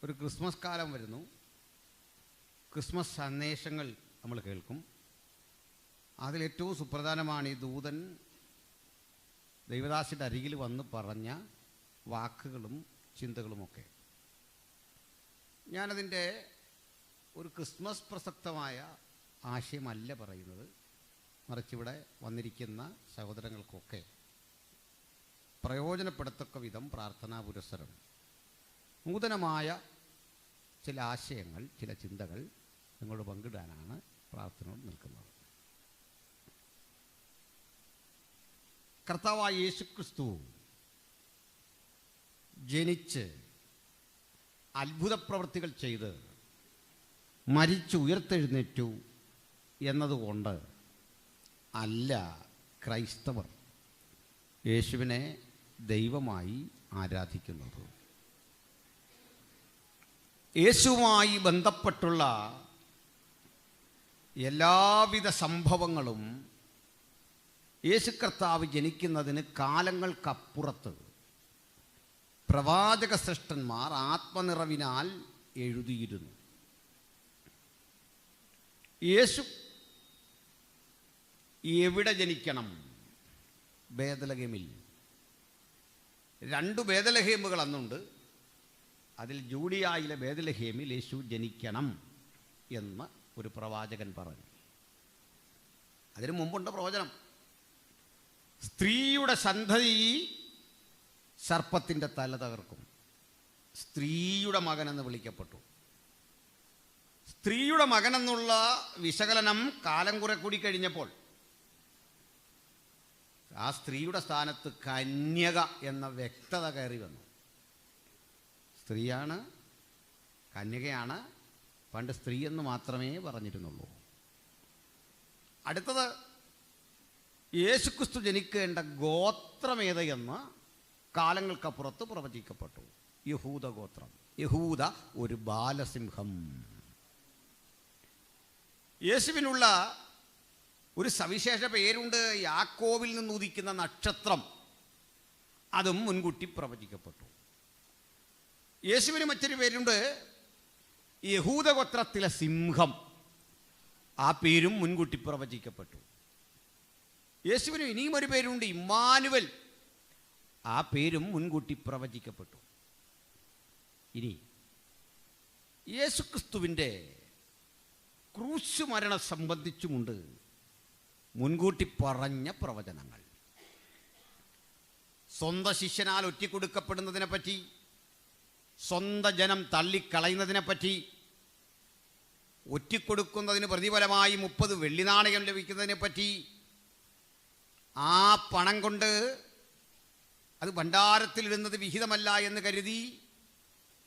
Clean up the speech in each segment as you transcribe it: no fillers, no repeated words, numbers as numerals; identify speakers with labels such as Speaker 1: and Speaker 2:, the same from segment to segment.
Speaker 1: ഒരു ക്രിസ്മസ് കാലം വരുന്നു. ക്രിസ്മസ് സന്ദേശങ്ങൾ നമ്മൾ കേൾക്കും. അതിലേറ്റവും സുപ്രധാനമാണ് ഈ ദൂതൻ ദൈവദാസിൻ്റെ അരികിൽ വന്ന് പറഞ്ഞ വാക്കുകളും ചിന്തകളുമൊക്കെ. ഞാനതിൻ്റെ ഒരു ക്രിസ്മസ് പ്രസക്തമായ ആശയമല്ല പറയുന്നത്, മറിച്ചിവിടെ വന്നിരിക്കുന്ന സഹോദരങ്ങൾക്കൊക്കെ പ്രയോജനപ്പെടത്തക്ക വിധം പ്രാർത്ഥനാ പുരസ്സരം നൂതനമായ ചില ആശയങ്ങൾ, ചില ചിന്തകൾ നിങ്ങളോട് പങ്കിടാനാണ് പ്രാർത്ഥനയോട് നിൽക്കുന്നത്. കർത്താവായ യേശുക്രിസ്തു ജനിച്ച് അത്ഭുത പ്രവൃത്തികൾ ചെയ്ത് മരിച്ചു ഉയർത്തെഴുന്നേറ്റു എന്നതുകൊണ്ട് അല്ല ക്രൈസ്തവർ യേശുവിനെ ദൈവമായി ആരാധിക്കുന്നത്. യേശുവുമായി ബന്ധപ്പെട്ടുള്ള എല്ലാവിധ സംഭവങ്ങളും യേശു കർത്താവ് ജനിക്കുന്നതിന് കാലങ്ങൾക്കപ്പുറത്ത് പ്രവാചക ശ്രേഷ്ഠന്മാർ ആത്മനിറവിനാൽ എഴുതിയിരുന്നു. യേശു എവിടെ ജനിക്കണം? ബേത്ലഹേമിൽ. 2 ബേത്ലഹേമുകൾ അന്നുണ്ട്. അതിൽ ജൂഡിയായിലെ ബേത്ലഹേമിൽ യേശു ജനിക്കണം എന്ന് ഒരു പ്രവാചകൻ പറഞ്ഞു. അതിനു മുമ്പുണ്ട് പ്രവചനം. സ്ത്രീയുടെ സന്തതി സർപ്പത്തിൻ്റെ തല തകർക്കും. സ്ത്രീയുടെ മകനെന്ന് വിളിക്കപ്പെട്ടു. സ്ത്രീയുടെ മകനെന്നുള്ള വിശകലനം കാലം കുറെ കൂടി കഴിഞ്ഞപ്പോൾ ആ സ്ത്രീയുടെ സ്ഥാനത്ത് കന്യക എന്ന വ്യക്തത കയറി വന്നു. സ്ത്രീയാണ്, കന്യകയാണ്. പണ്ട് സ്ത്രീ എന്ന് മാത്രമേ പറഞ്ഞിരുന്നുള്ളൂ. അടുത്തത് യേശുക്രിസ്തു ജനിക്കേണ്ട ഗോത്രമേത് എന്ന് കാലങ്ങൾക്കപ്പുറത്ത് പ്രവചിക്കപ്പെട്ടു. യഹൂദ ഗോത്രം. യഹൂദ ഒരു ബാലസിംഹം. യേശുവിനുള്ള ഒരു സവിശേഷ പേരുണ്ട്, യാക്കോബിൽ നിന്ന് ഉദിക്കുന്ന നക്ഷത്രം. അതും മുൻകൂട്ടി പ്രവചിക്കപ്പെട്ടു. യേശുവിന് മറ്റൊരു പേരുണ്ട്, യഹൂദ ഗോത്രത്തിലെ സിംഹം. ആ പേരും മുൻകൂട്ടി പ്രവചിക്കപ്പെട്ടു. യേശുവിന് ഇനിയും ഒരു പേരുണ്ട്, ഇമ്മാനുവൽ. ആ പേരും മുൻകൂട്ടി പ്രവചിക്കപ്പെട്ടു. ഇനി യേശുക്രിസ്തുവിൻ്റെ ക്രൂശ് മരണം സംബന്ധിച്ചുമുണ്ട് മുൻകൂട്ടി പറഞ്ഞ പ്രവചനങ്ങൾ. സ്വന്തം ശിഷ്യനാൽ ഒറ്റിക്കൊടുക്കപ്പെടുന്നതിനെ പറ്റി, സ്വന്തം ജനം തള്ളിക്കളയുന്നതിനെപ്പറ്റി, ഒറ്റിക്കൊടുക്കുന്നതിന് പ്രതിഫലമായി 30 വെള്ളിനാണയം ലഭിക്കുന്നതിനെപ്പറ്റി, ആ പണം കൊണ്ട് അത് ഭണ്ഡാരത്തിലിടുന്നത് വിഹിതമല്ല എന്ന് കരുതി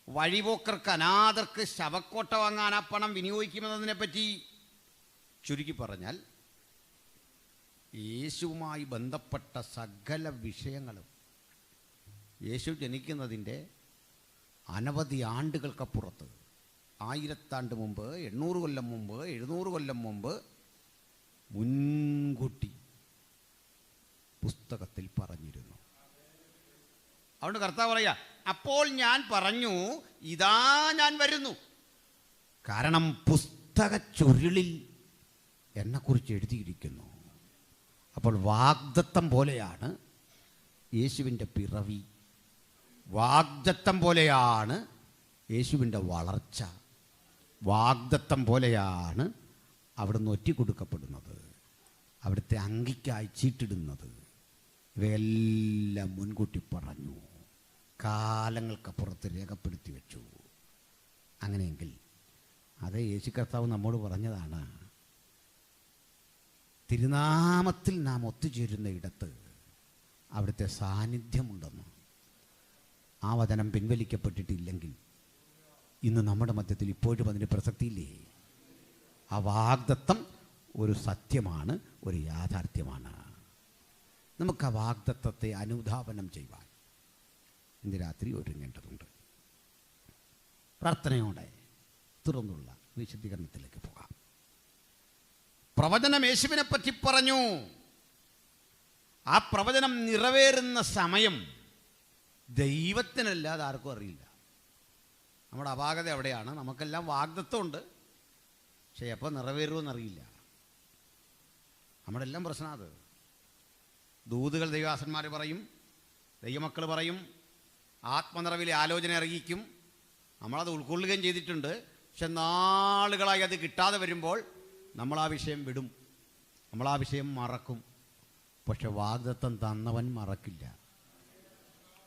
Speaker 1: വഴിപോക്കർക്ക്, അനാഥർക്ക് ശവക്കോട്ട വാങ്ങാൻ ആ പണം വിനിയോഗിക്കുമെന്നതിനെപ്പറ്റി, ചുരുക്കി പറഞ്ഞാൽ യേശുവുമായി ബന്ധപ്പെട്ട സകല വിഷയങ്ങളും യേശു ജനിക്കുന്നതിൻ്റെ അനവധി ആണ്ടുകൾക്കപ്പുറത്ത്, 1000 ആണ്ട് മുമ്പ്, 800 കൊല്ലം മുമ്പ്, 700 കൊല്ലം മുമ്പ് മുൻകൂട്ടി പുസ്തകത്തിൽ പറഞ്ഞിരുന്നു. അതുകൊണ്ട് കർത്താവ് പറയാ, അപ്പോൾ ഞാൻ പറഞ്ഞു, ഇതാ ഞാൻ വരുന്നു. കാരണം പുസ്തക ചുരുളിൽ എന്നെക്കുറിച്ച് എഴുതിയിരിക്കുന്നു. അപ്പോൾ വാഗ്ദത്തം പോലെയാണ് യേശുവിൻ്റെ പിറവി. വാഗ്ദത്തം പോലെയാണ് യേശുവിൻ്റെ വളർച്ച. വാഗ്ദത്തം പോലെയാണ് അവിടുന്ന് ഒറ്റിക്കൊടുക്കപ്പെടുന്നത്, അവിടുത്തെ അങ്കിക്കായി ചീട്ടിടുന്നത്. ഇവയെല്ലാം മുൻകൂട്ടി പറഞ്ഞു, കാലങ്ങൾക്കപ്പുറത്ത് രേഖപ്പെടുത്തി വെച്ചു. അങ്ങനെയെങ്കിൽ അത് യേശു കർത്താവ് നമ്മോട് പറഞ്ഞതാണ്, തിരുനാമത്തിൽ നാം ഒത്തുചേരുന്ന ഇടത്ത് അവിടുത്തെ സാന്നിധ്യമുണ്ടെന്ന്. ആ വചനം പിൻവലിക്കപ്പെട്ടിട്ടില്ലെങ്കിൽ ഇന്ന് നമ്മുടെ മധ്യത്തിൽ ഇപ്പോഴും അതിന് പ്രസക്തിയില്ലേ? ആ വാഗ്ദത്തം ഒരു സത്യമാണ്, ഒരു യാഥാർത്ഥ്യമാണ്. നമുക്ക് ആ വാഗ്ദത്തത്തെ അനുധാവനം ചെയ്യുവാൻ ഇന്ന് രാത്രി ഒരുങ്ങേണ്ടതുണ്ട്. പ്രാർത്ഥനയോടെ തുറന്നുള്ള വിശദീകരണത്തിലേക്ക് പോകാം. പ്രവചനം യേശുവിനെ പറ്റി പറഞ്ഞു. ആ പ്രവചനം നിറവേറുന്ന സമയം ദൈവത്തിനല്ലാതെ ആർക്കും അറിയില്ല. നമ്മുടെ അപാകത അവിടെയാണ്. നമുക്കെല്ലാം വാഗ്ദത്വമുണ്ട്, പക്ഷേ എപ്പോൾ നിറവേറുമെന്നറിയില്ല. നമ്മുടെ എല്ലാം പ്രശ്നം അത്. ദൂതുകൾ ദൈവദാസന്മാർ പറയും, ദൈവമക്കൾ പറയും, ആത്മനിറവിലെ ആലോചന അറിയിക്കും, നമ്മളത് ഉൾക്കൊള്ളുകയും ചെയ്തിട്ടുണ്ട്. പക്ഷെ നാളുകളായി അത് കിട്ടാതെ വരുമ്പോൾ നമ്മൾ ആ വിഷയം വിടും, നമ്മൾ ആ വിഷയം മറക്കും. പക്ഷെ വാഗ്ദത്തം തന്നവൻ മറക്കില്ല.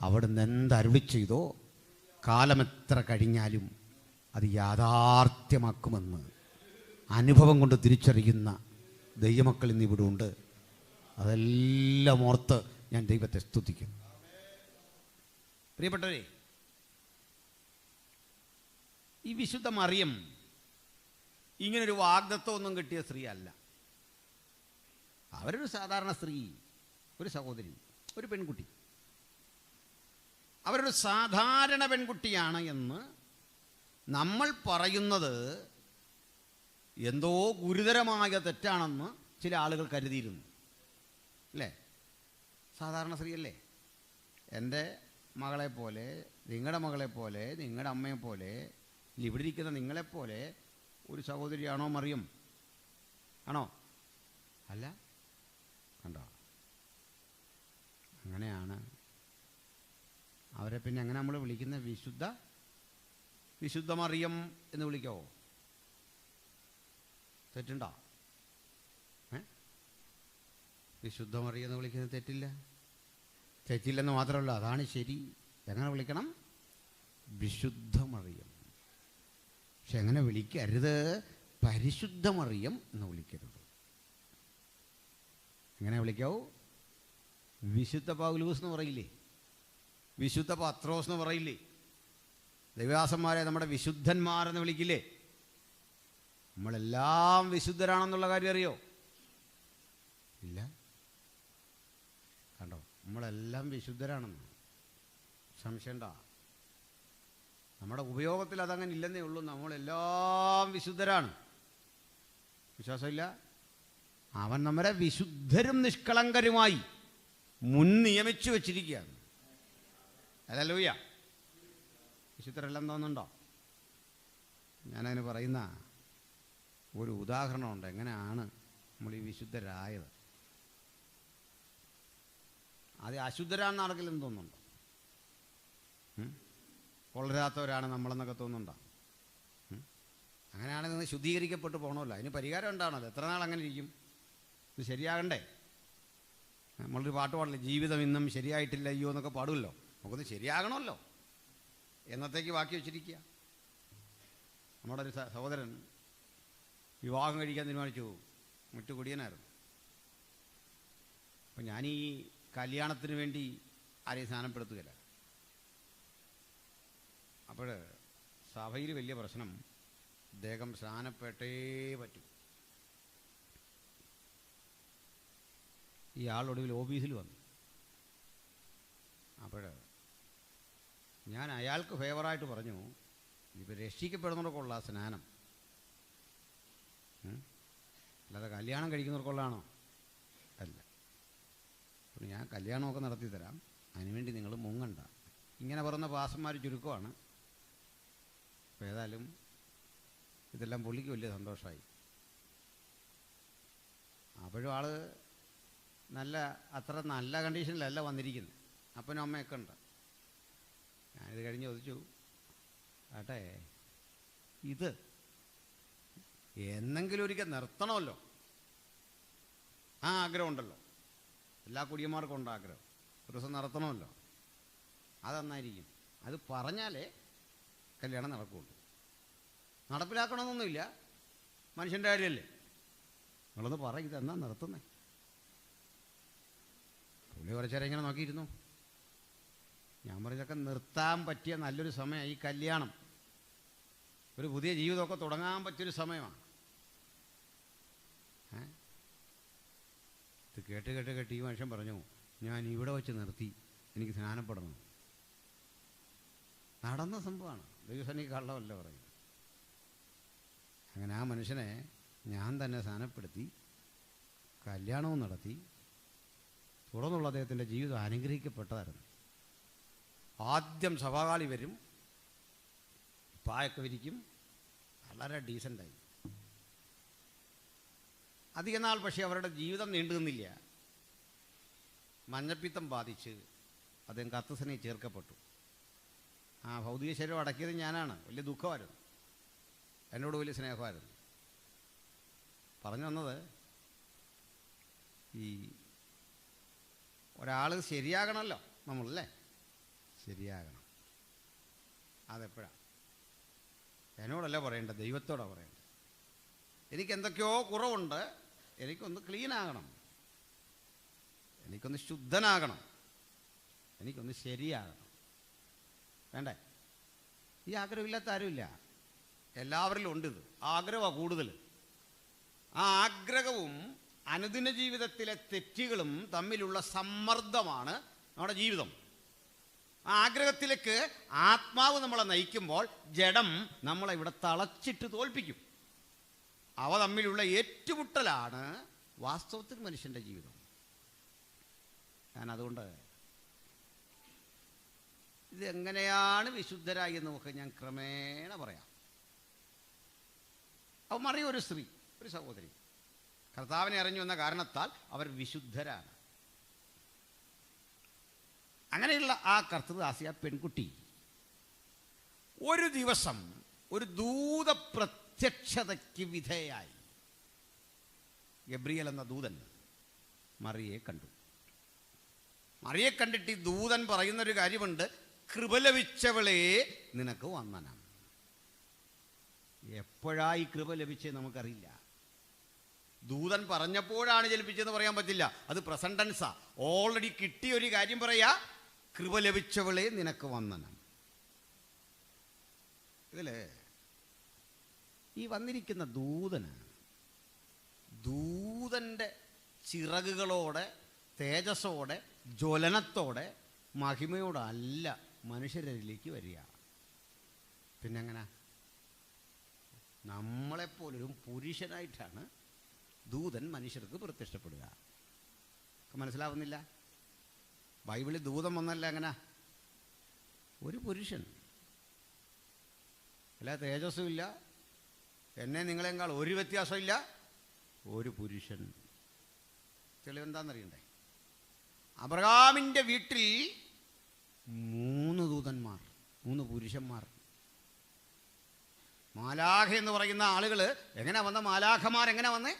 Speaker 1: അവിടുന്ന് എന്തരുളി ചെയ്തോ കാലമെത്ര കഴിഞ്ഞാലും അത് യാഥാർത്ഥ്യമാക്കുമെന്ന് അനുഭവം കൊണ്ട് തിരിച്ചറിയുന്ന ദൈവമക്കൾ ഇന്നിവിടെ ഉണ്ട്. അതെല്ലാം ഓർത്ത് ഞാൻ ദൈവത്തെ സ്തുതിക്കും. പ്രിയപ്പെട്ടവരെ, ഈ വിശുദ്ധ മറിയം ഇങ്ങനൊരു വാഗ്ദത്വമൊന്നും കിട്ടിയ സ്ത്രീ അല്ല. അവരൊരു സാധാരണ സ്ത്രീ, ഒരു സഹോദരി, ഒരു പെൺകുട്ടി. അവരൊരു സാധാരണ പെൺകുട്ടിയാണ് എന്ന് നമ്മൾ പറയുന്നത് എന്തോ ഗുരുതരമായ തെറ്റാണെന്ന് ചില ആളുകൾ കരുതിയിരുന്നു, അല്ലേ? സാധാരണ സ്ത്രീയല്ലേ? എൻ്റെ മകളെപ്പോലെ, നിങ്ങളുടെ മകളെപ്പോലെ, നിങ്ങളുടെ അമ്മയെപ്പോലെ, ഇവിടെ ഇരിക്കുന്ന നിങ്ങളെപ്പോലെ ഒരു സഹോദരിയാണോ മറിയം? ആണോ? അല്ല. കണ്ടോ? അങ്ങനെയാണ് അവരെ പിന്നെ അങ്ങനെ നമ്മൾ വിളിക്കുന്ന വിശുദ്ധ മറിയം എന്ന് വിളിക്കാവോ? തെറ്റുണ്ടോ? വിശുദ്ധ മറിയം എന്ന് വിളിക്കുന്നത് തെറ്റില്ല. തെറ്റില്ലെന്ന് മാത്രമല്ല, അതാണ് ശരി. എങ്ങനെ വിളിക്കണം? വിശുദ്ധ മറിയം. പക്ഷെ എങ്ങനെ വിളിക്കരുത്? പരിശുദ്ധ മറിയം എന്ന് വിളിക്കരുത്. എങ്ങനെ വിളിക്കാവൂ? വിശുദ്ധ പൗലോസ് എന്ന് പറയില്ലേ? വിശുദ്ധ പത്രോസ് എന്ന് പറയില്ലേ? ദൈവദാസന്മാരെ നമ്മുടെ വിശുദ്ധന്മാരെന്ന് വിളിക്കില്ലേ? നമ്മളെല്ലാം വിശുദ്ധരാണെന്നുള്ള കാര്യം അറിയോ? ഇല്ല. കണ്ടോ? നമ്മളെല്ലാം വിശുദ്ധരാണെന്ന് സംശയണ്ട. നമ്മുടെ ഉപയോഗത്തിൽ അതങ്ങനെ ഇല്ലെന്നേ ഉള്ളൂ. നമ്മളെല്ലാം വിശുദ്ധരാണ്. വിശ്വാസമില്ല? അവൻ നമ്മളെ വിശുദ്ധരും നിഷ്കളങ്കരുമായി മുൻ നിയമിച്ചു വച്ചിരിക്കുകയാണ്. ഹല്ലേലൂയ. വിശുദ്ധരെല്ലാം തോന്നുന്നുണ്ടോ? ഞാനതിന് പറയുന്ന ഒരു ഉദാഹരണമുണ്ട്, എങ്ങനെയാണ് നമ്മൾ ഈ വിശുദ്ധരായത്. അത് അശുദ്ധരാണെന്ന് ആർക്കെങ്കിലും തോന്നുന്നുണ്ടോ? കൊള്ളരാത്തവരാണ് നമ്മളെന്നൊക്കെ തോന്നുന്നുണ്ടോ? അങ്ങനെയാണെങ്കിൽ നിങ്ങൾ ശുദ്ധീകരിക്കപ്പെട്ട് പോകണമല്ലോ. അതിന് പരിഹാരം ഉണ്ടാണല്ലോ. എത്ര നാൾ അങ്ങനെ ഇരിക്കും? ഇത് ശരിയാകണ്ടേ? നമ്മളൊരു പാട്ട് പാടില്ലേ, ജീവിതം ഇന്നും ശരിയായിട്ടില്ല അയ്യോ എന്നൊക്കെ പാടുമല്ലോ. നമുക്കൊന്ന് ശരിയാകണമല്ലോ. എന്നത്തേക്ക് ബാക്കി വെച്ചിരിക്കുക. നമ്മുടെ ഒരു സഹോദരൻ വിവാഹം കഴിക്കാൻ തീരുമാനിച്ചു. മുറ്റുകുടിയനായിരുന്നു. അപ്പം ഞാനീ കല്യാണത്തിന് വേണ്ടി ആരെയും സ്നാനപ്പെടുത്തുകയില്ല. അപ്പോൾ സഭയിൽ വലിയ പ്രശ്നം, അദ്ദേഹം സ്നാനപ്പെട്ടേ പറ്റൂ. ഈ ആളൊടുവിൽ ഓഫീസിൽ വന്നു. അപ്പോൾ ഞാൻ അയാൾക്ക് ഫേവറായിട്ട് പറഞ്ഞു, ഇപ്പോൾ രക്ഷിക്കപ്പെടുന്നവർക്കുള്ള സ്നാനം, അല്ലാതെ കല്യാണം കഴിക്കുന്നവർക്കുള്ളതാണോ? അല്ല. അപ്പോൾ ഞാൻ കല്യാണമൊക്കെ നടത്തി തരാം, അതിനുവേണ്ടി നിങ്ങൾ മുങ്ങണ്ട. ഇങ്ങനെ പറയുന്ന പാസന്മാർ ചുരുക്കമാണ്. അപ്പോൾ ഏതായാലും ഇതെല്ലാം പുള്ളിക്ക് വലിയ സന്തോഷമായി. അപ്പോഴും ആൾ അത്ര നല്ല കണ്ടീഷനിലല്ല വന്നിരിക്കുന്നത്. അപ്പനും അമ്മയൊക്കെ ഉണ്ട്. ഞാനിത് കഴിഞ്ഞ് ചോദിച്ചു, ആട്ടെ ഇത് എന്നെങ്കിലും ഒരിക്കൽ നിർത്തണമല്ലോ. ആ ആഗ്രഹമുണ്ടല്ലോ, എല്ലാ കുടിയന്മാർക്കും ഉണ്ട് ആഗ്രഹം. ഒരു ദിവസം നടത്തണമല്ലോ. അതെന്നായിരിക്കും? അത് പറഞ്ഞാലേ കല്യാണം നടക്കുകയുള്ളൂ. നടപ്പിലാക്കണമെന്നൊന്നുമില്ല, മനുഷ്യൻ്റെ കാര്യമല്ലേ. നിങ്ങളൊന്ന് പറ, ഇതെന്നാ നിർത്തുന്നേ? പുള്ളി കുറച്ചേരം ഇങ്ങനെ നോക്കിയിരുന്നു. ഞാൻ പറഞ്ഞതൊക്കെ നിർത്താൻ പറ്റിയ നല്ലൊരു സമയമാണ് ഈ കല്യാണം. ഒരു പുതിയ ജീവിതമൊക്കെ തുടങ്ങാൻ പറ്റിയൊരു സമയമാണ്. ഇത് കേട്ട് ഈ മനുഷ്യൻ പറഞ്ഞു, ഞാൻ ഇവിടെ വെച്ച് നിർത്തി, എനിക്ക് സ്നാനപ്പെടണം. നടന്ന സംഭവമാണ്, ദൈവസന്നിധി കള്ളമല്ല പറയുന്നത്. അങ്ങനെ ആ മനുഷ്യനെ ഞാൻ തന്നെ സ്നാനപ്പെടുത്തി, കല്യാണവും നടത്തി. തുടർന്നുള്ള അദ്ദേഹത്തിൻ്റെ ജീവിതം അനുഗ്രഹിക്കപ്പെട്ടതായിരുന്നു. ആദ്യം സഭാകാളി വരും, പായൊക്കെ വിരിക്കും, വളരെ ഡീസൻ്റായി. അധിക നാൾ പക്ഷേ അവരുടെ ജീവിതം നീണ്ടു നിന്നില്ല. മഞ്ഞപ്പിത്തം ബാധിച്ച് അദ്ദേഹം കത്തസനയിൽ ചേർക്കപ്പെട്ടു. ഭൗതിക ശരീരം അടക്കിയത് ഞാനാണ്. വലിയ ദുഃഖമായിരുന്നു, എന്നോട് വലിയ സ്നേഹമായിരുന്നു. പറഞ്ഞു വന്നത്, ഈ ഒരാൾ ശരിയാകണമല്ലോ നമ്മളല്ലേ, ശരിയാകണം. അതെപ്പോഴാണ്? എന്നോടല്ല പറയേണ്ടത്, ദൈവത്തോടാണ് പറയേണ്ടത്. എനിക്കെന്തൊക്കെയോ കുറവുണ്ട്, എനിക്കൊന്ന് ക്ലീനാകണം, എനിക്കൊന്ന് ശുദ്ധനാകണം, എനിക്കൊന്ന് ശരിയാകണം. വേണ്ടേ? ഈ ആഗ്രഹമില്ലാത്ത ആരുമില്ല, എല്ലാവരിലും ഉണ്ട്. ഇത് ആഗ്രഹമാണ് കൂടുതൽ. ആ ആഗ്രഹവും അനുദിന ജീവിതത്തിലെ തെറ്റുകളും തമ്മിലുള്ള സമ്മർദ്ദമാണ് നമ്മുടെ ജീവിതം. ആ ആഗ്രഹത്തിലേക്ക് ആത്മാവ് നമ്മളെ നയിക്കുമ്പോൾ ജഡം നമ്മളെ ഇവിടെ തളച്ചിട്ട് തോൽപ്പിക്കും. അവ തമ്മിലുള്ള ഏറ്റുമുട്ടലാണ് വാസ്തവത്തിൽ മനുഷ്യൻ്റെ ജീവിതം. അതുകൊണ്ട് ഇതെങ്ങനെയാണ് വിശുദ്ധരായി എന്ന് നമുക്ക് ഞാൻ ക്രമേണ പറയാം. അവൻ അറിയും, ഒരു സ്ത്രീ, ഒരു സഹോദരി കർത്താവിനെ അറിഞ്ഞു എന്ന കാരണത്താൽ അവർ വിശുദ്ധരാണ്. അങ്ങനെയുള്ള ആ കർത്തൃദാസിയ പെൺകുട്ടി ഒരു ദിവസം ഒരു ദൂത പ്രത്യക്ഷതയ്ക്ക് വിധേയായി. ഗബ്രിയേൽ എന്ന ദൂതൻ മറിയെ കണ്ടു. മറിയെ കണ്ടിട്ട് ഈ ദൂതൻ പറയുന്നൊരു കാര്യമുണ്ട്, കൃപ ലഭിച്ചവളെ നിനക്ക് വന്ദനം. എപ്പോഴായി കൃപ ലഭിച്ചത് നമുക്കറിയില്ല. ദൂതൻ പറഞ്ഞപ്പോഴാണ് ജലിപ്പിച്ചതെന്ന് പറയാൻ പറ്റില്ല. അത് പ്രസന്റ് ടെൻസാ. ഓൾറെഡി കിട്ടിയ ഒരു കാര്യം പറയാ, കൃപ ലഭിച്ചവളെ നിനക്ക് വന്ദനം. ഇതില് ഈ വന്നിരിക്കുന്ന ദൂതന്റെ ചിറകുകളോടെ, തേജസ്സോടെ, ജ്വലനത്തോടെ, മഹിമയോടല്ല മനുഷ്യരിലേക്ക് വരിക. പിന്നെങ്ങനെ? നമ്മളെപ്പോലൊരു പുരുഷനായിട്ടാണ് ദൂതൻ മനുഷ്യർക്ക് പ്രത്യക്ഷപ്പെടുക. മനസ്സിലാവുന്നില്ല? ബൈബിളിൽ ദൂതൻ വന്നല്ല എങ്ങനെ? ഒരു പുരുഷൻ. അല്ല തേജസ്സും ഇല്ല, എന്നെ നിങ്ങളെക്കാൾ ഒരു വ്യത്യാസമില്ല, ഒരു പുരുഷൻ. തെളിവെന്താണെന്നറിയണ്ടേ? അബ്രഹാമിൻ്റെ വീട്ടിൽ 3 ദൂതന്മാർ, 3 പുരുഷന്മാർ. മാലാഖ എന്ന് പറയുന്ന ആളുകൾ എങ്ങനെ വന്ന? മാലാഖമാർ എങ്ങനെ വന്നേ?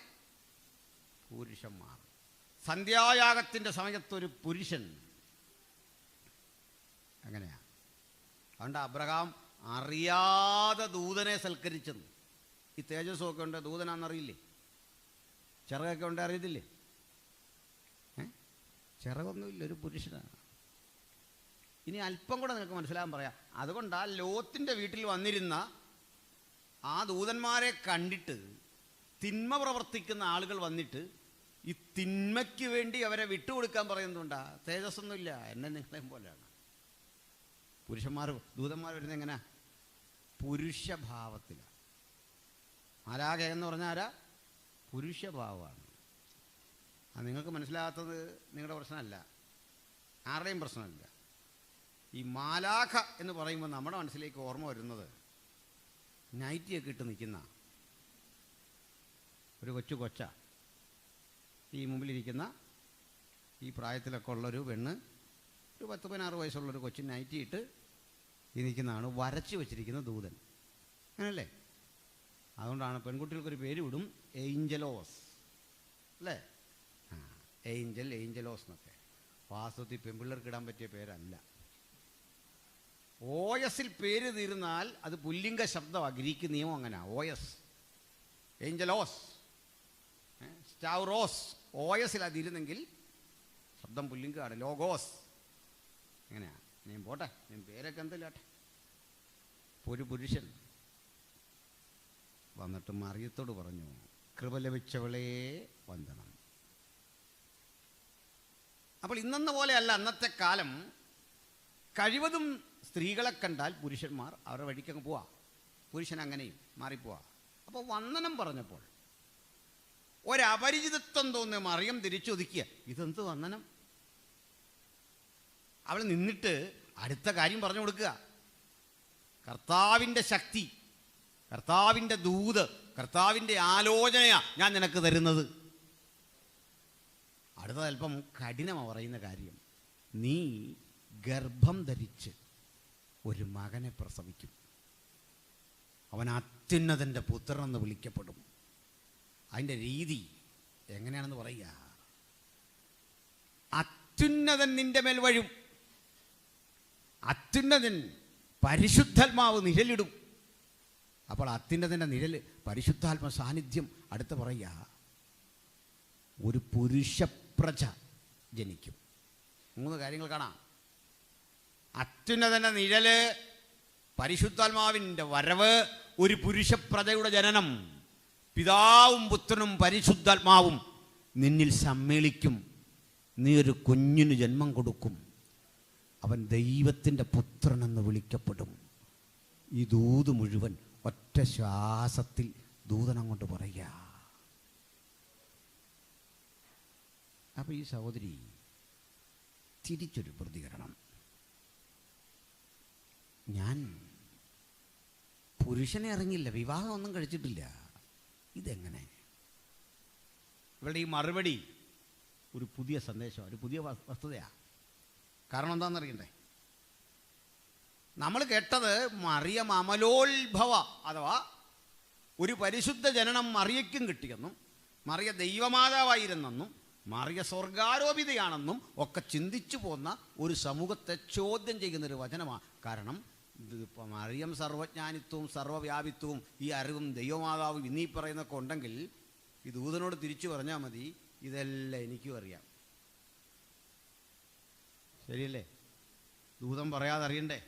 Speaker 1: പുരുഷന്മാർ. സന്ധ്യായാഗത്തിൻ്റെ സമയത്തൊരു പുരുഷൻ. അങ്ങനെയാ. അതുകൊണ്ട് അബ്രഹാം അറിയാതെ ദൂതനെ സൽക്കരിച്ചെന്ന്. ഈ തേജസ്സൊക്കെ ഉണ്ട്, ദൂതനാണെന്നറിയില്ലേ? ചിറകൊക്കെ ഉണ്ട്, അറിയത്തില്ലേ? ചിറകൊന്നുമില്ല, ഒരു പുരുഷനാണ്. ഇനി അല്പം കൂടെ നിനക്ക് മനസ്സിലാകാൻ പറയാം. അതുകൊണ്ട് ആ ലോത്തിൻ്റെ വീട്ടിൽ വന്നിരുന്ന ആ ദൂതന്മാരെ കണ്ടിട്ട് തിന്മ പ്രവർത്തിക്കുന്ന ആളുകൾ വന്നിട്ട് ഈ തിന്മയ്ക്ക് വേണ്ടി അവരെ വിട്ടുകൊടുക്കാൻ പറയുന്നുണ്ടാ? തേജസ്സൊന്നുമില്ല, എന്നെ നിങ്ങളെയും പോലെയാണ്. ദൂതന്മാർ വരുന്നത് എങ്ങനെ? പുരുഷഭാവത്തിലാണ്. മാലാഖ എന്ന് പറഞ്ഞാൽ ആരാ? പുരുഷഭാവമാണ്. അത് നിങ്ങൾക്ക് മനസ്സിലാകാത്തത് നിങ്ങളുടെ പ്രശ്നമല്ല, ആരുടെയും പ്രശ്നമല്ല. ഈ മാലാഖ എന്ന് പറയുമ്പോൾ നമ്മുടെ മനസ്സിലേക്ക് ഓർമ്മ വരുന്നത് നൈറ്റിയൊക്കെ ഇട്ട് നിൽക്കുന്ന ഒരു കൊച്ച, ഈ മുമ്പിലിരിക്കുന്ന ഈ പ്രായത്തിലൊക്കെ ഉള്ളൊരു പെണ്ണ്, ഒരു 10-16 വയസ്സുള്ളൊരു കൊച്ചു നൈറ്റി ഇട്ട് ഈ നിൽക്കുന്നതാണ് വരച്ച് വെച്ചിരിക്കുന്ന ദൂതൻ. അങ്ങനല്ലേ? അതുകൊണ്ടാണ് പെൺകുട്ടികൾക്കൊരു പേര് വിടും, ഏഞ്ചലോസ് അല്ലേ? ഏഞ്ചലോസ് എന്നൊക്കെ. വാസ്തവത്തിൽ പെൺപിള്ളേർക്ക് ഇടാൻ പറ്റിയ പേരല്ല. ഓയസിൽ പേര് തീർന്നാൽ അത് പുല്ലിംഗ ശബ്ദമാണ്. ഗ്രീക്ക് നിയമം അങ്ങനെ. OS, Angelos, സ്റ്റാവ്റോസ്. ഓയസിൽ അതിരുന്നെങ്കിൽ ശബ്ദം പുല്ലിംഗമാണ്. ലോഗോസ്. എങ്ങനെയാ? ഞാൻ പോട്ടെ, ഞാൻ പേരൊക്കെ എന്തില്ലാട്ടെ. ഒരു പുരുഷൻ വന്നിട്ട് മറിയത്തോട് പറഞ്ഞു, കൃപ ലഭിച്ചവളെ വന്ദനം. അപ്പോൾ ഇന്നെന്ന പോലെയല്ല അന്നത്തെ കാലം. കഴിവതും സ്ത്രീകളെ കണ്ടാൽ പുരുഷന്മാർ അവരുടെ വഴിക്കങ്ങ് പോവാ. പുരുഷൻ അങ്ങനെയും മാറിപ്പോവാ. അപ്പോൾ വന്ദനം പറഞ്ഞപ്പോൾ ഒരപരിചിതത്വം തോന്നിയ മറിയം തിരിച്ചൊതുക്കിയ, ഇതെന്ത് വന്ദനം? അവൾ നിന്നിട്ട് അടുത്ത കാര്യം പറഞ്ഞു കൊടുക്കുക. കർത്താവിൻ്റെ ശക്തി, കർത്താവിൻ്റെ ദൂത്, കർത്താവിൻ്റെ ആലോചനയാണ് ഞാൻ നിനക്ക് തരുന്നത്. അടുത്തത് അല്പം കഠിനമാണ് പറയുന്ന കാര്യം. നീ ഗർഭം ധരിച്ച് ഒരു മകനെ പ്രസവിക്കും, അവൻ അത്യുന്നതൻ്റെ പുത്രനെന്ന് വിളിക്കപ്പെടും. അതിൻ്റെ രീതി എങ്ങനെയാണെന്ന് പറയുക. അത്യുന്നതൻ നിന്റെ മേൽ വഴും, അത്യുന്നതൻ പരിശുദ്ധാത്മാവ് നിഴലിടും. അപ്പോൾ അത്യുന്നതൻ്റെ നിഴൽ, പരിശുദ്ധാത്മ സാന്നിധ്യം. അടുത്ത് പറയുക, ഒരു പുരുഷപ്രജ ജനിക്കും. 3 കാര്യങ്ങൾ കാണാം. അത്യുന്നതൻ്റെ നിഴല്, പരിശുദ്ധാത്മാവിൻ്റെ വരവ്, ഒരു പുരുഷപ്രജയുടെ ജനനം. പിതാവും പുത്രനും പരിശുദ്ധാത്മാവും നിന്നിൽ സമ്മേളിക്കും. നീ ഒരു കുഞ്ഞിന് ജന്മം കൊടുക്കും, അവൻ ദൈവത്തിൻ്റെ പുത്രനെന്ന് വിളിക്കപ്പെടും. ഈ ദൂത് മുഴുവൻ ഒറ്റ ശ്വാസത്തിൽ ദൂതനം കൊണ്ട് പറയുക. അപ്പോൾ ഈ സഹോദരി തിരിച്ചൊരു പ്രതികരണം, ഞാൻ പുരുഷനെ ഇറങ്ങില്ല, വിവാഹം ഒന്നും കഴിച്ചിട്ടില്ല, ഇതെങ്ങനെ? ഇവളുടെ ഈ മറുപടി ഒരു പുതിയ സന്ദേശം, ഒരു പുതിയ വസ്തുതയാണ്. കാരണം എന്താണെന്നറിയണ്ടേ? നമ്മൾ കേട്ടത് മറിയം അമലോത്ഭവ അഥവാ ഒരു പരിശുദ്ധ ജനനം മറിയയ്ക്കും കിട്ടിയെന്നും മറിയ ദൈവമാതാവായിരുന്നെന്നും മറിയ സ്വർഗാരോപിതയാണെന്നും ഒക്കെ ചിന്തിച്ചു പോന്ന ഒരു സമൂഹത്തെ ചോദ്യം ചെയ്യുന്നൊരു വചനമാണ്. കാരണം മറിയം സർവജ്ഞാനിത്വവും സർവ്വവ്യാപിത്വവും ഈ അറിവും ദൈവമാതാവും ഇന്നീ പറയുന്നൊക്കെ ഉണ്ടെങ്കിൽ ഈ ദൂതനോട് തിരിച്ചു പറഞ്ഞാൽ മതി, ഇതെല്ലാം എനിക്കും അറിയാം. ശരിയല്ലേ? ദൂതൻ പറയാതെ അറിയണ്ടേ?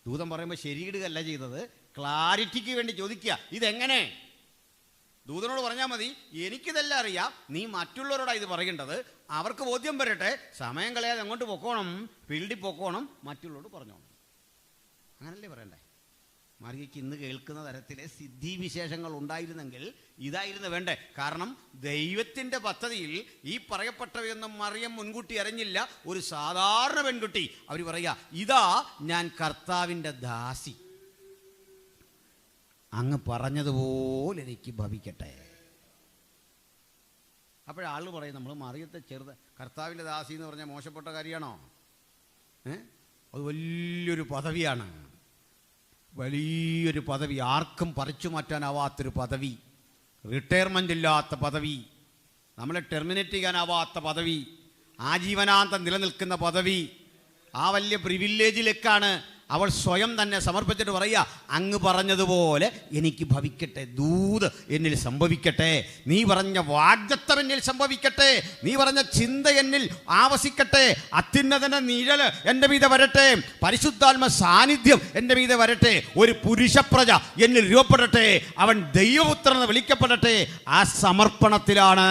Speaker 1: ദൂതൻ പറയുമ്പോൾ ശരിയിടുകയല്ല ചെയ്തത്, ക്ലാരിറ്റിക്ക് വേണ്ടി ചോദിക്കുക, ഇതെങ്ങനെ? ദൂതനോട് പറഞ്ഞാൽ മതി, എനിക്കിതെല്ലാം അറിയാം, നീ മറ്റുള്ളവരോടാണ് ഇത് പറയേണ്ടത്, അവർക്ക് ബോധ്യം വരട്ടെ, സമയം കളയാതെ അങ്ങോട്ട് പൊക്കോണം, ഫീൽഡിൽ പൊക്കോണം, മറ്റുള്ളവരോട് പറഞ്ഞോണം. അങ്ങനല്ലേ പറയണ്ടേ? മറിയയ്ക്ക് ഇന്ന് കേൾക്കുന്ന തരത്തിലെ സിദ്ധിവിശേഷങ്ങൾ ഉണ്ടായിരുന്നെങ്കിൽ ഇതായിരുന്നു വേണ്ടേ. കാരണം ദൈവത്തിൻ്റെ പദ്ധതിയിൽ ഈ പറയപ്പെട്ടവയൊന്നും മറിയം മുൻകൂട്ടി അറിഞ്ഞില്ല. ഒരു സാധാരണ പെൺകുട്ടി, അവർ പറയുക, ഇതാ ഞാൻ കർത്താവിൻ്റെ ദാസി, അങ്ങ് പറഞ്ഞതുപോലെ എനിക്ക് ഭവിക്കട്ടെ. അപ്പോഴാൾ പറയും, നമ്മൾ മറിയത്തെ കർത്താവിൻ്റെ ദാസി എന്ന് പറഞ്ഞാൽ മോശപ്പെട്ട കാര്യമാണോ? അത് വലിയൊരു പദവിയാണ്, വലിയൊരു പദവി, ആർക്കും പറിച്ചു മാറ്റാനാവാത്തൊരു പദവി, റിട്ടയർമെൻ്റ് ഇല്ലാത്ത പദവി, നമ്മളെ ടെർമിനേറ്റ് ചെയ്യാനാവാത്ത പദവി, ആജീവനാന്തം നിലനിൽക്കുന്ന പദവി. ആ വലിയ പ്രിവില്ലേജിലേക്കാണ് അവൾ സ്വയം തന്നെ സമർപ്പിച്ചിട്ട് പറയുക, അങ്ങ് പറഞ്ഞതുപോലെ എനിക്ക് ഭവിക്കട്ടെ, ദൂത് എന്നിൽ സംഭവിക്കട്ടെ, നീ പറഞ്ഞ വാഗ്ദത്തം എന്നിൽ സംഭവിക്കട്ടെ, നീ പറഞ്ഞ ചിന്ത എന്നിൽ ആവസിക്കട്ടെ, അത്യുന്നതന്റെ നിഴൽ എൻ്റെ മീതെ വരട്ടെ, പരിശുദ്ധാത്മ സാന്നിധ്യം എൻ്റെ മീതെ വരട്ടെ, ഒരു പുരുഷപ്രജ എന്നിൽ രൂപപ്പെടട്ടെ, അവൻ ദൈവപുത്രനെന്ന് വിളിക്കപ്പെടട്ടെ. ആ സമർപ്പണത്തിലാണ്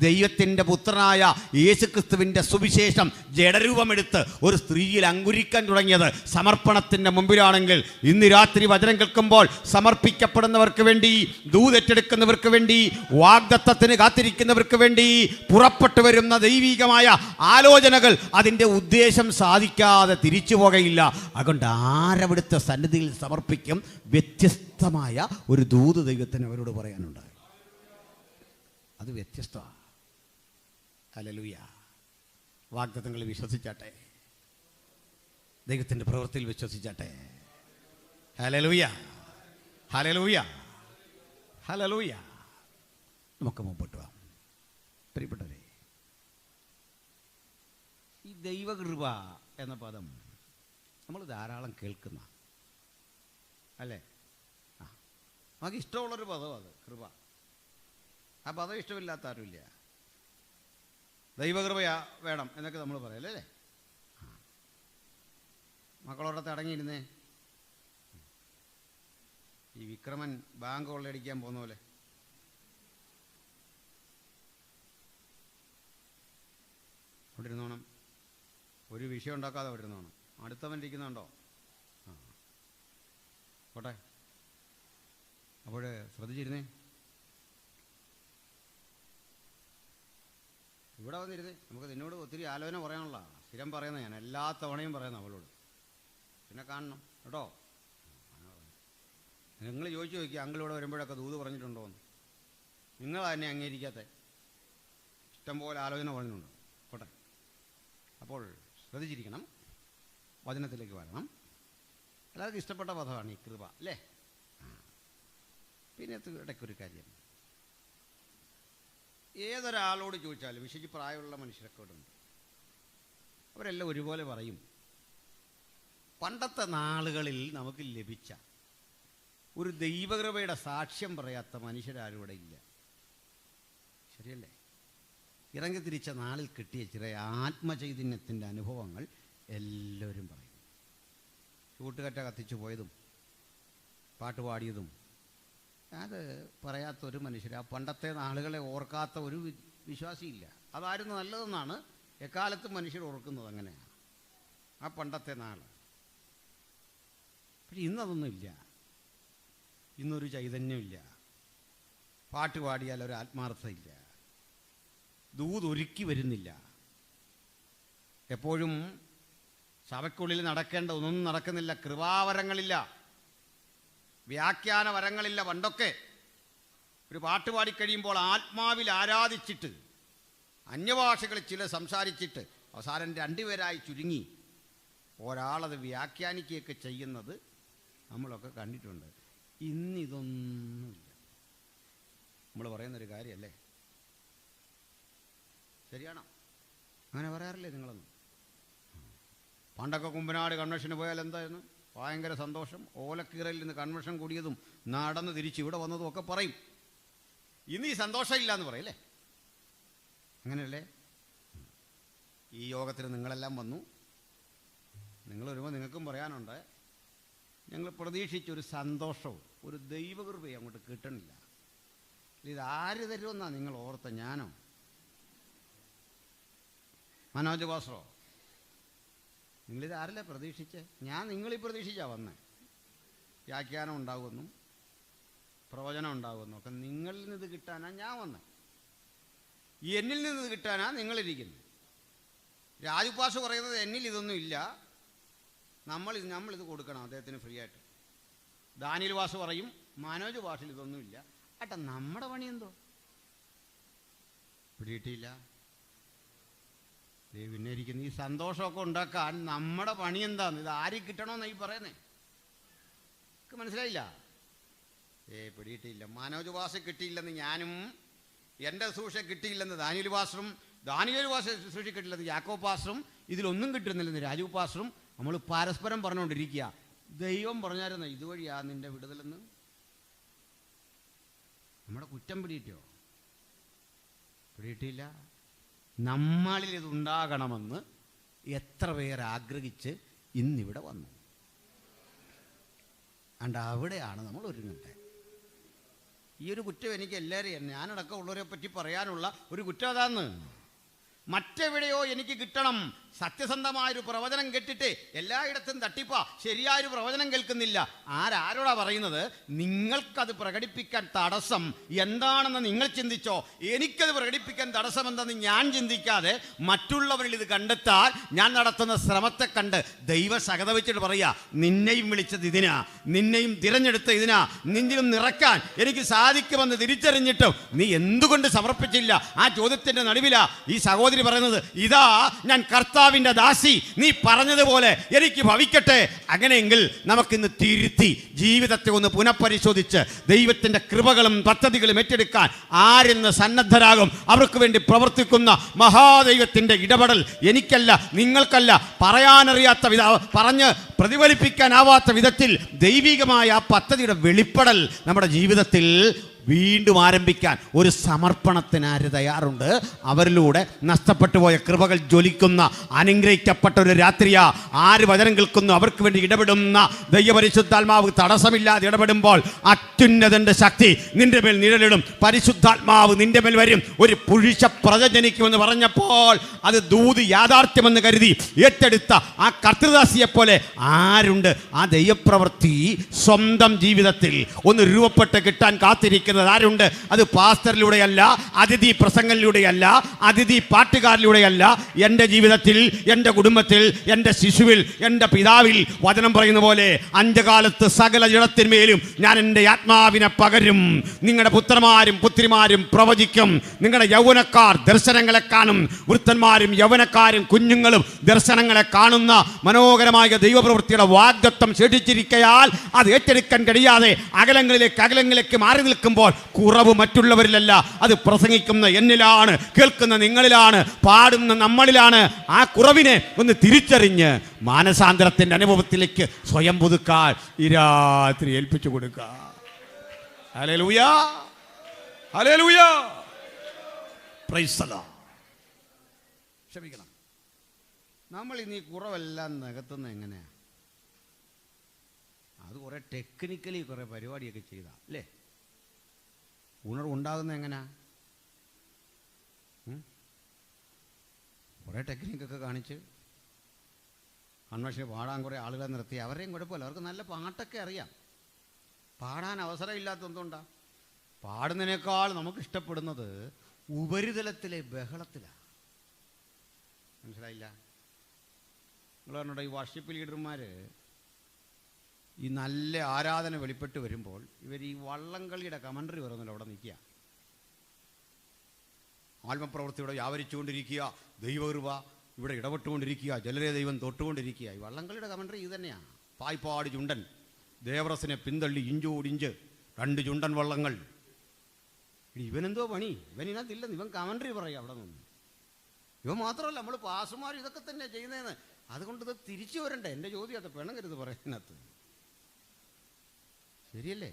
Speaker 1: ദൈവത്തിൻ്റെ പുത്രനായ യേശുക്രിസ്തുവിൻ്റെ സുവിശേഷം ജഡരൂപമെടുത്ത് ഒരു സ്ത്രീയിൽ അങ്കുരിക്കാൻ തുടങ്ങിയത്. സമർപ്പണത്തിൻ്റെ മുമ്പിലാണെങ്കിൽ ഇന്ന് രാത്രി വചനം കേൾക്കുമ്പോൾ സമർപ്പിക്കപ്പെടുന്നവർക്ക് വേണ്ടി, ദൂതേറ്റെടുക്കുന്നവർക്ക് വേണ്ടി, വാഗ്ദത്തത്തിന് കാത്തിരിക്കുന്നവർക്ക് വേണ്ടി പുറപ്പെട്ടു വരുന്ന ദൈവികമായ ആലോചനകൾ അതിൻ്റെ ഉദ്ദേശം സാധിക്കാതെ തിരിച്ചു പോകയില്ല. അതുകൊണ്ട് ആരവിടുത്തെ സന്നിധിയിൽ സമർപ്പിക്കും? വ്യത്യസ്തമായ ഒരു ദൂത് ദൈവത്തിന് അവരോട് പറയാനുണ്ട്. അത് വ്യത്യസ്തമാണ്. ഹല്ലേലൂയ. വാഗ്ദത്തങ്ങളിൽ വിശ്വസിച്ചാട്ടെ, ദൈവത്തിൻ്റെ പ്രവൃത്തിയിൽ വിശ്വസിച്ചാട്ടെ. Hallelujah, hallelujah, hallelujah. നമുക്ക് മുമ്പോട്ട് പോകാം. പ്രിയപ്പെട്ടവരെ, ഈ ദൈവകൃപ എന്ന പദം നമ്മൾ ധാരാളം കേൾക്കുന്ന അല്ലേ? നമുക്ക് ഇഷ്ടമുള്ളൊരു പദം അത്, കൃപ. ആ പദം ഇഷ്ടമില്ലാത്ത ആരുമില്ല. ദൈവകൃപയാ വേണം എന്നൊക്കെ നമ്മൾ പറയല്ലേ അല്ലേ? മക്കളോടത്ത് അടങ്ങിയിരുന്നേ. ഈ വിക്രമൻ ബാങ്ക് കൊള്ളയടിക്കാൻ പോകുന്ന പോലെ അവിടെ ഇരുന്നോണം. ഒരു വിഷയം ഉണ്ടാക്കാതെ അവിടെ ഇരുന്നോണം. അടുത്തവൻ ഇരിക്കുന്നുണ്ടോ? പോട്ടെ. അപ്പോൾ ശ്രദ്ധിച്ചിരുന്നേ. ഇവിടെ വന്നിരുന്നേ. നമുക്ക് നിന്നോട് ഒത്തിരി ആലോചന പറയാനുള്ള സ്ഥിരം പറയുന്ന ഞാൻ എല്ലാ തവണയും പറയുന്ന അവളോട്. പിന്നെ കാണണം കേട്ടോ. നിങ്ങൾ ചോദിച്ചു നോക്കി അങ്കിളിവിടെ വരുമ്പോഴൊക്കെ ദൂത് പറഞ്ഞിട്ടുണ്ടോ എന്ന്. നിങ്ങൾ തന്നെ അംഗീകരിക്കാത്ത ഇഷ്ടംപോലെ ആലോചന പറഞ്ഞിട്ടുണ്ട്. പോട്ടെ. അപ്പോൾ ശ്രദ്ധിച്ചിരിക്കണം, വചനത്തിലേക്ക് വരണം. എല്ലാവർക്കും ഇഷ്ടപ്പെട്ട പദമാണ് ഈ കൃപ, അല്ലേ? പിന്നെ ഇടയ്ക്കൊരു കാര്യം, ഏതൊരാളോട് ചോദിച്ചാലും, വിശേഷിച്ച് പ്രായമുള്ള മനുഷ്യരൊക്കെ ഇവിടെ ഉണ്ട്, അവരെല്ലാം ഒരുപോലെ പറയും, പണ്ടത്തെ നാളുകളിൽ നമുക്ക് ലഭിച്ച ഒരു ദൈവകൃപയുടെ സാക്ഷ്യം പറയാത്ത മനുഷ്യരാരും ഇവിടെ ഇല്ല. ശരിയല്ലേ? ഇറങ്ങിത്തിരിച്ച നാളിൽ കിട്ടിയ ചില ആത്മചൈതന്യത്തിൻ്റെ അനുഭവങ്ങൾ എല്ലാവരും പറയും. ചൂട്ടുകറ്റ കത്തിച്ചു പോയതും പാട്ടുപാടിയതും അത് പറയാത്തൊരു മനുഷ്യർ, ആ പണ്ടത്തെ നാളുകളെ ഓർക്കാത്ത ഒരു വിശ്വാസിയില്ല. അതായിരുന്നു നല്ലതെന്നാണ് എക്കാലത്തും മനുഷ്യർ ഓർക്കുന്നത്. അങ്ങനെയാണ് ആ പണ്ടത്തെ നാൾ. പക്ഷെ ഇന്നതൊന്നുമില്ല. ഇന്നൊരു ചൈതന്യമില്ല. പാട്ട് പാടിയാൽ ഒരു ആത്മാർത്ഥതയില്ല. ദൂതൊരുക്കി വരുന്നില്ല. എപ്പോഴും സഭയ്ക്കുള്ളിൽ നടക്കേണ്ട ഒന്നും നടക്കുന്നില്ല. കൃപാവരങ്ങളില്ല, വ്യാഖ്യാന വരങ്ങളില്ല. പണ്ടൊക്കെ ഒരു പാട്ട് പാടിക്കഴിയുമ്പോൾ ആത്മാവിൽ ആരാധിച്ചിട്ട് അന്യഭാഷകളിൽ ചില സംസാരിച്ചിട്ട് അവസാനം രണ്ടുപേരായി ചുരുങ്ങി ഒരാളത് വ്യാഖ്യാനിക്കുകയൊക്കെ ചെയ്യുന്നത് നമ്മളൊക്കെ കണ്ടിട്ടുണ്ട്. ഇന്നിതൊന്നുമില്ല. നമ്മൾ പറയുന്നൊരു കാര്യമല്ലേ? ശരിയാണോ? അങ്ങനെ പറയാറില്ലേ നിങ്ങളൊന്നും? പണ്ടൊക്കെ കുമ്പനാട് കൺവെൻഷന് പോയാൽ എന്തായിരുന്നു? ഭയങ്കര സന്തോഷം. ഓലക്കീറയിൽ നിന്ന് കൺവെൻഷൻ കൂടിയതും നടന്ന് തിരിച്ച് ഇവിടെ വന്നതും ഒക്കെ പറയും. ഇന്ന് ഈ സന്തോഷമില്ല എന്ന് പറയല്ലേ? അങ്ങനെയല്ലേ? ഈ യോഗത്തിന് നിങ്ങളെല്ലാം വന്നു. നിങ്ങൾ വരുമ്പോൾ നിങ്ങൾക്കും പറയാനുണ്ട്. ഞങ്ങൾ പ്രതീക്ഷിച്ചൊരു സന്തോഷവും ഒരു ദൈവകൃപയും അങ്ങോട്ട് കിട്ടണില്ല. ഇതാര് തരുമെന്നാണ് നിങ്ങൾ ഓർത്ത? ഞാനോ? മനോജ് ബാസറോ? നിങ്ങളിത് ആരല്ല പ്രതീക്ഷിച്ചേ? ഞാൻ നിങ്ങളീ പ്രതീക്ഷിച്ചാണ് വന്നേ. വ്യാഖ്യാനം ഉണ്ടാകുമെന്നും പ്രവചനം ഉണ്ടാകുമെന്നും ഒക്കെ നിങ്ങളിൽ നിന്ന് ഇത് കിട്ടാനാ ഞാൻ വന്നേ. എന്നിൽ നിന്ന് ഇത് കിട്ടാനാ നിങ്ങളിരിക്കുന്നത്. രാജുപാഷ പറയുന്നത് എന്നിൽ ഇതൊന്നും ഇല്ല, നമ്മളിത് കൊടുക്കണം അദ്ദേഹത്തിന് ഫ്രീ ആയിട്ട്. ദാനിയേൽ വാസു പറയും മനോജ് ഭാഷയിൽ ഇതൊന്നുമില്ല. ഏട്ടാ, നമ്മുടെ പണി എന്തോ പിടിയിട്ടില്ല. പിന്നെ ഇരിക്കുന്ന ഈ സന്തോഷമൊക്കെ ഉണ്ടാക്കാൻ നമ്മുടെ പണി എന്താന്ന്? ഇത് ആര് കിട്ടണമെന്നാണ് ഈ പറയുന്നേ? മനസ്സിലായില്ല? പിടിയിട്ടില്ല. മനോജ് വാസ കിട്ടിയില്ലെന്ന് ഞാനും, എൻ്റെ സൂക്ഷ കിട്ടിയില്ലെന്ന് ദാനിയേൽ പാസ്റ്ററും, ദാനിയേൽ വാസ സൂക്ഷ കിട്ടില്ലെന്ന് യാക്കോബ് പാസ്റ്ററും, ഇതിലൊന്നും കിട്ടുന്നില്ലെന്ന് രാജു പാസ്റ്ററും നമ്മൾ പരസ്പരം പറഞ്ഞുകൊണ്ടിരിക്കുക. ദൈവം പറഞ്ഞായിരുന്നു ഇതുവഴിയാ നിന്റെ വിടുതലെന്ന്. നമ്മുടെ കുറ്റം പിടിയിട്ടോ? പിടിയിട്ടില്ല. നമ്മളിൽ ഇതുണ്ടാകണമെന്ന് എത്ര പേർ ആഗ്രഹിച്ച് ഇന്നിവിടെ വന്നു. അണ്ട് അവിടെയാണ് നമ്മൾ ഒരുങ്ങേണ്ടത്. ഈ ഒരു കുറ്റം എനിക്ക് എല്ലാവരെയും, ഞാനടക്കം ഉള്ളവരെ പറ്റി പറയാനുള്ള ഒരു കുറ്റം അതാന്ന്. മറ്റെവിടെയോ എനിക്ക് കിട്ടണം. സത്യസന്ധമായൊരു പ്രവചനം കേട്ടിട്ട് എല്ലായിടത്തും തട്ടിപ്പാ, ശരിയായൊരു പ്രവചനം കേൾക്കുന്നില്ല. ആരോടാ പറയുന്നത്? നിങ്ങൾക്കത് പ്രകടിപ്പിക്കാൻ തടസ്സം എന്താണെന്ന് നിങ്ങൾ ചിന്തിച്ചോ. എനിക്കത് പ്രകടിപ്പിക്കാൻ തടസ്സം എന്തെന്ന് ഞാൻ ചിന്തിക്കാതെ മറ്റുള്ളവരിൽ ഇത് കണ്ടെത്താൻ ഞാൻ നടത്തുന്ന ശ്രമത്തെ കണ്ട് ദൈവ സകത വെച്ചിട്ട് പറയാ, നിന്നെയും വിളിച്ചത് ഇതിനാ, നിന്നെയും തിരഞ്ഞെടുത്ത ഇതിനാ, നിന്നിലും നിറയ്ക്കാൻ എനിക്ക് സാധിക്കുമെന്ന് തിരിച്ചറിഞ്ഞിട്ടും നീ എന്തുകൊണ്ട് സമർപ്പിച്ചില്ല? ആ ചോദ്യത്തിന്റെ നടുവിലാ ഈ സഹോദരി പറയുന്നത്, ഇതാ ഞാൻ കർത്താവിൻ്റെ ദാസി, നീ പറഞ്ഞതുപോലെ എനിക്ക് ഭവിക്കട്ടെ. അങ്ങനെയെങ്കിൽ നമുക്കിന്ന് തിരുത്തി ജീവിതത്തെ ഒന്ന് പുനഃപരിശോധിച്ച് ദൈവത്തിൻ്റെ കൃപകളും പദ്ധതികളും ഏറ്റെടുക്കാൻ ആരെന്ന് സന്നദ്ധരാകും? അവർക്ക് വേണ്ടി പ്രവർത്തിക്കുന്ന മഹാദൈവത്തിൻ്റെ ഇടപെടൽ എനിക്കല്ല, നിങ്ങൾക്കല്ല, പറയാനറിയാത്ത പറഞ്ഞ് പ്രതിഫലിപ്പിക്കാനാവാത്ത വിധത്തിൽ ദൈവികമായ ആ പദ്ധതിയുടെ വെളിപ്പെടൽ നമ്മുടെ ജീവിതത്തിൽ വീണ്ടും ആരംഭിക്കാൻ ഒരു സമർപ്പണത്തിന് ആര് തയ്യാറുണ്ട്? അവരിലൂടെ നഷ്ടപ്പെട്ടു പോയ കൃപകൾ ജ്വലിക്കുന്ന അനുഗ്രഹിക്കപ്പെട്ട ഒരു രാത്രിയാ. ആര് വചനം കേൾക്കുന്നു അവർക്ക് വേണ്ടി ഇടപെടുന്ന ദൈവപരിശുദ്ധാത്മാവ് തടസ്സമില്ലാതെ ഇടപെടുമ്പോൾ അത്യുന്നതന്റെ ശക്തി നിന്റെ മേൽ നിഴലിടും. പരിശുദ്ധാത്മാവ് നിന്റെ മേൽ വരും. ഒരു പുരുഷ പ്രജ ജനിക്കുമെന്ന് പറഞ്ഞപ്പോൾ അത് ദൂത് യാഥാർത്ഥ്യമെന്ന് കരുതി ഏറ്റെടുത്ത ആ കർത്തൃദാസിയെ പോലെ ആരുണ്ട്? ആ ദൈവപ്രവൃത്തി സ്വന്തം ജീവിതത്തിൽ ഒന്ന് രൂപപ്പെട്ട് കിട്ടാൻ കാത്തിരിക്കുന്ന സ്വീകരിക്കുന്നത് ആരുണ്ട്? അത് പാസ്റ്ററിലൂടെയല്ല, അതിഥി പ്രസംഗങ്ങളിലൂടെയല്ല, അതിഥി പാട്ടുകാരിലൂടെയല്ല. എൻ്റെ ജീവിതത്തിൽ, എൻ്റെ കുടുംബത്തിൽ, എൻ്റെ ശിശുവിൽ, എൻ്റെ പിതാവിൽ വചനം പറയുന്ന പോലെ അന്ത്യകാലത്ത് സകല ജഡത്തിന്മേലും ഞാൻ എൻ്റെ ആത്മാവിനെ പകരും. നിങ്ങളുടെ പുത്രന്മാരും പുത്രിമാരും പ്രവചിക്കും. നിങ്ങളുടെ യൗവനക്കാർ ദർശനങ്ങളെ കാണും. വൃദ്ധന്മാരും യൗവനക്കാരും കുഞ്ഞുങ്ങളും ദർശനങ്ങളെ കാണുന്ന മനോഹരമായ ദൈവപ്രവൃത്തിയുടെ വാഗ്ദത്തം ശേഷിച്ചിരിക്കയാൽ അത് ഏറ്റെടുക്കാൻ കഴിയാതെ അകലങ്ങളിലേക്ക് മാറി നിൽക്കുമ്പോൾ കുറവ് മറ്റുള്ളവരിലല്ല, അത് പ്രസംഗിക്കുന്ന എന്നിലാണ്, കേൾക്കുന്ന നിങ്ങളിലാണ്, പാടുന്ന നമ്മളിലാണ്. ആ കുറവിനെ ഒന്ന് തിരിച്ചറിഞ്ഞ് മാനസാന്തരത്തിൻ്റെ അനുഭവത്തിലേക്ക് സ്വയം പുതുക്കാൻ ഈ രാത്രി ഏൽപ്പിച്ചു കൊടുക്കുക. Hallelujah, hallelujah, praise the Lord. ക്ഷമിക്കണം, നമ്മൾ ഇനി കുറവെല്ലാം നികത്തുന്നത് എങ്ങനെയാ? അത് കുറെ ടെക്നിക്കലി കുറെ പരിപാടിയൊക്കെ ചെയ്താ അല്ലേ? ഉണർവുണ്ടാകുന്നത് എങ്ങനെയാ? കുറേ ടെക്നിക്കൊക്കെ കാണിച്ച് കൺവെൻഷന് പാടാൻ കുറേ ആളുകളെ നിർത്തി. അവരെയും കുഴപ്പമില്ല, അവർക്ക് നല്ല പാട്ടൊക്കെ അറിയാം. പാടാൻ അവസരമില്ലാത്ത എന്തുകൊണ്ടാണ്? പാടുന്നതിനേക്കാൾ നമുക്ക് ഇഷ്ടപ്പെടുന്നത് ഉപരിതലത്തിലെ ബഹളത്തിലാണ്. മനസ്സിലായില്ല? നിങ്ങൾ പറഞ്ഞോട്ടെ, ഈ വർഷിപ്പ് ലീഡർമാർ ഈ നല്ല ആരാധന വെളിപ്പെട്ട് വരുമ്പോൾ ഇവർ ഈ വള്ളംകളിയുടെ കമൻട്രി പറയുന്നല്ലോ അവിടെ നിൽക്കുക. ആത്മപ്രവൃത്തിയോടെ വ്യാപരിച്ചുകൊണ്ടിരിക്കുക, ദൈവകൃപ ഇവിടെ ഇടപെട്ടുകൊണ്ടിരിക്കുക, ജലരെ ദൈവം തൊട്ടുകൊണ്ടിരിക്കുക. ഈ വള്ളംകളിയുടെ കമൻട്രി ഇത് തന്നെയാണ്. പായ്പാട് ചുണ്ടൻ ദേവറസിനെ പിന്തള്ളി ഇഞ്ചോടിഞ്ച് 2 ചുണ്ടൻ വള്ളങ്ങൾ. ഇവനെന്തോ പണി? ഇവനിനകത്തില്ലെന്ന് ഇവൻ കമൻട്രി പറയുക അവിടെ നിന്ന്. ഇവൻ മാത്രമല്ല, നമ്മൾ പാസുമാർ ഇതൊക്കെ തന്നെ ചെയ്യുന്നതെന്ന്. അതുകൊണ്ട് ഇത് തിരിച്ചു വരണ്ടേ? എൻ്റെ ചോദ്യം അത് പിണങ്ങരുത് പറയുന്നതിനകത്ത്. ശരിയല്ലേ?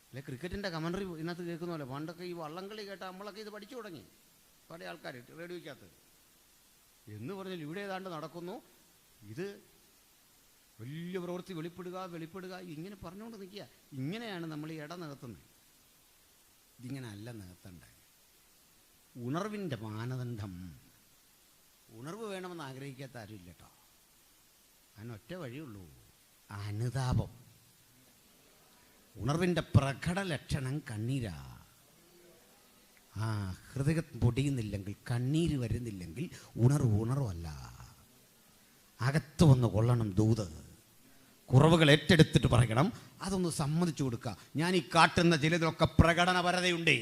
Speaker 1: അല്ലെ ക്രിക്കറ്റിൻ്റെ കമൻട്രി ഇതിനകത്ത് കേൾക്കുന്നതല്ലേ? പണ്ടൊക്കെ ഈ വള്ളംകളി കേട്ടാൽ നമ്മളൊക്കെ ഇത് പഠിച്ചു തുടങ്ങി. പല ആൾക്കാർ റേഡിയോയ്ക്കകത്ത് എന്ന് പറഞ്ഞാൽ ഇവിടെ ഏതാണ്ട് നടക്കുന്നു, ഇത് വലിയ പ്രവൃത്തി വെളിപ്പെടുക ഇങ്ങനെ പറഞ്ഞുകൊണ്ട് നിൽക്കുക. ഇങ്ങനെയാണ് നമ്മൾ ഈ ഇട നികത്തുന്നത്. ഇതിങ്ങനെ അല്ല നികത്തണ്ടേ. ഉണർവിൻ്റെ മാനദണ്ഡം, ഉണർവ് വേണമെന്ന് ആഗ്രഹിക്കാത്ത ആരുമില്ല കേട്ടോ. അതിനൊറ്റ വഴിയുള്ളൂ, അനുതാപം. ഉണർവിൻ്റെ പ്രകട ലക്ഷണം കണ്ണീരാ. ഹൃദയം പൊടിയുന്നില്ലെങ്കിൽ, കണ്ണീര് വരുന്നില്ലെങ്കിൽ ഉണർവല്ല. അകത്ത് വന്ന് കൊള്ളണം ദൂത്. കുറവുകൾ ഏറ്റെടുത്തിട്ട് പറയണം, അതൊന്ന് സമ്മതിച്ചു കൊടുക്കുക. ഞാൻ ഈ കാട്ടുന്ന ചിലതിലൊക്കെ പ്രകടനപരതയുണ്ടേ.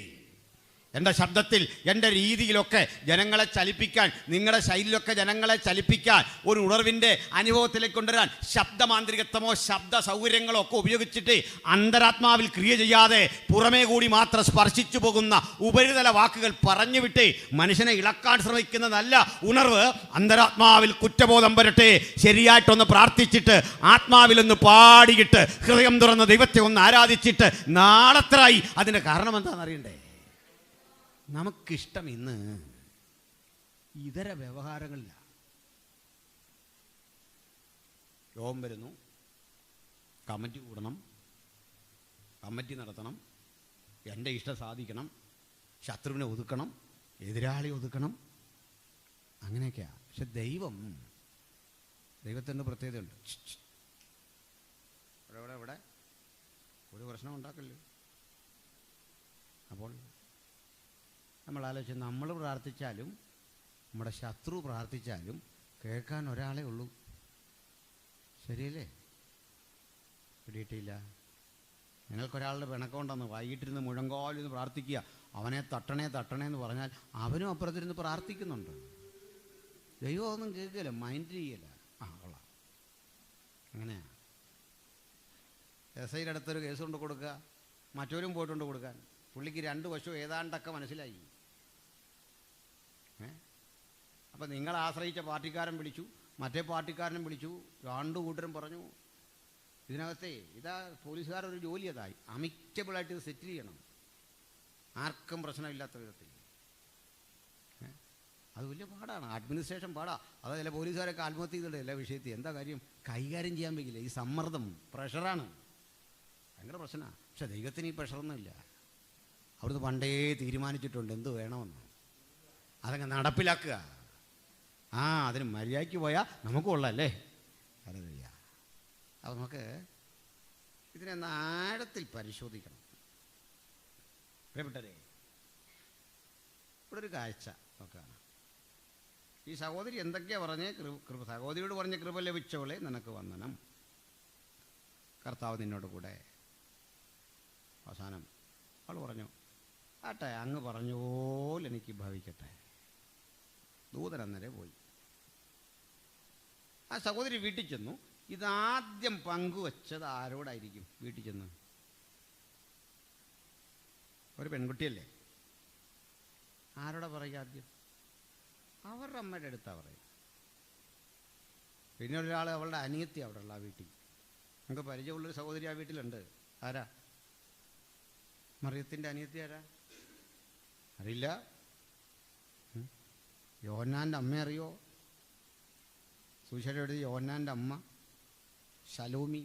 Speaker 1: എൻ്റെ ശബ്ദത്തിൽ, എൻ്റെ രീതിയിലൊക്കെ ജനങ്ങളെ ചലിപ്പിക്കാൻ, നിങ്ങളുടെ ശൈലിയിലൊക്കെ ജനങ്ങളെ ചലിപ്പിക്കാൻ, ഒരു ഉണർവിൻ്റെ അനുഭവത്തിലേക്ക് കൊണ്ടുവരാൻ ശബ്ദമാന്ത്രികത്വമോ ശബ്ദ സൗകര്യങ്ങളോ ഒക്കെ ഉപയോഗിച്ചിട്ട് അന്തരാത്മാവിൽ ക്രിയ ചെയ്യാതെ പുറമേ കൂടി മാത്രം സ്പർശിച്ചു പോകുന്ന ഉപരിതല വാക്കുകൾ പറഞ്ഞു വിട്ട് മനുഷ്യനെ ഇളക്കാൻ ശ്രമിക്കുന്നതല്ല ഉണർവ്. അന്തരാത്മാവിൽ കുറ്റബോധം വരട്ടെ, ശരിയായിട്ടൊന്ന് പ്രാർത്ഥിച്ചിട്ട് ആത്മാവിലൊന്ന് പാടിയിട്ട് ഹൃദയം തുറന്ന് ദൈവത്തെ ഒന്ന് ആരാധിച്ചിട്ട് നാളെത്രായി. അതിൻ്റെ കാരണം എന്താണെന്ന് അറിയണ്ടേ? നമുക്കിഷ്ടം ഇന്ന് ഇതര വ്യവഹാരങ്ങളില്ല. യോഗം വരുന്നു, കമ്മിറ്റി കൂടണം, കമ്മിറ്റി നടത്തണം, എൻ്റെ ഇഷ്ടം സാധിക്കണം, ശത്രുവിനെ ഒതുക്കണം, എതിരാളി ഒതുക്കണം, അങ്ങനെയൊക്കെയാണ്. പക്ഷെ ദൈവത്തിൻ്റെ പ്രത്യേകതയുണ്ട്. ഇവിടെ ഒരു പ്രശ്നം ഉണ്ടാക്കല്ലേ. അപ്പോൾ നമ്മൾ ആലോചിച്ച്, നമ്മൾ പ്രാർത്ഥിച്ചാലും നമ്മുടെ ശത്രു പ്രാർത്ഥിച്ചാലും കേൾക്കാൻ ഒരാളേ ഉള്ളൂ. ശരിയല്ലേ? പിടിയിട്ടില്ല. നിങ്ങൾക്കൊരാളുടെ പിണക്കമുണ്ടെന്ന് വൈകിട്ടിരുന്ന് മുഴങ്കോലിരുന്ന് പ്രാർത്ഥിക്കുക, അവനെ തട്ടണേ എന്ന് പറഞ്ഞാൽ അവനും അപ്പുറത്തിരുന്ന് പ്രാർത്ഥിക്കുന്നുണ്ട്. ദൈവം ഒന്നും കേൾക്കില്ല, മൈൻഡ് ചെയ്യില്ല. കൊള്ളാം. അങ്ങനെയാണ്. SI അടുത്തൊരു കേസ് കൊണ്ട് കൊടുക്കുക, മറ്റവരും പോയിട്ടുണ്ട് കൊടുക്കാൻ. പുള്ളിക്ക് 2 വശവും ഏതാണ്ടൊക്കെ മനസ്സിലായി. അപ്പം നിങ്ങൾ ആശ്രയിച്ച പാർട്ടിക്കാരൻ വിളിച്ചു, മറ്റേ പാർട്ടിക്കാരനും വിളിച്ചു, 2 കൂട്ടരും പറഞ്ഞു ഇതിനകത്തെ പോലീസുകാരൊരു ജോലി അതായി അമിക്കബിളായിട്ട് ഇത് സെറ്റിൽ ചെയ്യണം, ആർക്കും പ്രശ്നമില്ലാത്ത വിധത്തിൽ. അത് വലിയ പാടാണ്, അഡ്മിനിസ്ട്രേഷൻ പാടാ. അതാ ചില പോലീസുകാരൊക്കെ ആത്മഹത്യ ചെയ്തിട്ടുണ്ട് എല്ലാ വിഷയത്തിൽ. എന്താ കാര്യം? കൈകാര്യം ചെയ്യാൻ വയ്ക്കില്ല. ഈ സമ്മർദ്ദം, പ്രഷറാണ്, ഭയങ്കര പ്രശ്നമാണ്. പക്ഷെ ദൈവത്തിന് ഈ പ്രഷറൊന്നുമില്ല. അവിടുന്ന് പണ്ടേ തീരുമാനിച്ചിട്ടുണ്ട് എന്ത് വേണമെന്ന്, അതങ്ങ് നടപ്പിലാക്കുക. അതിന് മര്യാദയ്ക്ക് പോയാൽ നമുക്ക് കൊള്ളാമല്ലേ? അറിയില്ല. അപ്പോൾ നമുക്ക് ഇതിനെ ആഴത്തിൽ പരിശോധിക്കണം. പ്രിയപ്പെട്ടവരെ, ഇവിടെ ഒരു കാഴ്ച നോക്കാം. ഈ സഹോദരി എന്തൊക്കെയാ പറഞ്ഞ് സഹോദരിയോട് പറഞ്ഞ കൃപ ലഭിച്ചവളെ നിനക്ക് വന്ദനം, കർത്താവ് നിന്നോട് കൂടെ. അവസാനം അവൾ പറഞ്ഞു, ആട്ടെ, അങ്ങ് പറഞ്ഞ പോലെ എനിക്ക് ഭവിക്കട്ടെ. ദൂതൻ അന്നേരെ പോയി. ആ സഹോദരി വീട്ടിൽ ചെന്നു. ഇതാദ്യം പങ്കുവച്ചത് ആരോടായിരിക്കും? വീട്ടിൽ ചെന്ന് ഒരു പെൺകുട്ടിയല്ലേ, ആരോടാ പറയുക? ആദ്യം അവരുടെ അമ്മയുടെ അടുത്താണ് പറയുക. പിന്നെ ഒരാൾ, അവളുടെ അനിയത്തി അവിടെ ഉള്ള ആ വീട്ടിൽ. നമുക്ക് പരിചയമുള്ളൊരു സഹോദരി ആ വീട്ടിലുണ്ട്. ആരാ? മറിയത്തിൻ്റെ അനിയത്തി ആരാ? അറിയില്ല. യോഹന്നാൻ്റെ അമ്മ അറിയോ? സുവിശേഷം എഴുതി യോഹന്നാൻ്റെ അമ്മ ശലോമി.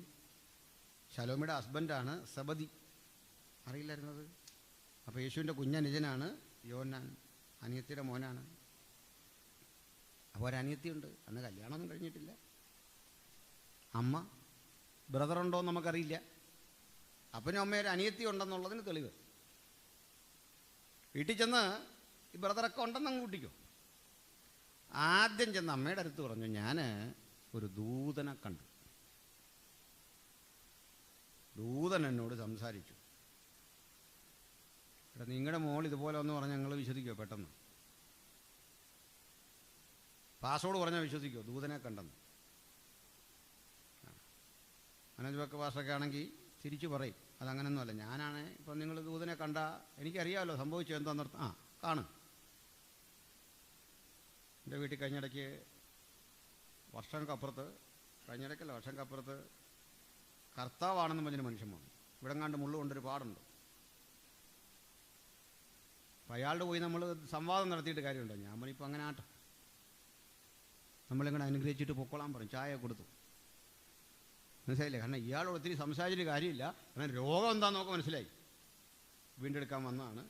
Speaker 1: ശലോമിയുടെ ഹസ്ബൻഡാണ് സെബദി. അറിയില്ലായിരുന്നത്? അപ്പോൾ യേശുവിൻ്റെ കുഞ്ഞനുജനാണ് യോഹന്നാൻ, അനിയത്തിയുടെ മോനാണ്. അപ്പോൾ ഒരനിയത്തിയുണ്ട്. അന്ന് കല്യാണമൊന്നും കഴിഞ്ഞിട്ടില്ല. അമ്മ ബ്രദറുണ്ടോയെന്ന് നമുക്കറിയില്ല. അപ്പനും അമ്മയും ഒരു അനിയത്തി ഉണ്ടെന്നുള്ളതിന് തെളിവ്. വീട്ടിൽ ചെന്ന് ഈ ബ്രദറൊക്കെ ഉണ്ടെന്നങ്ങ് കൂട്ടിക്കോ. ആദ്യം ചെന്ന് അമ്മയുടെ അടുത്ത് പറഞ്ഞു, ഞാൻ ഒരു ദൂതനെ കണ്ടു. ദൂതൻ എന്നോട് സംസാരിച്ചു. എടാ, നിങ്ങളുടെ മോൾ ഇതുപോലെ ഒന്ന് പറഞ്ഞാൽ ഞങ്ങൾ വിശ്വസിക്കുമോ? പെട്ടെന്ന് പാസ്വേഡ് പറഞ്ഞാൽ വിശ്വസിക്കുമോ ദൂതനെ കണ്ടെന്ന്? അനന്ത് പാസ്റ്റൊക്കെ ആണെങ്കിൽ തിരിച്ചു പറയും, അതങ്ങനൊന്നുമല്ല. ഞാനാണ് ഇപ്പം നിങ്ങൾ ദൂതനെ കണ്ട, എനിക്കറിയാമല്ലോ സംഭവിച്ചു എന്താണെന്നർത്ഥം. കാണും. എൻ്റെ വീട്ടിൽ വർഷങ്ങൾക്കപ്പുറത്ത് കർത്താവാണെന്ന് പറഞ്ഞൊരു മനുഷ്യൻ വന്നു. ഇവിടെ കണ്ട് മുള്ളു കൊണ്ടൊരു പാടുണ്ട്. അപ്പം അയാളുടെ പോയി നമ്മൾ സംവാദം നടത്തിയിട്ട് കാര്യമുണ്ടോ? ഞാൻ പറഞ്ഞിപ്പോൾ അങ്ങനെ ആട്ടെ, നമ്മളിങ്ങനെ അനുഗ്രഹിച്ചിട്ട് പൊക്കോളാൻ പറഞ്ഞു. ചായ കൊടുത്തു. മനസ്സിലായില്ലേ? കാരണം ഇയാളോട് ഒത്തിരി സംസാരിച്ചിട്ട് കാര്യമില്ല. കാരണം രോഗം എന്താണെന്ന് നോക്കാൻ മനസ്സിലായി. വീണ്ടെടുക്കാൻ വന്നതാണ്.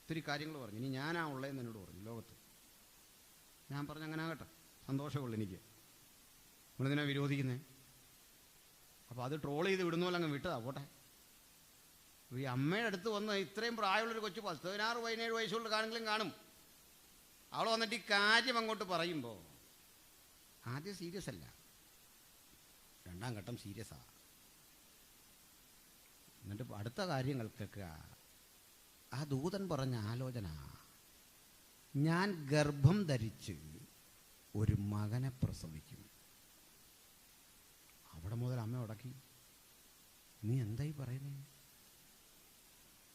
Speaker 1: ഒത്തിരി കാര്യങ്ങൾ പറഞ്ഞു. ഇനി ഞാനാ ഉള്ളതെന്ന് എന്നോട് പറഞ്ഞു ലോകത്ത്. ഞാൻ പറഞ്ഞു, അങ്ങനെ ആകട്ടെ, സന്തോഷമുള്ളൂ എനിക്ക്. നിങ്ങളിതിനെ വിരോധിക്കുന്നേ? അപ്പോൾ അത് ട്രോൾ ചെയ്ത് വിടുന്ന പോലെ അങ്ങ് വിട്ടതാ, പോട്ടെ. ഈ അമ്മയുടെ അടുത്ത് വന്ന് ഇത്രയും പ്രായമുള്ളൊരു കൊച്ചു 16-17 വയസ്സുള്ള കാണെങ്കിലും കാണും. അവൾ വന്നിട്ട് ഈ കാര്യം അങ്ങോട്ട് പറയുമ്പോൾ ആദ്യം സീരിയസ് അല്ല, രണ്ടാം ഘട്ടം സീരിയസാ. എന്നിട്ട് അടുത്ത കാര്യങ്ങൾക്കൊക്കെ ആ ദൂതൻ പറഞ്ഞ ആലോചന, ഞാൻ ഗർഭം ധരിച്ച് ഒരു മകനെ പ്രസവിക്കും. അവിടെ മുതൽ അമ്മ ഉടക്കി. നീ എന്തായി പറയുന്നേ?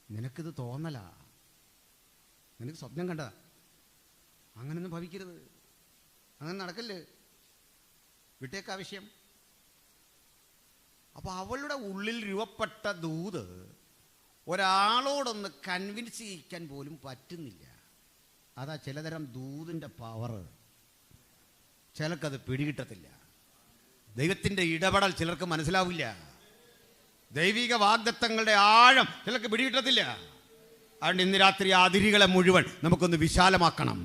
Speaker 1: നിനക്കിത് തോന്നലാ, നിനക്ക് സ്വപ്നം കണ്ടതാ. അങ്ങനൊന്നും ഭവിക്കരുത്, അങ്ങനെ നടക്കല്ലേ, വിട്ടേക്കാ വിഷയം. അപ്പോൾ അവളുടെ ഉള്ളിൽ രൂപപ്പെട്ട ദൂത് ഒരാളോടൊന്ന് കൺവിൻസ് ചെയ്യിക്കാൻ പോലും പറ്റുന്നില്ല. അതാ ചിലതരം ദൂതിൻ്റെ പവർ. ചിലർക്കത് പിടികിട്ടത്തില്ല. ദൈവത്തിൻ്റെ ഇടപെടൽ ചിലർക്ക് മനസ്സിലാവില്ല. ദൈവിക വാഗ്ദത്തങ്ങളുടെ ആഴം ചിലർക്ക് പിടികിട്ടത്തില്ല. അതുകൊണ്ട് ഇന്ന് രാത്രി ആ അതിരുകളെ മുഴുവൻ നമുക്കൊന്ന് വിശാലമാക്കണം.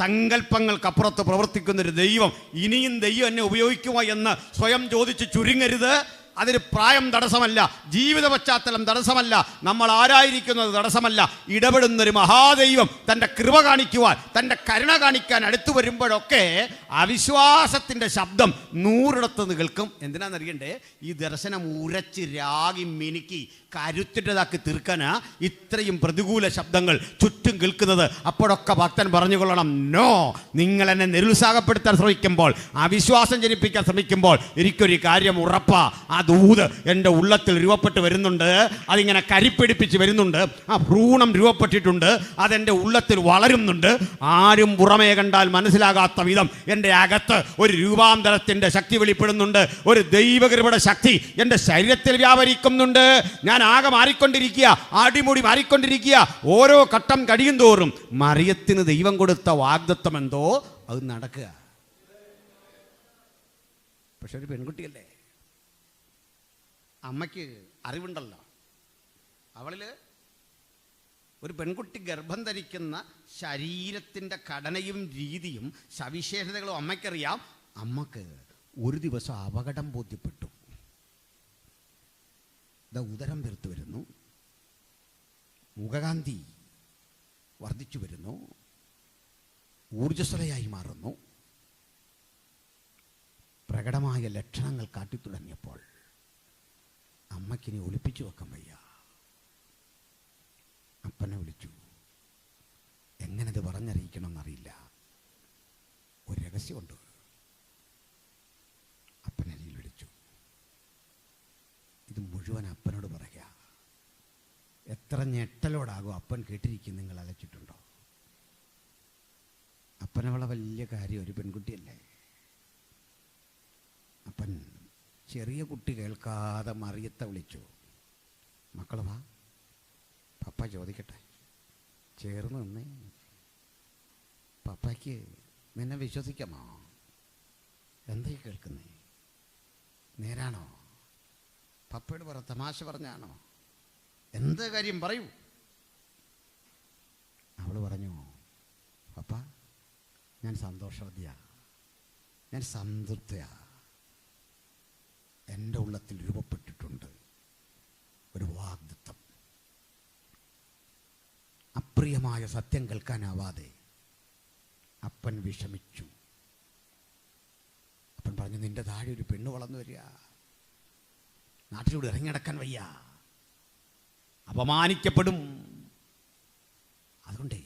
Speaker 1: സങ്കല്പങ്ങൾക്കപ്പുറത്ത് പ്രവർത്തിക്കുന്നൊരു ദൈവം, ഇനിയും ദൈവം എന്നെ ഉപയോഗിക്കുമോ എന്ന് സ്വയം ചോദിച്ച് ചുരുങ്ങരുത്. അതിന് പ്രായം തടസ്സമല്ല, ജീവിത പശ്ചാത്തലം തടസ്സമല്ല, നമ്മൾ ആരായിരിക്കുന്നത് തടസ്സമല്ല. ഇടപെടുന്നൊരു മഹാദൈവം തൻ്റെ കൃപ കാണിക്കുവാൻ, തൻ്റെ കരുണ കാണിക്കാൻ അടുത്തു വരുമ്പോഴൊക്കെ അവിശ്വാസത്തിൻ്റെ ശബ്ദം 100 കേൾക്കും. എന്തിനാണെന്നറിയണ്ടേ? ഈ ദർശനം ഉരച്ച് രാഗി മിനുക്കി കരുത്തിട്ടതാക്കി തീർക്കാനാ ഇത്രയും പ്രതികൂല ശബ്ദങ്ങൾ ചുറ്റും കേൾക്കുന്നത്. അപ്പോഴൊക്കെ ഭക്തൻ പറഞ്ഞുകൊള്ളണം, നോ. നിങ്ങൾ എന്നെ നിരുത്സാഹപ്പെടുത്താൻ ശ്രമിക്കുമ്പോൾ, അവിശ്വാസം ജനിപ്പിക്കാൻ ശ്രമിക്കുമ്പോൾ എനിക്കൊരു കാര്യം ഉറപ്പാ, ആ ദൂത് എൻ്റെ ഉള്ളത്തിൽ രൂപപ്പെട്ട് വരുന്നുണ്ട്. അതിങ്ങനെ കരിപ്പിടിപ്പിച്ച് വരുന്നുണ്ട്. ആ ഭ്രൂണം രൂപപ്പെട്ടിട്ടുണ്ട്, അതെൻ്റെ ഉള്ളത്തിൽ വളരുന്നുണ്ട്. ആരും പുറമേ കണ്ടാൽ മനസ്സിലാകാത്ത വിധം എൻ്റെ അകത്ത് ഒരു രൂപാന്തരത്തിൻ്റെ ശക്തി വെളിപ്പെടുന്നുണ്ട്. ഒരു ദൈവകൃപയുടെ ശക്തി എൻ്റെ ശരീരത്തിൽ വ്യാപരിക്കുന്നുണ്ട്. ഞാൻ ആകെ മാറിക്കൊണ്ടിരിക്കുക, അടിമുടി മാറിക്കൊണ്ടിരിക്കുക. ഓരോ ഘട്ടം കഴിയും തോറും മറിയത്തിന് ദൈവം കൊടുത്ത വാഗ്ദത്തം എന്തോ അത് നടക്കുക. പക്ഷെ ഒരു പെൺകുട്ടിയല്ലേ, അമ്മയ്ക്ക് അറിവുണ്ടല്ലോ. അവളിൽ ഒരു പെൺകുട്ടി ഗർഭം ധരിക്കുന്ന ശരീരത്തിൻ്റെ ഘടനയും രീതിയും സവിശേഷതകളും അമ്മയ്ക്കറിയാം. അമ്മക്ക് ഒരു ദിവസം അപകടം ബോധ്യപ്പെട്ടു. ഉദരം വീർത്ത് വരുന്നു, മുഖകാന്തി വർദ്ധിച്ചു വരുന്നു, ഊർജ്ജസ്വലയായി മാറുന്നു. പ്രകടമായ ലക്ഷണങ്ങൾ കാട്ടിത്തുടങ്ങിയപ്പോൾ അമ്മയ്ക്കിനി ഒളിപ്പിച്ചു വെക്കാൻ വയ്യ. അപ്പനെ വിളിച്ചു. എങ്ങനെത് പറഞ്ഞറിയിക്കണമെന്നറിയില്ല. ഒരു രഹസ്യമുണ്ട്. അപ്പനരിയിൽ വിളിച്ചു. ഇത് മുഴുവൻ അപ്പനോട് പറയുക. എത്ര ഞെട്ടലോടാകും അപ്പൻ കേട്ടിരിക്കും. നിങ്ങൾ അലച്ചിട്ടുണ്ടോ? അപ്പനവളെ വലിയ കാര്യം, ഒരു പെൺകുട്ടിയല്ലേ. അപ്പൻ ചെറിയ കുട്ടി കേൾക്കാതെ മറിയത്തെ വിളിച്ചു. മക്കൾ വാ, പപ്പ ചോദിക്കട്ടെ. ചേർന്ന് നിന്നേ. പപ്പയ്ക്ക് നിന്നെ വിശ്വസിക്കാമോ? എന്താ കേൾക്കുന്നേ? നേരാണോ? പപ്പയോട് പറ, തമാശ പറഞ്ഞാണോ? എന്ത് കാര്യം പറയൂ. അവൾ പറഞ്ഞു, പപ്പ ഞാൻ സന്തോഷവതിയാ, ഞാൻ സംതൃപ്തയാ. എൻ്റെ ഉള്ളത്തിൽ രൂപപ്പെട്ടിട്ടുണ്ട് ഒരു വാഗ്ദത്തം. അപ്രിയമായ സത്യം കേൾക്കാനാവാതെ അപ്പൻ വിഷമിച്ചു. അപ്പൻ പറഞ്ഞു, നിന്റെ താഴെ ഒരു പെണ്ണ് വളർന്നു വരിക, നാട്ടിലൂടെ ഇറങ്ങിടക്കാൻ വയ്യ, അപമാനിക്കപ്പെടും. അതുകൊണ്ടേ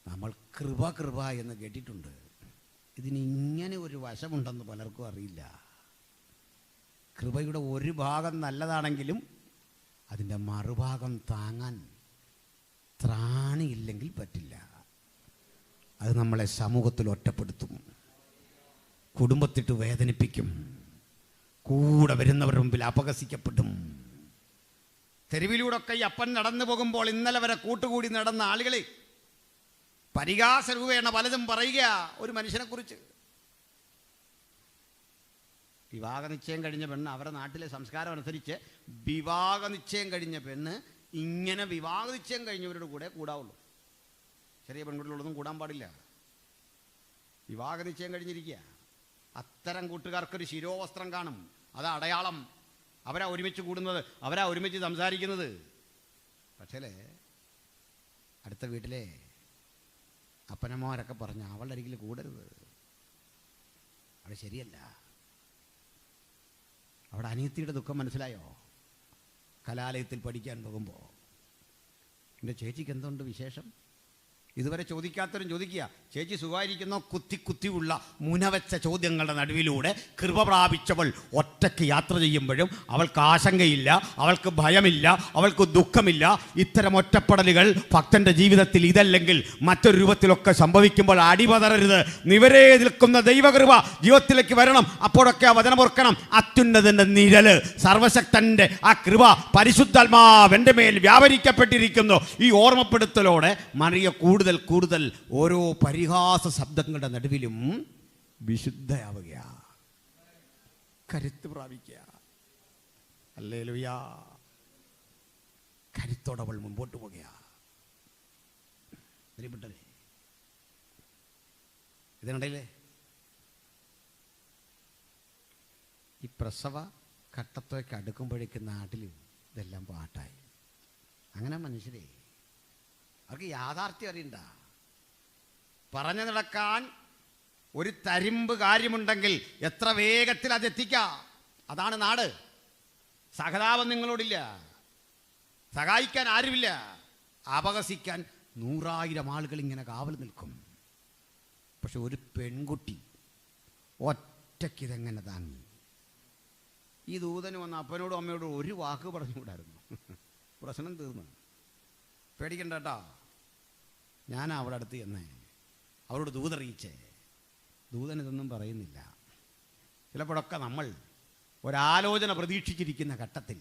Speaker 1: നമ്മൾ കൃപ കൃപ എന്ന് കേട്ടിട്ടുണ്ട്. ഇതിനിങ്ങനെ ഒരു വശമുണ്ടെന്ന് പലർക്കും അറിയില്ല. കൃപയുടെ ഒരു ഭാഗം നല്ലതാണെങ്കിലും അതിൻ്റെ മറുഭാഗം താങ്ങാൻ ത്രാണിയില്ലെങ്കിൽ പറ്റില്ല. അത് നമ്മളെ സമൂഹത്തിൽ ഒറ്റപ്പെടുത്തും, കുടുംബത്തിട്ട് വേദനിപ്പിക്കും, കൂടെ വരുന്നവരുടെ മുമ്പിൽ അപഹസിക്കപ്പെടും. തെരുവിലൂടെയൊക്കെ ഈ അപ്പൻ നടന്നു പോകുമ്പോൾ ഇന്നലെ വരെ കൂട്ടുകൂടി നടന്ന ആളുകളെ പരിഹാസരൂപേണ പലതും പറയുക ഒരു മനുഷ്യനെക്കുറിച്ച്. വിവാഹ നിശ്ചയം കഴിഞ്ഞ പെണ്ണ്, അവരുടെ നാട്ടിലെ സംസ്കാരം അനുസരിച്ച് വിവാഹ നിശ്ചയം കഴിഞ്ഞ പെണ്ണ് ഇങ്ങനെ വിവാഹ നിശ്ചയം കഴിഞ്ഞവരുടെ കൂടെ കൂടാവുള്ളൂ. ചെറിയ പെൺകുട്ടികളൊന്നും കൂടാൻ പാടില്ല. വിവാഹ നിശ്ചയം കഴിഞ്ഞിരിക്കുക. അത്തരം കൂട്ടുകാർക്കൊരു ശിരോവസ്ത്രം കാണും, അത് അടയാളം. അവരാ ഒരുമിച്ച് കൂടുന്നത്, അവരാ ഒരുമിച്ച് സംസാരിക്കുന്നത്. പക്ഷേ അടുത്ത വീട്ടിലെ അപ്പനമ്മമാരൊക്കെ പറഞ്ഞു, അവളുടെ അരികിൽ കൂടരുത്, അവിടെ ശരിയല്ല. അവിടെ അനിയത്തിയുടെ ദുഃഖം മനസ്സിലായോ? കലാലയത്തിൽ പഠിക്കാൻ പോകുമ്പോൾ, എൻ്റെ ചേച്ചിക്ക് എന്തുണ്ട് വിശേഷം? ഇതുവരെ ചോദിക്കാത്തവരും ചോദിക്കുക, ചേച്ചി സുഖമായിരിക്കുന്നോ? കുത്തി കുത്തിയുള്ള മുനവെച്ച ചോദ്യങ്ങളുടെ നടുവിലൂടെ കൃപ പ്രാപിച്ചവൾ ഒറ്റയ്ക്ക് യാത്ര ചെയ്യുമ്പോഴും അവൾക്ക് ആശങ്കയില്ല, അവൾക്ക് ഭയമില്ല, അവൾക്ക് ദുഃഖമില്ല. ഇത്തരം ഒറ്റപ്പെടലുകൾ ഭക്തൻ്റെ ജീവിതത്തിൽ ഇതല്ലെങ്കിൽ മറ്റൊരു രൂപത്തിലൊക്കെ സംഭവിക്കുമ്പോൾ അടിപതറരുത്. നിവരെ നിൽക്കുന്ന ദൈവകൃപ ജീവിതത്തിലേക്ക് വരണം. അപ്പോഴൊക്കെ ആ വചനം ഓർക്കണം, അത്യുന്നതൻ്റെ നിഴല്, സർവശക്തൻ്റെ ആ കൃപ, പരിശുദ്ധാത്മാവ് എൻ്റെ മേൽ വ്യാപരിക്കപ്പെട്ടിരിക്കുന്നു. ഈ ഓർമ്മപ്പെടുത്തലോടെ മറിയ കൂടുതൽ കൂടുതൽ ഓരോ പരിഹാസ ശബ്ദങ്ങളുടെ നടുവിലും വിശുദ്ധയാവുക, കരുത്ത് പ്രാപിക്കുക. ഹല്ലേലൂയ. കരുത്തോടെ അവൾ മുമ്പോട്ട് പോകുക. ഇതിനിടയിലെ ഈ പ്രസവ ഘട്ടത്തേക്ക് അടുക്കുമ്പോഴേക്കും നാട്ടിൽ ഇതെല്ലാം പാട്ടായി. അങ്ങനെ മനുഷ്യരെ അവർക്ക് യാഥാർത്ഥ്യം അറിയണ്ട. പറഞ്ഞു നടക്കാൻ ഒരു തരിമ്പ് കാര്യമുണ്ടെങ്കിൽ എത്ര വേഗത്തിൽ അതെത്തിക്കാം. അതാണ് നാട്. സഹതാപം നിങ്ങളോടില്ല, സഹായിക്കാൻ ആരുമില്ല, അപഹസിക്കാൻ 100,000 ആളുകൾ ഇങ്ങനെ കാവൽ നിൽക്കും. പക്ഷെ ഒരു പെൺകുട്ടി ഒറ്റയ്ക്ക് ഇതെങ്ങനെ താങ്ങി? ഈ ദൂതന് വന്ന അപ്പനോടും അമ്മയോടും ഒരു വാക്ക് പറഞ്ഞുകൂടായിരുന്നു, പ്രശ്നം തീർന്നു. പേടിക്കണ്ട കേട്ടോ. ഞാൻ അവിടെ അടുത്ത് ചെന്നേ, അവരോട് ദൂതറിയിച്ചേ. ദൂതൻ ഇതൊന്നും പറയുന്നില്ല. ചിലപ്പോഴൊക്കെ നമ്മൾ ഒരാലോചന പ്രതീക്ഷിച്ചിരിക്കുന്ന ഘട്ടത്തിൽ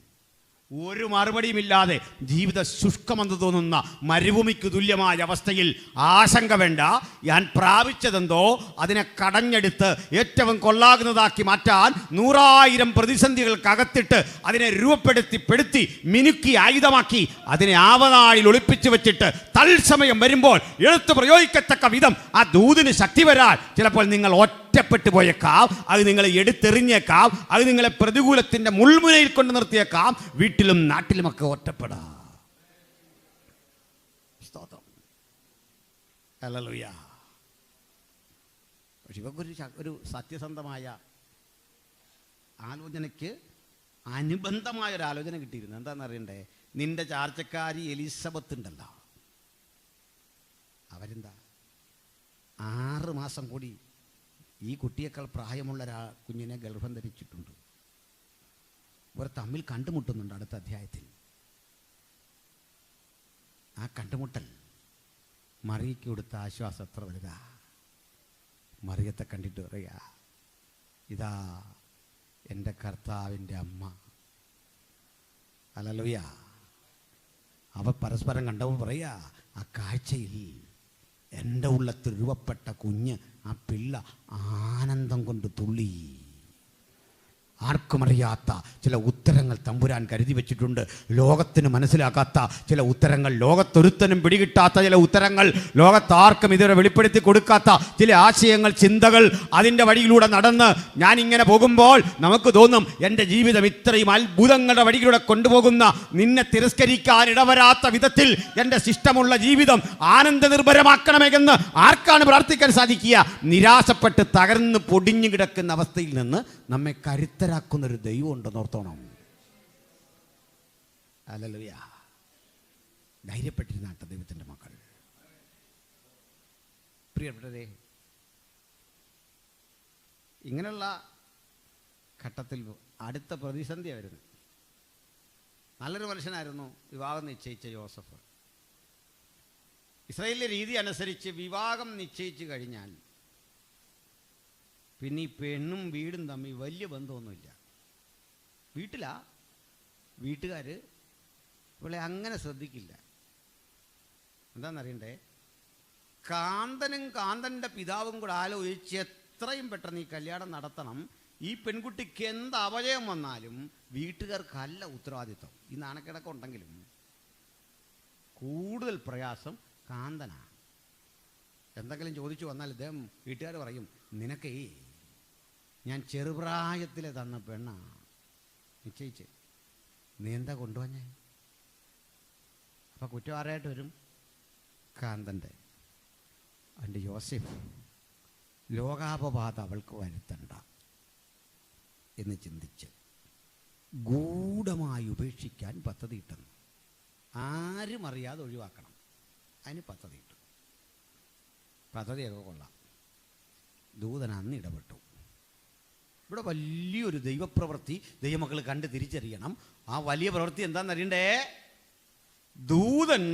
Speaker 1: ഒരു മറുപടിയുമില്ലാതെ ജീവിത ശുഷ്കമെന്ന് തോന്നുന്ന മരുഭൂമിക്ക് തുല്യമായ അവസ്ഥയിൽ ആശങ്ക വേണ്ട. ഞാൻ പ്രാപിച്ചതെന്തോ അതിനെ കടഞ്ഞെടുത്ത് ഏറ്റവും കൊള്ളാകുന്നതാക്കി മാറ്റാൻ 100,000 പ്രതിസന്ധികൾക്കകത്തിട്ട് അതിനെ രൂപപ്പെടുത്തി മിനുക്കി ആയുധമാക്കി അതിനെ ആവനാഴിൽ ഒളിപ്പിച്ചു വെച്ചിട്ട് തത്സമയം വരുമ്പോൾ എഴുത്ത് പ്രയോഗിക്കത്തക്ക വിധം ആ ദൂതിന് ശക്തി വരാൻ ചിലപ്പോൾ നിങ്ങൾ ഒറ്റപ്പെട്ടു പോയേക്കാം. അത് നിങ്ങളെ എടുത്തെറിഞ്ഞേക്കാം. അത് നിങ്ങളെ പ്രതികൂലത്തിൻ്റെ മുൾമുനയിൽ കൊണ്ട് നിർത്തിയേക്കാം. വീട്ടിലും നാട്ടിലുമൊക്കെ ഒറ്റപ്പെടാം. ഹല്ലേലൂയ. പക്ഷെ ഇവക്കൊരു ഒരു സത്യസന്ധമായ ആലോചനയ്ക്ക് അനുബന്ധമായ ഒരു ആലോചന കിട്ടിയിരുന്നു. എന്താണെന്ന് അറിയണ്ടേ? നിന്റെ ചാർച്ചക്കാരി എലിസബത്ത് ഉണ്ടല്ലോ, അവരെന്താ 6 മാസം കൂടി ഈ കുട്ടിയേക്കാൾ പ്രായമുള്ള കുഞ്ഞിനെ ഗർഭം ധരിച്ചിട്ടുണ്ട്. ഇവർ തമ്മിൽ കണ്ടുമുട്ടുന്നുണ്ട് അടുത്ത അധ്യായത്തിൽ. ആ കണ്ടുമുട്ടൽ മറിയയ്ക്ക് കൊടുത്ത ആശ്വാസം എത്ര വലുതാ. മറിയത്തെ കണ്ടിട്ട് പറയാ, ഇതാ എൻ്റെ കർത്താവിൻ്റെ അമ്മ. ഹല്ലേലൂയ. അവ പരസ്പരം കണ്ടപ്പോൾ പറയാ, ആ കാഴ്ചയിൽ എൻ്റെ ഉള്ളത്തിൽ രൂപപ്പെട്ട കുഞ്ഞ്, ആ പിള്ള ആനന്ദം കൊണ്ട് തുള്ളി. ആർക്കും അറിയാത്ത ചില ഉത്തരങ്ങൾ തമ്പുരാൻ കരുതി വെച്ചിട്ടുണ്ട്. ലോകത്തിന് മനസ്സിലാക്കാത്ത ചില ഉത്തരങ്ങൾ, ലോകത്തൊരുത്തനും പിടികിട്ടാത്ത ചില ഉത്തരങ്ങൾ, ലോകത്താർക്കും ഇതുവരെ വെളിപ്പെടുത്തി കൊടുക്കാത്ത ചില ആശയങ്ങൾ, ചിന്തകൾ, അതിൻ്റെ വഴിയിലൂടെ നടന്ന് ഞാനിങ്ങനെ പോകുമ്പോൾ നമുക്ക് തോന്നും എൻ്റെ ജീവിതം ഇത്രയും അത്ഭുതങ്ങളുടെ വഴിയിലൂടെ കൊണ്ടുപോകുന്ന, നിന്നെ തിരസ്കരിക്കാൻ ഇടവരാത്ത വിധത്തിൽ എൻ്റെ ശിഷ്ടമുള്ള ജീവിതം ആനന്ദനിർഭരമാക്കണമെന്ന് ആർക്കാണ് പ്രാർത്ഥിക്കാൻ സാധിക്കുക? നിരാശപ്പെട്ട് തകർന്ന് പൊടിഞ്ഞു കിടക്കുന്ന അവസ്ഥയിൽ നിന്ന് നമ്മെ കരുത്തരാക്കുന്നൊരു ദൈവം ഉണ്ടെന്ന് ഓർത്തോണം. ഹല്ലേലൂയ. ധൈര്യപ്പെട്ടിരുന്നാട്ടെ ദൈവത്തിൻ്റെ മക്കൾ. പ്രിയപ്പെട്ടവരെ, ഇങ്ങനെയുള്ള ഘട്ടത്തിൽ അടുത്ത പ്രതിസന്ധിയാണ് വരുന്നത്. നല്ലൊരു മനുഷ്യനായിരുന്നു വിവാഹം നിശ്ചയിച്ച യോസഫ്. ഇസ്രായേലിലെ രീതി അനുസരിച്ച് വിവാഹം നിശ്ചയിച്ചു കഴിഞ്ഞാൽ പിന്നെ ഈ പെണ്ണും വീടും തമ്മിൽ വലിയ ബന്ധമൊന്നുമില്ല. വീട്ടുകാർ ഇവളെ അങ്ങനെ ശ്രദ്ധിക്കില്ല. എന്താണെന്നറിയണ്ടേ? കാന്തനും കാന്തൻ്റെ പിതാവും കൂടെ ആലോചിച്ച് എത്രയും പെട്ടെന്ന് ഈ കല്യാണം നടത്തണം. ഈ പെൺകുട്ടിക്ക് എന്ത് അപജയം വന്നാലും വീട്ടുകാർക്കല്ല ഉത്തരവാദിത്വം. ഈ നാണക്കിടക്കം ഉണ്ടെങ്കിലും കൂടുതൽ പ്രയാസം കാന്തനാണ്. എന്തെങ്കിലും ചോദിച്ചു വന്നാൽ ഇദ്ദേഹം വീട്ടുകാർ പറയും, നിനക്കേ ഞാൻ ചെറുപ്രായത്തിൽ തന്ന പെണ്ണാ നിശ്ചയിച്ച്, നീ എന്താ കൊണ്ടുവന്നേ? അപ്പം കുറ്റവാറായിട്ട് വരും കാന്തൻ്റെ. അതുകൊണ്ട് യോസേഫ് ലോകാപവാദ അവൾക്ക് വരുത്തണ്ട എന്ന് ചിന്തിച്ച് ഗൂഢമായി ഉപേക്ഷിക്കാൻ പദ്ധതിയിട്ടുന്നു. ആരും അറിയാതെ ഒഴിവാക്കണം, അതിന് പദ്ധതിയിട്ടു. പദ്ധതിയൊക്കെ കൊള്ളാം. ദൂതൻ അന്ന് ഇടപെട്ടു. ഇവിടെ വലിയൊരു ദൈവപ്രവൃത്തി ദൈവമക്കൾ കണ്ട് തിരിച്ചറിയണം. ആ വലിയ പ്രവൃത്തി എന്താണെന്നറിയണ്ടേ? ദൂതൻ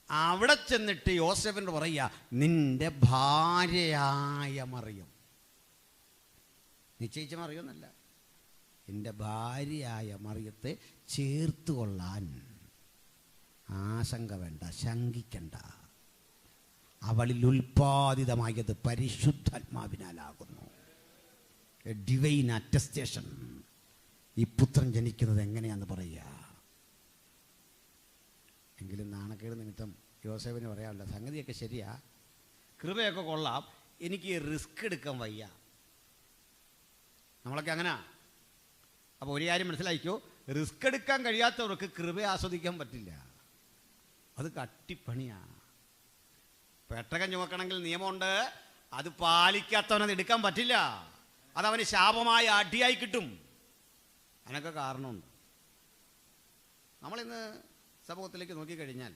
Speaker 1: അവിടെ ചെന്നിട്ട് യോസേഫിനോട് പറയുക, നിന്റെ ഭാര്യയായ മറിയം, നിശ്ചയിച്ച മറിയൊന്നല്ല, എൻ്റെ ഭാര്യയായ മറിയത്തെ ചേർത്ത് കൊള്ളാൻ ആശങ്ക വേണ്ട, ശങ്കിക്കണ്ട. അവളിൽ ഉൽപ്പാദിതമായത് പരിശുദ്ധാത്മാവിനാലാകുന്നു. Divine attestation. ഈ പുത്രൻ ജനിക്കുന്നത് എങ്ങനെയാണെന്ന് പറയുക. എങ്കിലും നാണക്കേട് നിമിത്തം യോസേഫിന് പറയാമല്ലോ, സംഗതിയൊക്കെ ശരിയാ, കൃപയൊക്കെ കൊള്ളാം, എനിക്ക് റിസ്ക് എടുക്കാൻ വയ്യ. നമ്മളൊക്കെ അങ്ങനെ. അപ്പോൾ ഒരു കാര്യം മനസ്സിലായിക്കോ, റിസ്ക് എടുക്കാൻ കഴിയാത്തവർക്ക് കൃപ ആസ്വദിക്കാൻ പറ്റില്ല. അത് കട്ടിപ്പണിയാണ്. പെട്ടകം ചുമക്കണമെങ്കിൽ നിയമമുണ്ട്, അത് പാലിക്കാത്തവനത് എടുക്കാൻ പറ്റില്ല. അതവന് ശാപമായ അടിയായി കിട്ടും. അതിനൊക്കെ കാരണമുണ്ട്. നമ്മളിന്ന് സമൂഹത്തിലേക്ക് നോക്കിക്കഴിഞ്ഞാൽ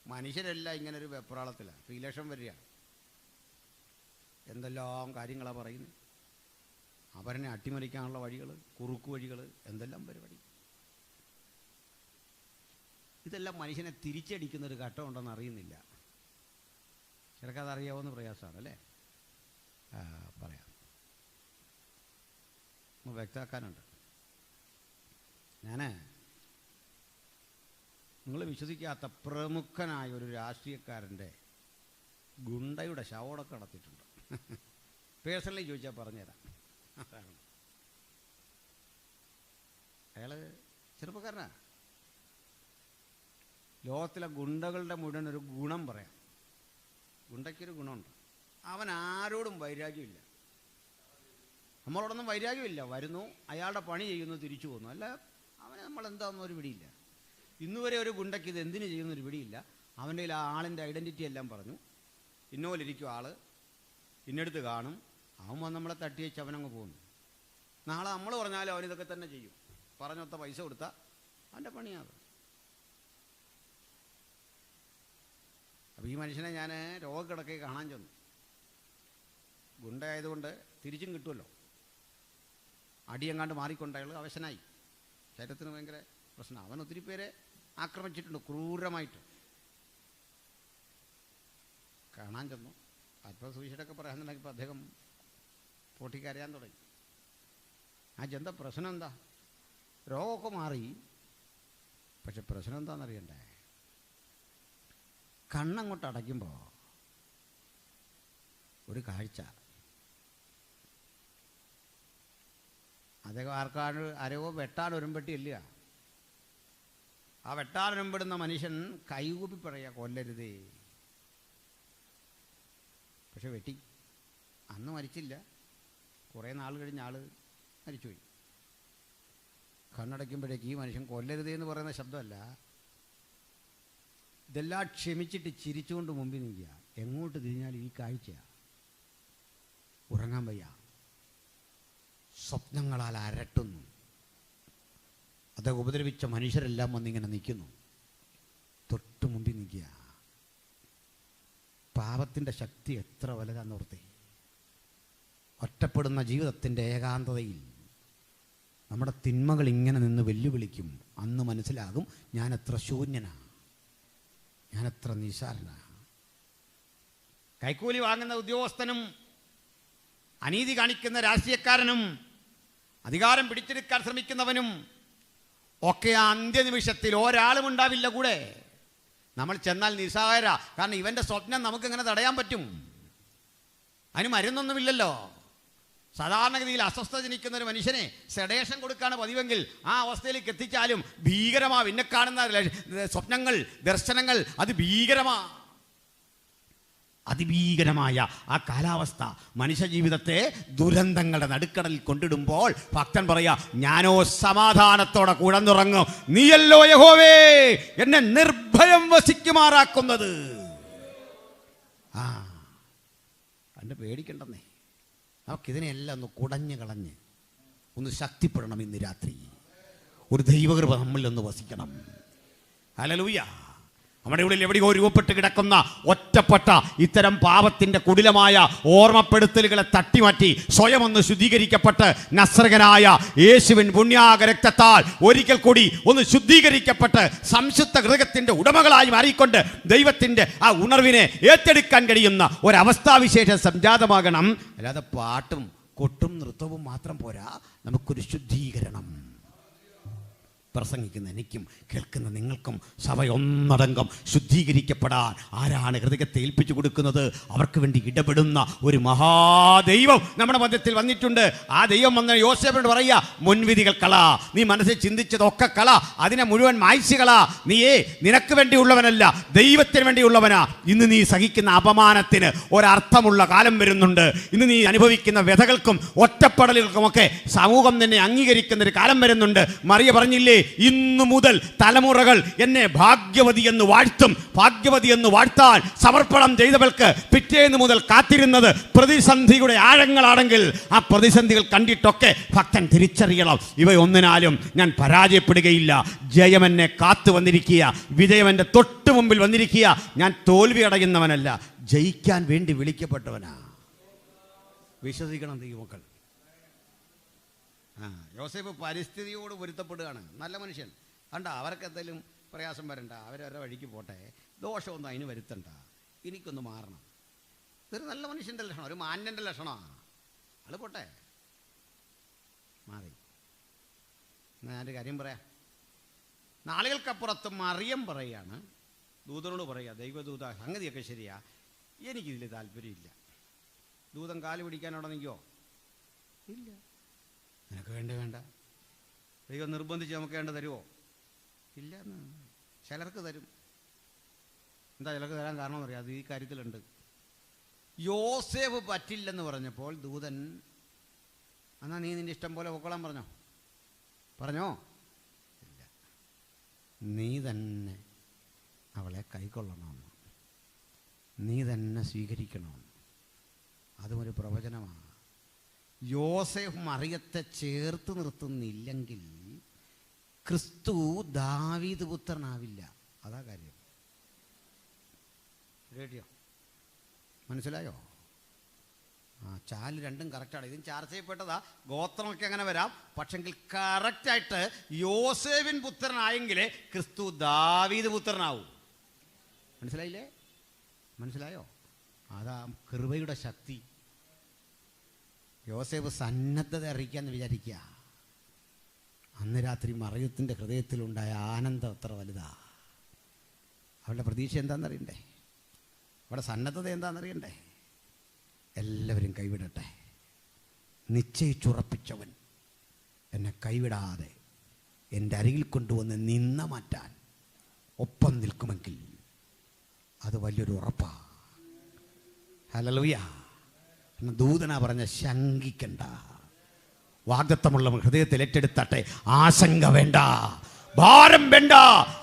Speaker 1: മനുഷ്യരെല്ലാം ഇങ്ങനൊരു വെപ്രാളത്തിലാണ്. ഇലക്ഷൻ വരിക, എന്തെല്ലാം കാര്യങ്ങളാണ് പറയുന്നത്. അവരനെ അട്ടിമറിക്കാനുള്ള വഴികൾ, കുറുക്കു വഴികൾ, എന്തെല്ലാം പരിപാടി. ഇതെല്ലാം മനുഷ്യനെ തിരിച്ചടിക്കുന്നൊരു ഘട്ടമുണ്ടെന്ന് അറിയുന്നില്ല. ചിലക്കത് അറിയാവുന്ന പ്രയാസമാണ് അല്ലേ? പറയാം, വ്യക്തമാക്കാനുണ്ട്. നിങ്ങൾ വിശ്വസിക്കാത്ത പ്രമുഖനായ ഒരു രാഷ്ട്രീയക്കാരൻ്റെ ഗുണ്ടയുടെ ശവടക്കം നടത്തിയിട്ടുണ്ട്. പേഴ്സണലി ചോദിച്ചാൽ പറഞ്ഞുതരാം. അയാൾ ചെറുപ്പക്കാരനാ. ലോകത്തിലെ ഗുണ്ടകളുടെ മുഴുവൻ ഒരു ഗുണം പറയാം. ഗുണ്ടയ്ക്കൊരു ഗുണമുണ്ട്, അവൻ ആരോടും വൈരാഗ്യമില്ല. നമ്മളോടൊന്നും വൈരാഗ്യമില്ല. വരുന്നു, അയാളുടെ പണി ചെയ്യുന്നു, തിരിച്ചു പോകുന്നു. അല്ല, അവന് നമ്മളെന്താണെന്നൊരു പിടിയില്ല. ഇന്നുവരെ ഒരു ഗുണ്ടയ്ക്ക് ഇത് എന്തിനു ചെയ്യുന്നൊരു പിടിയില്ല. അവൻ്റെ ആ ആളിൻ്റെ ഐഡൻറ്റിറ്റി എല്ലാം പറഞ്ഞു. ഇന്നോലിരിക്കും ആൾ, ഇന്നടുത്ത് കാണും. അവൻ വന്ന് നമ്മളെ തട്ടിയേച്ച് അവനങ്ങ് പോകുന്നു. നാളെ നമ്മൾ പറഞ്ഞാലും അവനിതൊക്കെ തന്നെ ചെയ്യും. പറഞ്ഞൊത്ത പൈസ കൊടുത്താൽ അവൻ്റെ പണിയാണ്. അപ്പോൾ ഈ മനുഷ്യനെ ഞാൻ രോഗക്കിടക്കെ കാണാൻ ചെന്നു. ഗുണ്ടയായതുകൊണ്ട് തിരിച്ചും കിട്ടുമല്ലോ. അടിയെങ്ങാണ്ട് മാറിക്കൊണ്ട് അയാൾ അവശനായി. ശരീരത്തിന് ഭയങ്കര പ്രശ്നം. അവൻ ഒത്തിരി പേരെ ആക്രമിച്ചിട്ടുണ്ട് ക്രൂരമായിട്ട്. കാണാൻ ചെന്നു. അല്പം സൂക്ഷിച്ചൊക്കെ പറയാന്നുണ്ടെങ്കിൽ അദ്ദേഹം പൊട്ടിക്കരയാൻ തുടങ്ങി. എന്താ പ്രശ്നം? എന്താ? രോഗമൊക്കെ മാറി, പക്ഷെ പ്രശ്നം എന്താണെന്നറിയണ്ടേ? കണ്ണങ്ങോട്ട് അടയ്ക്കുമ്പോൾ ഒരു കാഴ്ച. അദ്ദേഹം ആരോ വെട്ടാൻ ഒരുമ്പെട്ടിയില്ല. ആ വെട്ടാൻ ഒരുമ്പെടുന്ന മനുഷ്യൻ കൈകൂപ്പി പറയുക, കൊല്ലരുതേ. പക്ഷെ വെട്ടി. അന്ന് മരിച്ചില്ല. കുറേ നാൾ കഴിഞ്ഞ് ആൾ മരിച്ചുപോയി. കണ്ണടയ്ക്കുമ്പോഴേക്ക് ഈ മനുഷ്യൻ കൊല്ലരുതേ എന്ന് പറയുന്ന ശബ്ദമല്ല, ഇതെല്ലാം ക്ഷമിച്ചിട്ട് ചിരിച്ചുകൊണ്ട് മുമ്പിൽ നിൽക്കുക. എങ്ങോട്ട് തിരിഞ്ഞാലും ഈ കാഴ്ചയാണ്. ഉറങ്ങാൻ വയ്യ, സ്വപ്നങ്ങളാൽ അരട്ടുന്നു. അത് ഉപദ്രവിച്ച മനുഷ്യരെല്ലാം വന്നിങ്ങനെ നിൽക്കുന്നു. തൊട്ട് മുമ്പിൽ നിൽക്കുക. പാപത്തിൻ്റെ ശക്തി എത്ര വലുതാന്നോർത്തേ. ഒറ്റപ്പെടുന്ന ജീവിതത്തിൻ്റെ ഏകാന്തതയിൽ നമ്മുടെ തിന്മകൾ ഇങ്ങനെ നിന്ന് വെല്ലുവിളിക്കും. അന്ന് മനസ്സിലാകും ഞാൻ എത്ര ശൂന്യനാണ്, ഞാൻ എത്ര നിസാരനാണ്. കൈക്കൂലി വാങ്ങുന്ന ഉദ്യോഗസ്ഥനും അനീതി കാണിക്കുന്ന രാഷ്ട്രീയക്കാരനും അധികാരം പിടിച്ചെടുക്കാൻ ശ്രമിക്കുന്നവനും ഒക്കെ ആ അന്ത്യനിമിഷത്തിൽ ഒരാളും ഉണ്ടാവില്ല കൂടെ. നമ്മൾ ചെന്നാൽ നിസ്സഹായര. കാരണം ഇവൻ്റെ സ്വപ്നം നമുക്കെങ്ങനെ തടയാൻ പറ്റും? അതിന് മരുന്നൊന്നുമില്ലല്ലോ. സാധാരണഗതിയിൽ അസ്വസ്ഥത ജനിക്കുന്ന ഒരു മനുഷ്യനെ സെഡേഷൻ കൊടുക്കാണ് പതിവെങ്കിൽ ആ അവസ്ഥയിലേക്ക് എത്തിച്ചാലും ഭീകരമാ. പിന്നെ കാണുന്ന സ്വപ്നങ്ങൾ, ദർശനങ്ങൾ അത് ഭീകരമാ. അതിഭീകരമായ ആ കാലാവസ്ഥ മനുഷ്യജീവിതത്തെ ദുരന്തങ്ങളുടെ നടുക്കടലിൽ കൊണ്ടിടുമ്പോൾ ഭക്തൻ പറയാ, ഞാനോ സമാധാനത്തോടെ കുഴന്നുറങ്ങും. നീയല്ലോ യഹോവേ എന്നെ നിർഭയം വസിക്കുമാറാക്കുന്നത്. കണ്ട് പേടിക്കണ്ടെന്നേ. നമുക്കിതിനെല്ലാം ഒന്ന് കുടഞ്ഞു കളഞ്ഞ് ഒന്ന് ശക്തിപ്പെടണം. ഇന്ന് രാത്രി ഒരു ദൈവകൃപ നമ്മളിലൊന്ന് വസിക്കണം. ഹല്ലേലൂയ. നമ്മുടെ ഉള്ളിൽ എവിടെയോ രൂപപ്പെട്ട് കിടക്കുന്ന ഒറ്റപ്പെട്ട ഇത്തരം പാപത്തിൻ്റെ കുടിലമായ ഓർമ്മപ്പെടുത്തലുകളെ തട്ടിമാറ്റി സ്വയം ഒന്ന് ശുദ്ധീകരിക്കപ്പെട്ട് നസ്രകനായ യേശുവിൻ പുണ്യാക രക്തത്താൽ ഒരിക്കൽ കൂടി ഒന്ന് ശുദ്ധീകരിക്കപ്പെട്ട് സംശുദ്ധ ഹൃദയത്തിൻ്റെ ഉടമകളായി മാറിക്കൊണ്ട് ദൈവത്തിൻ്റെ ആ ഉണർവിനെ ഏറ്റെടുക്കാൻ കഴിയുന്ന ഒരവസ്ഥാവിശേഷം സംജാതമാകണം. അല്ലാതെ പാട്ടും കൊട്ടും നൃത്തവും മാത്രം പോരാ, നമുക്കൊരു ശുദ്ധീകരണം. പ്രസംഗിക്കുന്ന എനിക്കും കേൾക്കുന്ന നിങ്ങൾക്കും സഭയൊന്നടങ്കം ശുദ്ധീകരിക്കപ്പെടാൻ ആരാണ് ഹൃദയത്തെ ഏൽപ്പിച്ചു കൊടുക്കുന്നത്? അവർക്ക് വേണ്ടി ഇടപെടുന്ന ഒരു മഹാദൈവം നമ്മുടെ മധ്യത്തിൽ വന്നിട്ടുണ്ട്. ആ ദൈവം വന്ന യോസേഫിനോട് പറയുക, മുൻവിധികൾ കള, നീ മനസ്സിൽ ചിന്തിച്ചതൊക്കെ കള, അതിനെ മുഴുവൻ മായ്ച്ചു കള. നീയേ നിനക്ക് വേണ്ടിയുള്ളവനല്ല, ദൈവത്തിന് വേണ്ടിയുള്ളവനാ. ഇന്ന് നീ സഹിക്കുന്ന അപമാനത്തിന് ഒരർത്ഥമുള്ള കാലം വരുന്നുണ്ട്. ഇന്ന് നീ അനുഭവിക്കുന്ന വ്യഥകൾക്കും ഒറ്റപ്പെടലുകൾക്കുമൊക്കെ സമൂഹം നിന്നെ അംഗീകരിക്കുന്ന ഒരു കാലം വരുന്നുണ്ട്. മറിയ പറഞ്ഞില്ലേ, ഇന്നു മുതൽ തലമുറകൾ എന്നെ ഭാഗ്യവതി എന്ന് വാഴ്ത്തും. ഭാഗ്യവതി എന്ന് വാഴ്ത്താൻ സമർപ്പണം ചെയ്തവൾക്ക് പിറ്റേന്ന് മുതൽ കാത്തിരുന്നത് പ്രതിസന്ധിയുടെ ആഴങ്ങളാണെങ്കിൽ ആ പ്രതിസന്ധികൾ കണ്ടിട്ടൊക്കെ ഭക്തൻ തിരിച്ചറിയണം, ഇവയൊന്നിനാലും ഞാൻ പരാജയപ്പെടുകയില്ല. ജയം എന്നെ കാത്തു വന്നിരിക്കുക, വിജയം എൻ്റെ തൊട്ട് മുമ്പിൽ വന്നിരിക്കുക. ഞാൻ തോൽവി അടയുന്നവനല്ല, ജയിക്കാൻ വേണ്ടി വിളിക്കപ്പെട്ടവനാ. വിശ്വസിക്കണം ദൈവമക്കൾ. യോസേഫ് പരിസ്ഥിതിയോട് പൊരുത്തപ്പെടുകയാണ്. നല്ല മനുഷ്യൻ. കണ്ട, അവർക്ക് എന്തെങ്കിലും പ്രയാസം വരണ്ട, അവരവരുടെ വഴിക്ക് പോട്ടെ, ദോഷമൊന്നും അതിന് വരുത്തണ്ട, എനിക്കൊന്ന് മാറണം. ഇതൊരു നല്ല മനുഷ്യൻ്റെ ലക്ഷണം, ഒരു മാന്യൻ്റെ ലക്ഷണമാണ്. ആൾ പോട്ടെ, മാറി. എന്നാൽ ഞാനൊരു കാര്യം പറയാം. നാളുകൾക്കപ്പുറത്ത് മറിയം പറയുകയാണ്, ദൂതനോട് പറയുക, ദൈവദൂത സംഗതിയൊക്കെ ശരിയാ, എനിക്കിതിൽ താല്പര്യമില്ല. ദൂതൻ കാല് പിടിക്കാൻ അവിടെ നിൽക്കുമോ? ഇല്ല. നിനക്ക് വേണ്ട. ദൈവം നിർബന്ധിച്ച് നമുക്ക് വേണ്ട തരുമോ? ഇല്ല. ചിലർക്ക് തരും. എന്താ ചിലർക്ക് തരാൻ കാരണം അറിയാം, അത് ഈ കാര്യത്തിലുണ്ട്. യോസേഫ് പറ്റില്ലെന്ന് പറഞ്ഞപ്പോൾ ദൂതൻ, എന്നാൽ നീ നിൻ്റെ ഇഷ്ടം പോലെ പൊക്കോളാൻ പറഞ്ഞോ? ഇല്ല. നീ തന്നെ അവളെ കൈക്കൊള്ളണമെന്ന്, നീ തന്നെ സ്വീകരിക്കണമെന്ന്. അതും ഒരു പ്രവചനമാണ്. യോസേഫ് മറിയത്തെ ചേർത്ത് നിർത്തുന്നില്ലെങ്കിൽ ക്രിസ്തു ദാവീദ് പുത്രനാവില്ല. അതാ കാര്യം. കേട്ടിയോ? മനസ്സിലായോ? ചാല് രണ്ടും കറക്റ്റാണ്. ഇതും ചാർച്ച ചെയ്യപ്പെട്ടതാ. ഗോത്രമൊക്കെ അങ്ങനെ വരാം. പക്ഷെങ്കിൽ കറക്റ്റായിട്ട് യോസേഫിൻ പുത്രനായെങ്കിലേ ക്രിസ്തു ദാവീദ് പുത്രനാവൂ. മനസ്സിലായില്ലേ? മനസ്സിലായോ? അതാ കൃപയുടെ ശക്തി. യോസേഫ് സന്നദ്ധത അറിയിക്കാന്ന് വിചാരിക്കുക. അന്ന് രാത്രി മറിയത്തിൻ്റെ ഹൃദയത്തിലുണ്ടായ ആനന്ദം എത്ര വലുതാ. അവളുടെ പ്രതീക്ഷ എന്താണെന്നറിയണ്ടേ? അവിടെ സന്നദ്ധത എന്താണെന്നറിയണ്ടേ? എല്ലാവരും കൈവിടട്ടെ, നിശ്ചയിച്ചുറപ്പിച്ചവൻ എന്നെ കൈവിടാതെ എൻ്റെ അരികിൽ കൊണ്ടുവന്ന് നിന്ന മാറ്റാൻ ഒപ്പം നിൽക്കുമെങ്കിൽ അത് വലിയൊരു ഉറപ്പാ. ഹല്ലേലൂയ. ദൂതനാ പറഞ്ഞ ശങ്കിക്കണ്ട, വാഗ്ദത്തമുള്ള ഹൃദയത്തിൽ ഏറ്റെടുത്തട്ടെ. ആശങ്ക വേണ്ട, ഭാരം വേണ്ട.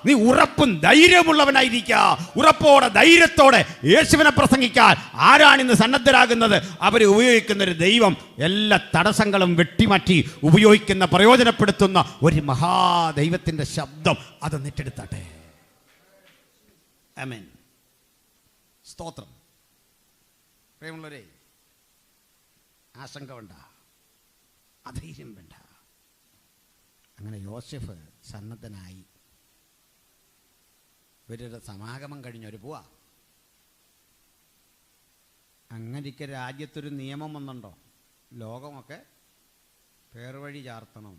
Speaker 1: നീ ഉറപ്പും ധൈര്യമുള്ളവനായിരിക്കുക. ഉറപ്പോടെ ധൈര്യത്തോടെ യേശുവിനെ പ്രസംഗിക്കാൻ ആരാണിന്ന് സന്നദ്ധരാകുന്നത്? അവരെ ഉപയോഗിക്കുന്ന ഒരു ദൈവം എല്ലാ തടസ്സങ്ങളും വെട്ടിമാറ്റി ഉപയോഗിക്കുന്ന, പ്രയോജനപ്പെടുത്തുന്ന ഒരു മഹാദൈവത്തിൻ്റെ ശബ്ദം അത് നെറ്റെടുത്തട്ടെ. ആമേൻ. സ്തോത്രം. പ്രിയമുള്ളവരെ, ആശങ്ക വേണ്ട, അധൈര്യം വേണ്ട. അങ്ങനെ യോസേഫ് സന്നദ്ധനായി. ഇവരുടെ സമാഗമം കഴിഞ്ഞൊരു പോവാ. അങ്ങനെയൊക്കെ രാജ്യത്തൊരു നിയമം വന്നുണ്ടോ? ലോകമൊക്കെ പേർവഴി ചാർത്തണം,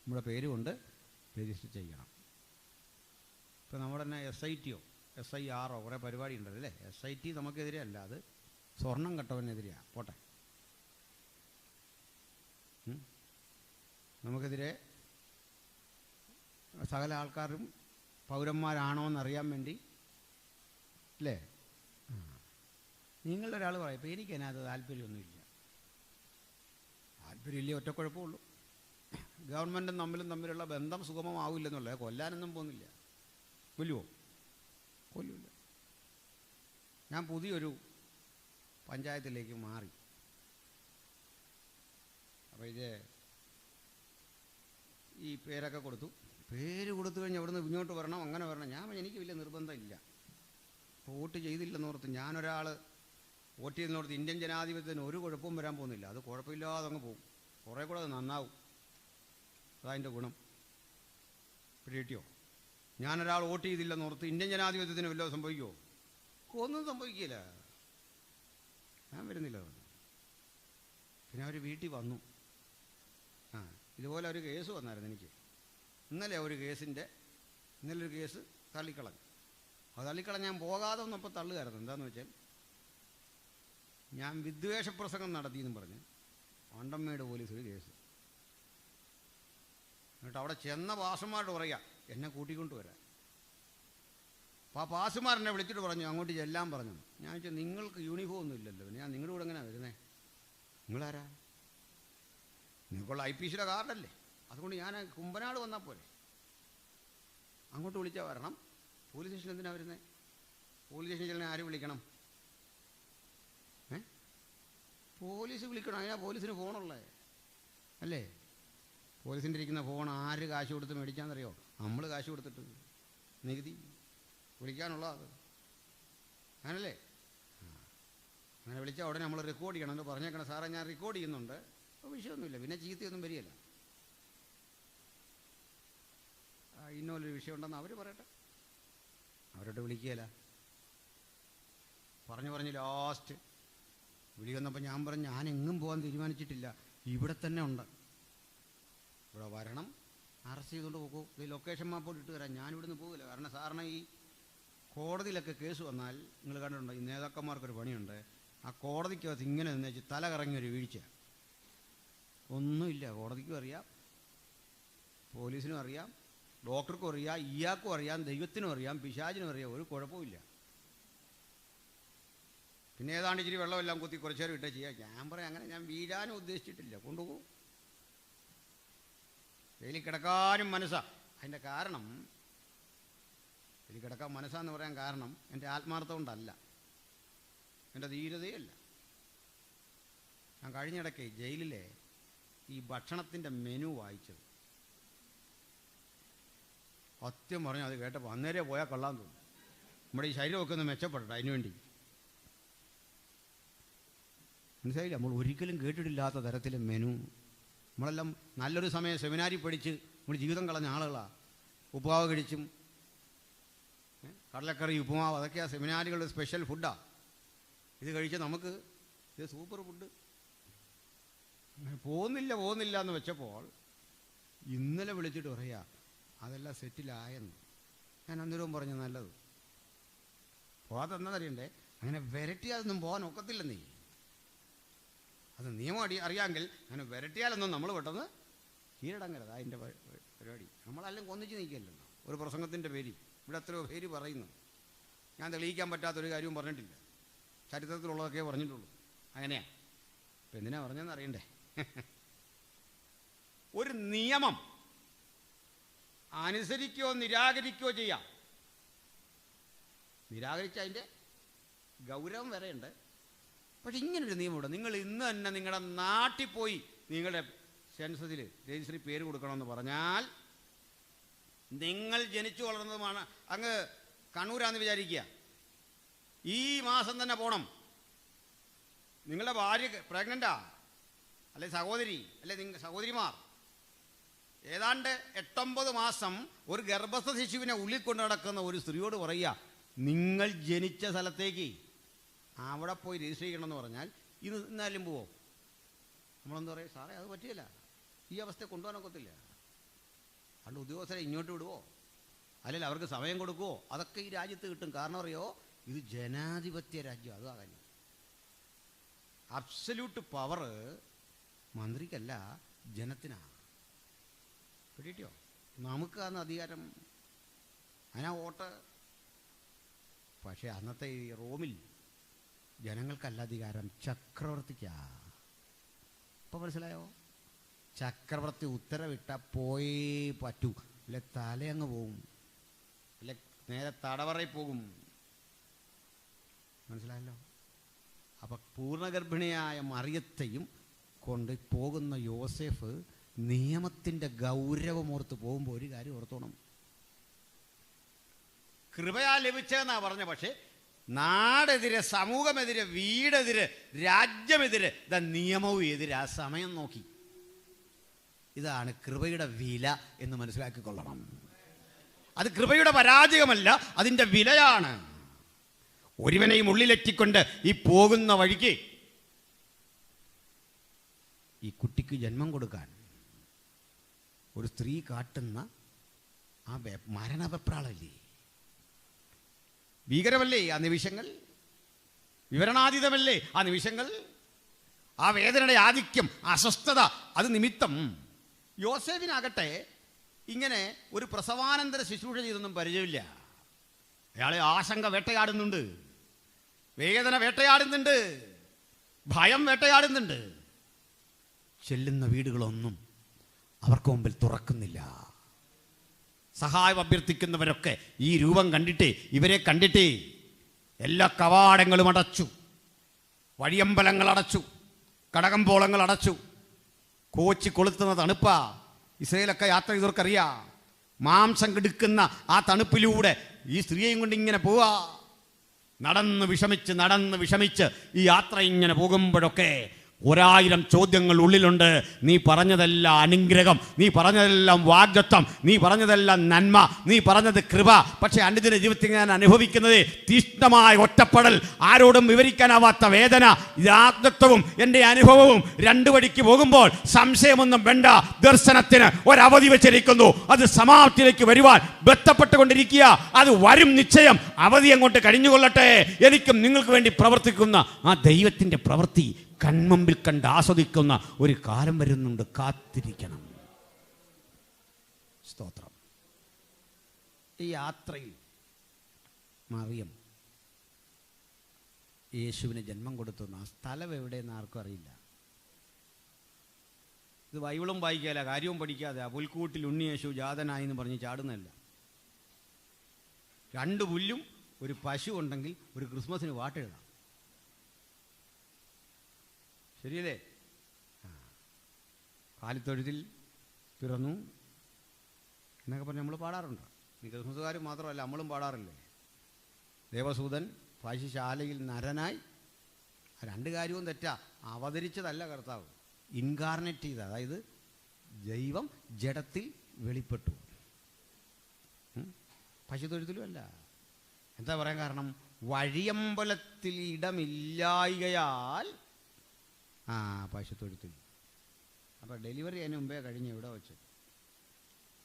Speaker 1: നമ്മുടെ പേരുകൊണ്ട് രജിസ്റ്റർ ചെയ്യണം. ഇപ്പോൾ നമ്മുടെ തന്നെ SIT SIR കുറേ പരിപാടി ഉണ്ടല്ലോ അല്ലേ? SIT നമുക്കെതിരെ അല്ല, അത് സ്വർണം കെട്ടവനെതിരെയാണ്. പോട്ടെ, നമുക്കെതിരെ സകല ആൾക്കാരും പൗരന്മാരാണോ എന്നറിയാൻ വേണ്ടി അല്ലേ? നിങ്ങളുടെ ഒരാൾ പറയും, ഇപ്പോൾ എനിക്ക് അതിനകത്ത് താല്പര്യമൊന്നുമില്ല. താല്പര്യമില്ലേ ഒറ്റ കുഴപ്പമുള്ളൂ. ഗവൺമെൻറ്റും തമ്മിലുള്ള ബന്ധം സുഗമമാവില്ലെന്നുള്ളത്. കൊല്ലാനൊന്നും പോകുന്നില്ല. കൊല്ലുമോ? കൊല്ലില്ല. ഞാൻ പുതിയൊരു പഞ്ചായത്തിലേക്ക് മാറി. അപ്പോൾ ഈ പേരൊക്കെ കൊടുത്തു. പേര് കൊടുത്തു കഴിഞ്ഞാൽ അവിടുന്ന് ഇങ്ങോട്ട് വരണം, അങ്ങനെ വരണം. എനിക്ക് വലിയ നിർബന്ധമില്ല. വോട്ട് ചെയ്തില്ലെന്നോർത്ത് ഞാനൊരാൾ വോട്ട് ചെയ്തെന്നോർത്ത് ഇന്ത്യൻ ജനാധിപത്യത്തിന് ഒരു കുഴപ്പവും വരാൻ പോകുന്നില്ല. അത് കുഴപ്പമില്ലാതെ അങ്ങ് പോകും. കുറേ കൂടെ അത് നന്നാവും. അതതിൻ്റെ ഗുണം. പിടിയോ? ഞാനൊരാൾ വോട്ട് ചെയ്തില്ലെന്നോർത്ത് ഇന്ത്യൻ ജനാധിപത്യത്തിന് വല്ലതും സംഭവിക്കുമോ? ഒന്നും സംഭവിക്കില്ല. ഞാൻ വരുന്നില്ല. പിന്നെ അവർ വീട്ടിൽ വന്നു. ഇതുപോലെ ഒരു കേസ് വന്നായിരുന്നു എനിക്ക്. ഇന്നലെ ഒരു കേസ് തള്ളിക്കളഞ്ഞു. അത് തള്ളിക്കളഞ്ഞ് ഞാൻ പോകാതെ വന്നപ്പോൾ തള്ളുകയായിരുന്നു. എന്താണെന്ന് വെച്ചാൽ, ഞാൻ വിദ്വേഷ പ്രസംഗം നടത്തിയെന്നും പറഞ്ഞ് വണ്ടമ്മേട് പോലീസ് ഒരു കേസ്. എന്നിട്ട് അവിടെ ചെന്ന പാസുമാരോട് പറയുക എന്നെ കൂട്ടിക്കൊണ്ട് വരാൻ. അപ്പോൾ ആ പാസുമാരെന്നെ വിളിച്ചിട്ട് പറഞ്ഞു അങ്ങോട്ട് ചെല്ലാൻ പറഞ്ഞു. ഞാൻ ചോദിച്ചാൽ നിങ്ങൾക്ക് യൂണിഫോം ഒന്നും ഇല്ലല്ലോ, ഞാൻ നിങ്ങളുടെ കൂടെ എങ്ങനെയാണ് വരുന്നത്? നിങ്ങളാരാ? നിങ്ങൾക്കുള്ള IPCയുടെ കാർഡല്ലേ? അതുകൊണ്ട് ഞാൻ കുമ്പനാട് വന്നാൽ പോലെ. അങ്ങോട്ട് വിളിച്ചാൽ വരണം. പോലീസ് സ്റ്റേഷനിൽ എന്തിനാണ് വരുന്നത്? പോലീസ് സ്റ്റേഷനിൽ ചെല്ലാൻ ആര് വിളിക്കണം? പോലീസ് വിളിക്കണം. അതിനാ പോലീസിന് ഫോണുള്ളേ അല്ലേ? പോലീസിൻ്റെ ഇരിക്കുന്ന ഫോൺ ആര് കാശ് കൊടുത്ത് മേടിച്ചാന്നറിയോ? നമ്മൾ കാശ് കൊടുത്തിട്ട് നികുതി വിളിക്കാനുള്ള അത് അങ്ങനല്ലേ? അങ്ങനെ വിളിച്ചാൽ ഉടനെ നമ്മൾ റെക്കോർഡ് ചെയ്യണം എന്ന് പറഞ്ഞേക്കണം. സാറേ ഞാൻ റെക്കോർഡ് ചെയ്യുന്നുണ്ട്. അപ്പോൾ വിഷയമൊന്നുമില്ല, പിന്നെ ചീത്തയൊന്നും വരികയില്ല. ഇന്നൊരു വിഷയമുണ്ടെന്ന് അവർ പറയട്ടെ. അവരോട്ട് വിളിക്കുകയില്ല. പറഞ്ഞ് ലാസ്റ്റ് വിളി വന്നപ്പോൾ ഞാൻ പറഞ്ഞു ഞാൻ എങ്ങും പോകാൻ തീരുമാനിച്ചിട്ടില്ല, ഇവിടെ തന്നെ ഉണ്ട്. ഇവിടെ വരണം, അറസ്റ്റ് ചെയ്തുകൊണ്ട് പോകൂ. ഈ ലൊക്കേഷൻ മാപ്പോട്ട് ഇട്ട് തരാം. ഞാനിവിടുന്ന് പോകില്ല. കാരണം സാറിന് ഈ കോടതിയിലൊക്കെ കേസ് വന്നാൽ നിങ്ങൾ കണ്ടിട്ടുണ്ടോ, ഈ നേതാക്കന്മാർക്കൊരു പണിയുണ്ട്. ആ കോടതിക്കകത്ത് ഇങ്ങനെ നിന്നേച്ച് തല കറങ്ങിയൊരു വീഴ്ച. ഒന്നുമില്ല. കോടതിക്കും അറിയാം, പോലീസിനും അറിയാം, ഡോക്ടർക്കും അറിയാം, ഇയാൾക്കും അറിയാം, ദൈവത്തിനും അറിയാം, പിശാചിനും അറിയാം. ഒരു കുഴപ്പമില്ല. പിന്നെ ഏതാണ്ട് ഇച്ചിരി വെള്ളമെല്ലാം കുത്തി കുറച്ച് നേരം ഇട്ടേ ചെയ്യാം. ഞാൻ പറയാം അങ്ങനെ ഞാൻ വീഴാനും ഉദ്ദേശിച്ചിട്ടില്ല. കൊണ്ടുപോകും. ജയിലിൽ കിടക്കാനും മനസ്സാ. അതിൻ്റെ കാരണം എനിക്ക് കിടക്കാൻ മനസ്സാന്ന് പറയാൻ കാരണം എൻ്റെ ആത്മാർത്ഥം കൊണ്ടല്ല, എൻ്റെ ധീരതയല്ല. ഞാൻ കഴിഞ്ഞിടയ്ക്ക് ജയിലിലെ ഈ ഭക്ഷണത്തിൻ്റെ മെനു വായിച്ചത്, സത്യം പറഞ്ഞു അത് കേട്ടപ്പോൾ അന്നേരെ പോയാൽ കൊള്ളാൻ തോന്നും. നമ്മുടെ ഈ ശരീരമൊക്കെ ഒന്ന് മെച്ചപ്പെടട്ടെ, അതിനുവേണ്ടി. മനസ്സിലായില്ല? നമ്മൾ ഒരിക്കലും കേട്ടിട്ടില്ലാത്ത തരത്തിലെ മെനു. നമ്മളെല്ലാം നല്ലൊരു സമയം സെമിനാരിൽ പഠിച്ച് നമ്മൾ ജീവിതം കളഞ്ഞ ആളുകളാണ്. ഉപ്പുമാവ് കഴിച്ചും കടലക്കറി, ഉപ്പുമാവ്, അതൊക്കെയാണ് സെമിനാരികളുടെ സ്പെഷ്യൽ ഫുഡാണ്. ഇത് കഴിച്ച് നമുക്ക് ഇത് സൂപ്പർ ഫുഡ്. അങ്ങനെ പോകുന്നില്ല എന്ന് വെച്ചപ്പോൾ ഇന്നലെ വിളിച്ചിട്ട് പറയാ അതെല്ലാം സെറ്റിലായെന്ന്. ഞാൻ അന്നേരവും പറഞ്ഞു നല്ലത്. പോകാതെന്നറിയണ്ടേ, അങ്ങനെ വിരട്ടിയാതൊന്നും പോകാൻ ഒക്കത്തില്ലെന്നേ. അത് നിയമം അറിയാമെങ്കിൽ അങ്ങനെ വിരട്ടിയാലൊന്നും നമ്മൾ പെട്ടെന്ന് കീഴടങ്ങരുത്. അതിൻ്റെ പരിപാടി. നമ്മളെല്ലാം കൊന്നിച്ച് നിൽക്കില്ലല്ലോ ഒരു പ്രസംഗത്തിൻ്റെ പേര്. ഇവിടെ എത്രയോ പേര് പറയുന്നു. ഞാൻ തെളിയിക്കാൻ പറ്റാത്തൊരു കാര്യവും പറഞ്ഞിട്ടില്ല, ചരിത്രത്തിലുള്ളതൊക്കെ പറഞ്ഞിട്ടുള്ളൂ. അങ്ങനെയാ. ഇപ്പം എന്തിനാ പറഞ്ഞതെന്ന് അറിയണ്ടേ? ഒരു നിയമം അനുസരിക്കുകയോ നിരാകരിക്കുകയോ ചെയ്യാം. നിരാകരിച്ച അതിൻ്റെ ഗൗരവം വരെയുണ്ട്. പക്ഷെ ഇങ്ങനൊരു നിയമമുണ്ട്. നിങ്ങൾ ഇന്ന് തന്നെ നിങ്ങളുടെ നാട്ടിൽ പോയി നിങ്ങളുടെ സെൻസസിൽ രജിസ്ട്രി പേര് കൊടുക്കണമെന്ന് പറഞ്ഞാൽ, നിങ്ങൾ ജനിച്ചു വളർന്നതുമാണ് അങ്ങ് കണ്ണൂരാന്ന് വിചാരിക്കുക, ഈ മാസം തന്നെ പോകണം. നിങ്ങളുടെ ഭാര്യ പ്രഗ്നൻ്റാ, അല്ലെ സഹോദരി, അല്ലെ സഹോദരിമാർ ഏതാണ്ട് 8-9 മാസം ഒരു ഗർഭസ്ഥ ശിശുവിനെ ഉള്ളിൽ കൊണ്ടു നടക്കുന്ന ഒരു സ്ത്രീയോട് പറയുക, നിങ്ങൾ ജനിച്ച സ്ഥലത്തേക്ക് അവിടെ പോയി രജിസ്റ്റർ ചെയ്യണമെന്ന് പറഞ്ഞാൽ ഇന്നാലും പോവോ? നമ്മളെന്താ പറയുക, സാറേ അത് പറ്റില്ല, ഈ അവസ്ഥയെ കൊണ്ടുപോകാനൊക്കത്തില്ല. അതുകൊണ്ട് ഉദ്യോഗസ്ഥരെ ഇങ്ങോട്ട് വിടുവോ, അല്ലെങ്കിൽ അവർക്ക് സമയം കൊടുക്കുവോ? അതൊക്കെ ഈ രാജ്യത്ത് കിട്ടും. കാരണം അറിയോ, ഇത് ജനാധിപത്യ രാജ്യം. അതാ കാര്യം. അബ്സല്യൂട്ട് പവർ മന്ത്രിക്കല്ല, ജനത്തിനാണ്. കിട്ടിയോ? നമുക്കാണ് അധികാരം, അതിനാ വോട്ട്. പക്ഷേ അന്നത്തെ ഈ റോമിൽ ജനങ്ങൾക്കല്ല അധികാരം, ചക്രവർത്തിക്കാ. ഇപ്പം മനസ്സിലായോ? ചക്രവർത്തി ഉത്തരവിട്ട പോയേ പറ്റൂ, അല്ലെ തലയങ്ങ് പോകും, അല്ലെ നേരെ തടവറയിൽ പോകും. മനസ്സിലായല്ലോ? അപ്പം പൂർണ്ണഗർഭിണിയായ മറിയത്തെയും കൊണ്ട് പോകുന്ന യോസേഫ് നിയമത്തിൻ്റെ ഗൗരവമോർത്ത് പോകുമ്പോൾ ഒരു കാര്യം ഓർത്തോണം. കൃപയാ ലഭിച്ചതെന്നാ പറഞ്ഞ, പക്ഷേ നാടെതിരെ, സമൂഹമെതിരെ, വീടെതിരെ, രാജ്യമെതിരെ, നിയമവും എതിരെ ആ സമയം നോക്കി. ഇതാണ് കൃപയുടെ വില എന്ന് മനസ്സിലാക്കിക്കൊള്ളണം. അത് കൃപയുടെ പരാജയമല്ല, അതിൻ്റെ വിലയാണ്. ഒരുവനെയും ഉള്ളിലെത്തിക്കൊണ്ട് ഈ പോകുന്ന വഴിക്ക് ഈ കുട്ടിക്ക് ജന്മം കൊടുക്കാൻ ഒരു സ്ത്രീ കാട്ടുന്ന ആ മരണവെപ്രാളല്ലേ, ഭീകരമല്ലേ ആ നിമിഷങ്ങൾ? വിവരണാതീതമല്ലേ ആ നിമിഷങ്ങൾ? ആ വേദനയുടെ ആധിക്യം, അസ്വസ്ഥത, അത് നിമിത്തം യോസേഫിനാകട്ടെ ഇങ്ങനെ ഒരു പ്രസവാനന്തര ശുശ്രൂഷ ചെയ്തൊന്നും പരിചയമില്ല. അയാളെ ആശങ്ക വേട്ടയാടുന്നുണ്ട്, വേദന വേട്ടയാടുന്നുണ്ട്, ഭയം വേട്ടയാടുന്നുണ്ട്. ചെല്ലുന്ന വീടുകളൊന്നും അവർക്ക് മുമ്പിൽ തുറക്കുന്നില്ല. സഹായം അഭ്യർത്ഥിക്കുന്നവരൊക്കെ ഈ രൂപം കണ്ടിട്ട്, ഇവരെ കണ്ടിട്ട് എല്ലാ കവാടങ്ങളും അടച്ചു, വഴിയമ്പലങ്ങൾ അടച്ചു, കടകമ്പോളങ്ങൾ അടച്ചു. കോച്ചി കൊളുത്തുന്ന തണുപ്പാ. ഇസ്രയേലൊക്കെ യാത്ര ചെയ്തവർക്കറിയാം. മാംസം കിടക്കുന്ന ആ തണുപ്പിലൂടെ ഈ സ്ത്രീയെയും കൊണ്ട് ഇങ്ങനെ പോവാ. നടന്ന് വിഷമിച്ച് ഈ യാത്ര ഇങ്ങനെ പോകുമ്പോഴൊക്കെ 1000 ചോദ്യങ്ങൾ ഉള്ളിലുണ്ട്. നീ പറഞ്ഞതെല്ലാം അനുഗ്രഹം, നീ പറഞ്ഞതെല്ലാം വാഗ്ദത്തം, നീ പറഞ്ഞതെല്ലാം നന്മ, നീ പറഞ്ഞത് കൃപ. പക്ഷേ അനുദിന ജീവിതത്തിൽ ഞാൻ അനുഭവിക്കുന്നത് തീഷ്ണമായ ഒറ്റപ്പെടൽ, ആരോടും വിവരിക്കാനാവാത്ത വേദന. വാഗ്ദത്തവും എൻ്റെ അനുഭവവും 2 വഴിക്ക് പോകുമ്പോൾ സംശയമൊന്നും വേണ്ട. ദർശനത്തിന് ഒരവധി വെച്ചിരിക്കുന്നു, അത് സമാപ്തിയിലേക്ക് വരുവാൻ ബന്ധപ്പെട്ടുകൊണ്ടിരിക്കുക. അത് വരും നിശ്ചയം. അവധി അങ്ങോട്ട് കഴിഞ്ഞുകൊള്ളട്ടെ. എനിക്കും നിങ്ങൾക്ക് വേണ്ടി പ്രവർത്തിക്കുന്ന ആ ദൈവത്തിൻ്റെ പ്രവൃത്തി കൺമുമ്പിൽ കണ്ട് ആസ്വദിക്കുന്ന ഒരു കാലം വരുന്നുണ്ട്. കാത്തിരിക്കണം. സ്തോത്രം. ഈ യാത്രയിൽ മറിയം യേശുവിന് ജന്മം കൊടുത്തു. ആ സ്ഥലം എവിടെയെന്ന് ആർക്കും അറിയില്ല. ഇത് ബൈബിളും വായിക്കാല, കാര്യവും പഠിക്കാതെ പുൽക്കൂട്ടിൽ ഉണ്ണി യേശു ജാതനായി എന്ന് പറഞ്ഞ് ചാടുന്നതല്ല. 2 പുല്ലും ഒരു പശു ഉണ്ടെങ്കിൽ ഒരു ക്രിസ്മസിന് പാട്ടെഴുതാം. ശരിയല്ലേ? കാലിത്തൊഴുത്തിൽ പിറന്നു എന്നൊക്കെ പറഞ്ഞ് നമ്മൾ പാടാറുണ്ട്. ഈ ക്രിസ്മസുകാർ മാത്രമല്ല, നമ്മളും പാടാറില്ലേ? ദേവസൂതൻ പശുശാലയിൽ നരനായി. 2 കാര്യവും തെറ്റാ. അവതരിച്ചതല്ല കർത്താവ്, ഇൻകാർണേറ്റ് ചെയ്ത, അതായത് ദൈവം ജഡത്തിൽ വെളിപ്പെട്ടു. പശുത്തൊഴുത്തിലും അല്ല. എന്താ പറയാൻ കാരണം? വഴിയമ്പലത്തിൽ ഇടമില്ലായകയാൽ പശുത്തൊഴുത്തിൽ. അപ്പോൾ ഡെലിവറി അതിന് മുമ്പേ കഴിഞ്ഞ് ഇവിടെ വെച്ച്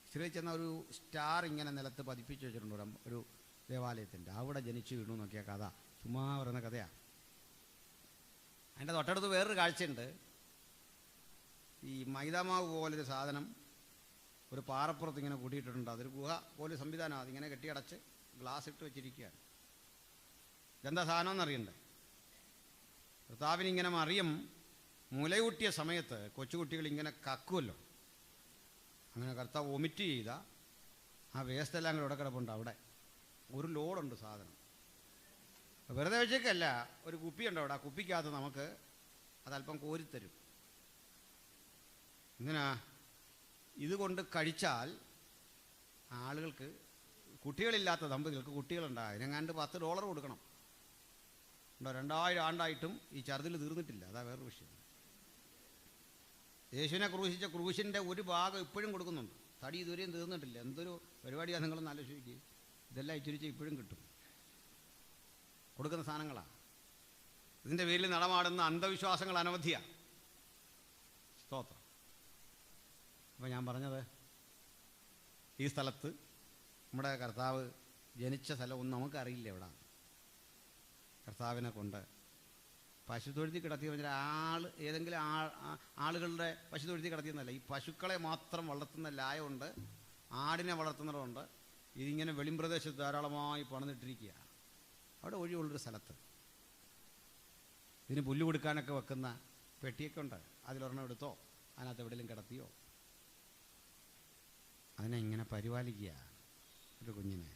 Speaker 1: ഇസ്രയേൽ ചെന്ന ഒരു സ്റ്റാർ ഇങ്ങനെ നിലത്ത് പതിപ്പിച്ച് വെച്ചിട്ടുണ്ട് ഒരു ദേവാലയത്തിൻ്റെ. അവിടെ ജനിച്ചു വീണു നോക്കിയ കഥ. ചുമ്മാ പറയുന്ന കഥയാണ്. അതിൻ്റെ തൊട്ടടുത്ത് വേറൊരു കാഴ്ചയുണ്ട്. ഈ മൈദാമാവ് പോലൊരു സാധനം ഒരു പാറപ്പുറത്ത് ഇങ്ങനെ കൂട്ടിയിട്ടിട്ടുണ്ട്. അതൊരു ഗുഹ പോലെ സംവിധാനമാണ്. അതിങ്ങനെ കെട്ടിയടച്ച് ഗ്ലാസ് ഇട്ട് വെച്ചിരിക്കുകയാണ്. ഇതെന്താ സാധനം എന്നറിയണ്ടേ? കർത്താവിനിങ്ങനെ മറിയം മുലയൂട്ടിയ സമയത്ത് കൊച്ചുകുട്ടികൾ ഇങ്ങനെ കക്കുമല്ലോ. അങ്ങനെ കർത്താവ് വൊമിറ്റ് ചെയ്ത ആ വേസ്റ്റെല്ലാം കൂടെ ഇവിടെ കിടപ്പുണ്ട്. അവിടെ ഒരു ലോഡുണ്ട് സാധനം. വെറുതെ വെച്ചേക്കല്ല, ഒരു കുപ്പിയുണ്ട് അവിടെ. ആ കുപ്പിക്കകത്ത് നമുക്ക് അതല്പം കോരിത്തരും. ഇങ്ങനെ ഇതുകൊണ്ട് കഴിച്ചാൽ ആളുകൾക്ക്, കുട്ടികളില്ലാത്ത ദമ്പതികൾക്ക് കുട്ടികളുണ്ടാകും. അതിനെങ്ങാണ്ട് $10 കൊടുക്കണം. ഉണ്ടോ? 2000 ആണ്ടായിട്ടും ഈ ഛർദിൽ തീർന്നിട്ടില്ല. അതാ വേറൊരു വിഷയം. യേശുവിനെ ക്രൂശിച്ച ക്രൂശിൻ്റെ ഒരു ഭാഗം ഇപ്പോഴും കൊടുക്കുന്നുണ്ട്. തടി ഇതുവരെയും തീർന്നിട്ടില്ല. എന്തൊരു പരിപാടിയാണ് നിങ്ങളൊന്ന് ആലോചിക്കുക. ഇതെല്ലാം ഇച്ചിരിച്ച് ഇപ്പോഴും കിട്ടും. കൊടുക്കുന്ന സാധനങ്ങളാണ്. ഇതിൻ്റെ പേരിൽ നടമാടുന്ന അന്ധവിശ്വാസങ്ങൾ അനവധിയാണ്. സ്തോത്രം. അപ്പോൾ ഞാൻ പറഞ്ഞത്, ഈ സ്ഥലത്ത് നമ്മുടെ കർത്താവ് ജനിച്ച സ്ഥലമൊന്നും നമുക്കറിയില്ല. എവിടെ കർത്താവിനെ കൊണ്ട് പശുത്തൊഴുത്തി കിടത്തി പറഞ്ഞാൽ ഏതെങ്കിലും ആളുകളുടെ പശുത്തൊഴുത്തി കിടത്തിയെന്നല്ല. ഈ പശുക്കളെ മാത്രം വളർത്തുന്ന ലായമുണ്ട്, ആടിനെ വളർത്തുന്നവരുണ്ട്. ഇതിങ്ങനെ വെളിമ്പ്രദേശത്ത് ധാരാളമായി പണിതിട്ടിരിക്കുക. അവിടെ ഒഴിവുള്ളൊരു സ്ഥലത്ത് ഇതിന് പുല്ല് കൊടുക്കാനൊക്കെ വെക്കുന്ന പെട്ടിയൊക്കെ ഉണ്ട്. അതിലൊരെണ്ണം എടുത്തോ, അതിനകത്ത് എവിടെയെങ്കിലും കിടത്തിയോ. അതിനെ ഇങ്ങനെ പരിപാലിക്കുക ഒരു കുഞ്ഞിനെ.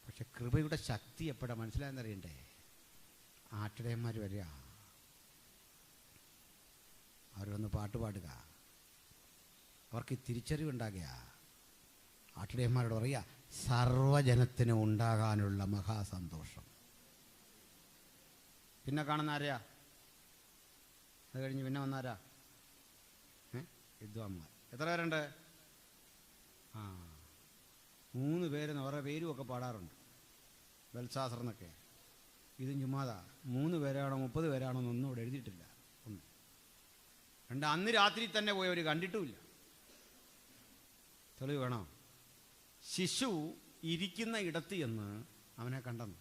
Speaker 1: പക്ഷെ കൃപയുടെ ശക്തി എപ്പോഴാണ് മനസ്സിലായെന്നറിയണ്ടേ? ആട്ടിടയന്മാർ വരിക, അവർ വന്ന് പാട്ട് പാടുക, അവർക്ക് തിരിച്ചറിവുണ്ടാകുക. ആട്ടിടയന്മാരോട് പറയുക, സർവജനത്തിനും ഉണ്ടാകാനുള്ള മഹാസന്തോഷം. പിന്നെ കാണുന്ന ആരെയാ? അത് കഴിഞ്ഞ് പിന്നെ വന്നാരാ? വിദ്വാന്മാർ. എത്ര പേരുണ്ട്? 3 പേരെന്ന് അവരുടെ പേരുമൊക്കെ പാടാറുണ്ട്. ബൽസാസർ എന്നൊക്കെ. ഇതും ചുമ്മാതാ. 3 പേരാണോ 30 പേരാണോ എന്നൊന്നും ഇവിടെ എഴുതിയിട്ടില്ല. ഒന്ന് 2 അന്ന് രാത്രി തന്നെ പോയി അവർ കണ്ടിട്ടുമില്ല. തെളിവ് വേണോ? ശിശു ഇരിക്കുന്ന ഇടത്ത് എന്ന് അവനെ കണ്ടെന്ന്.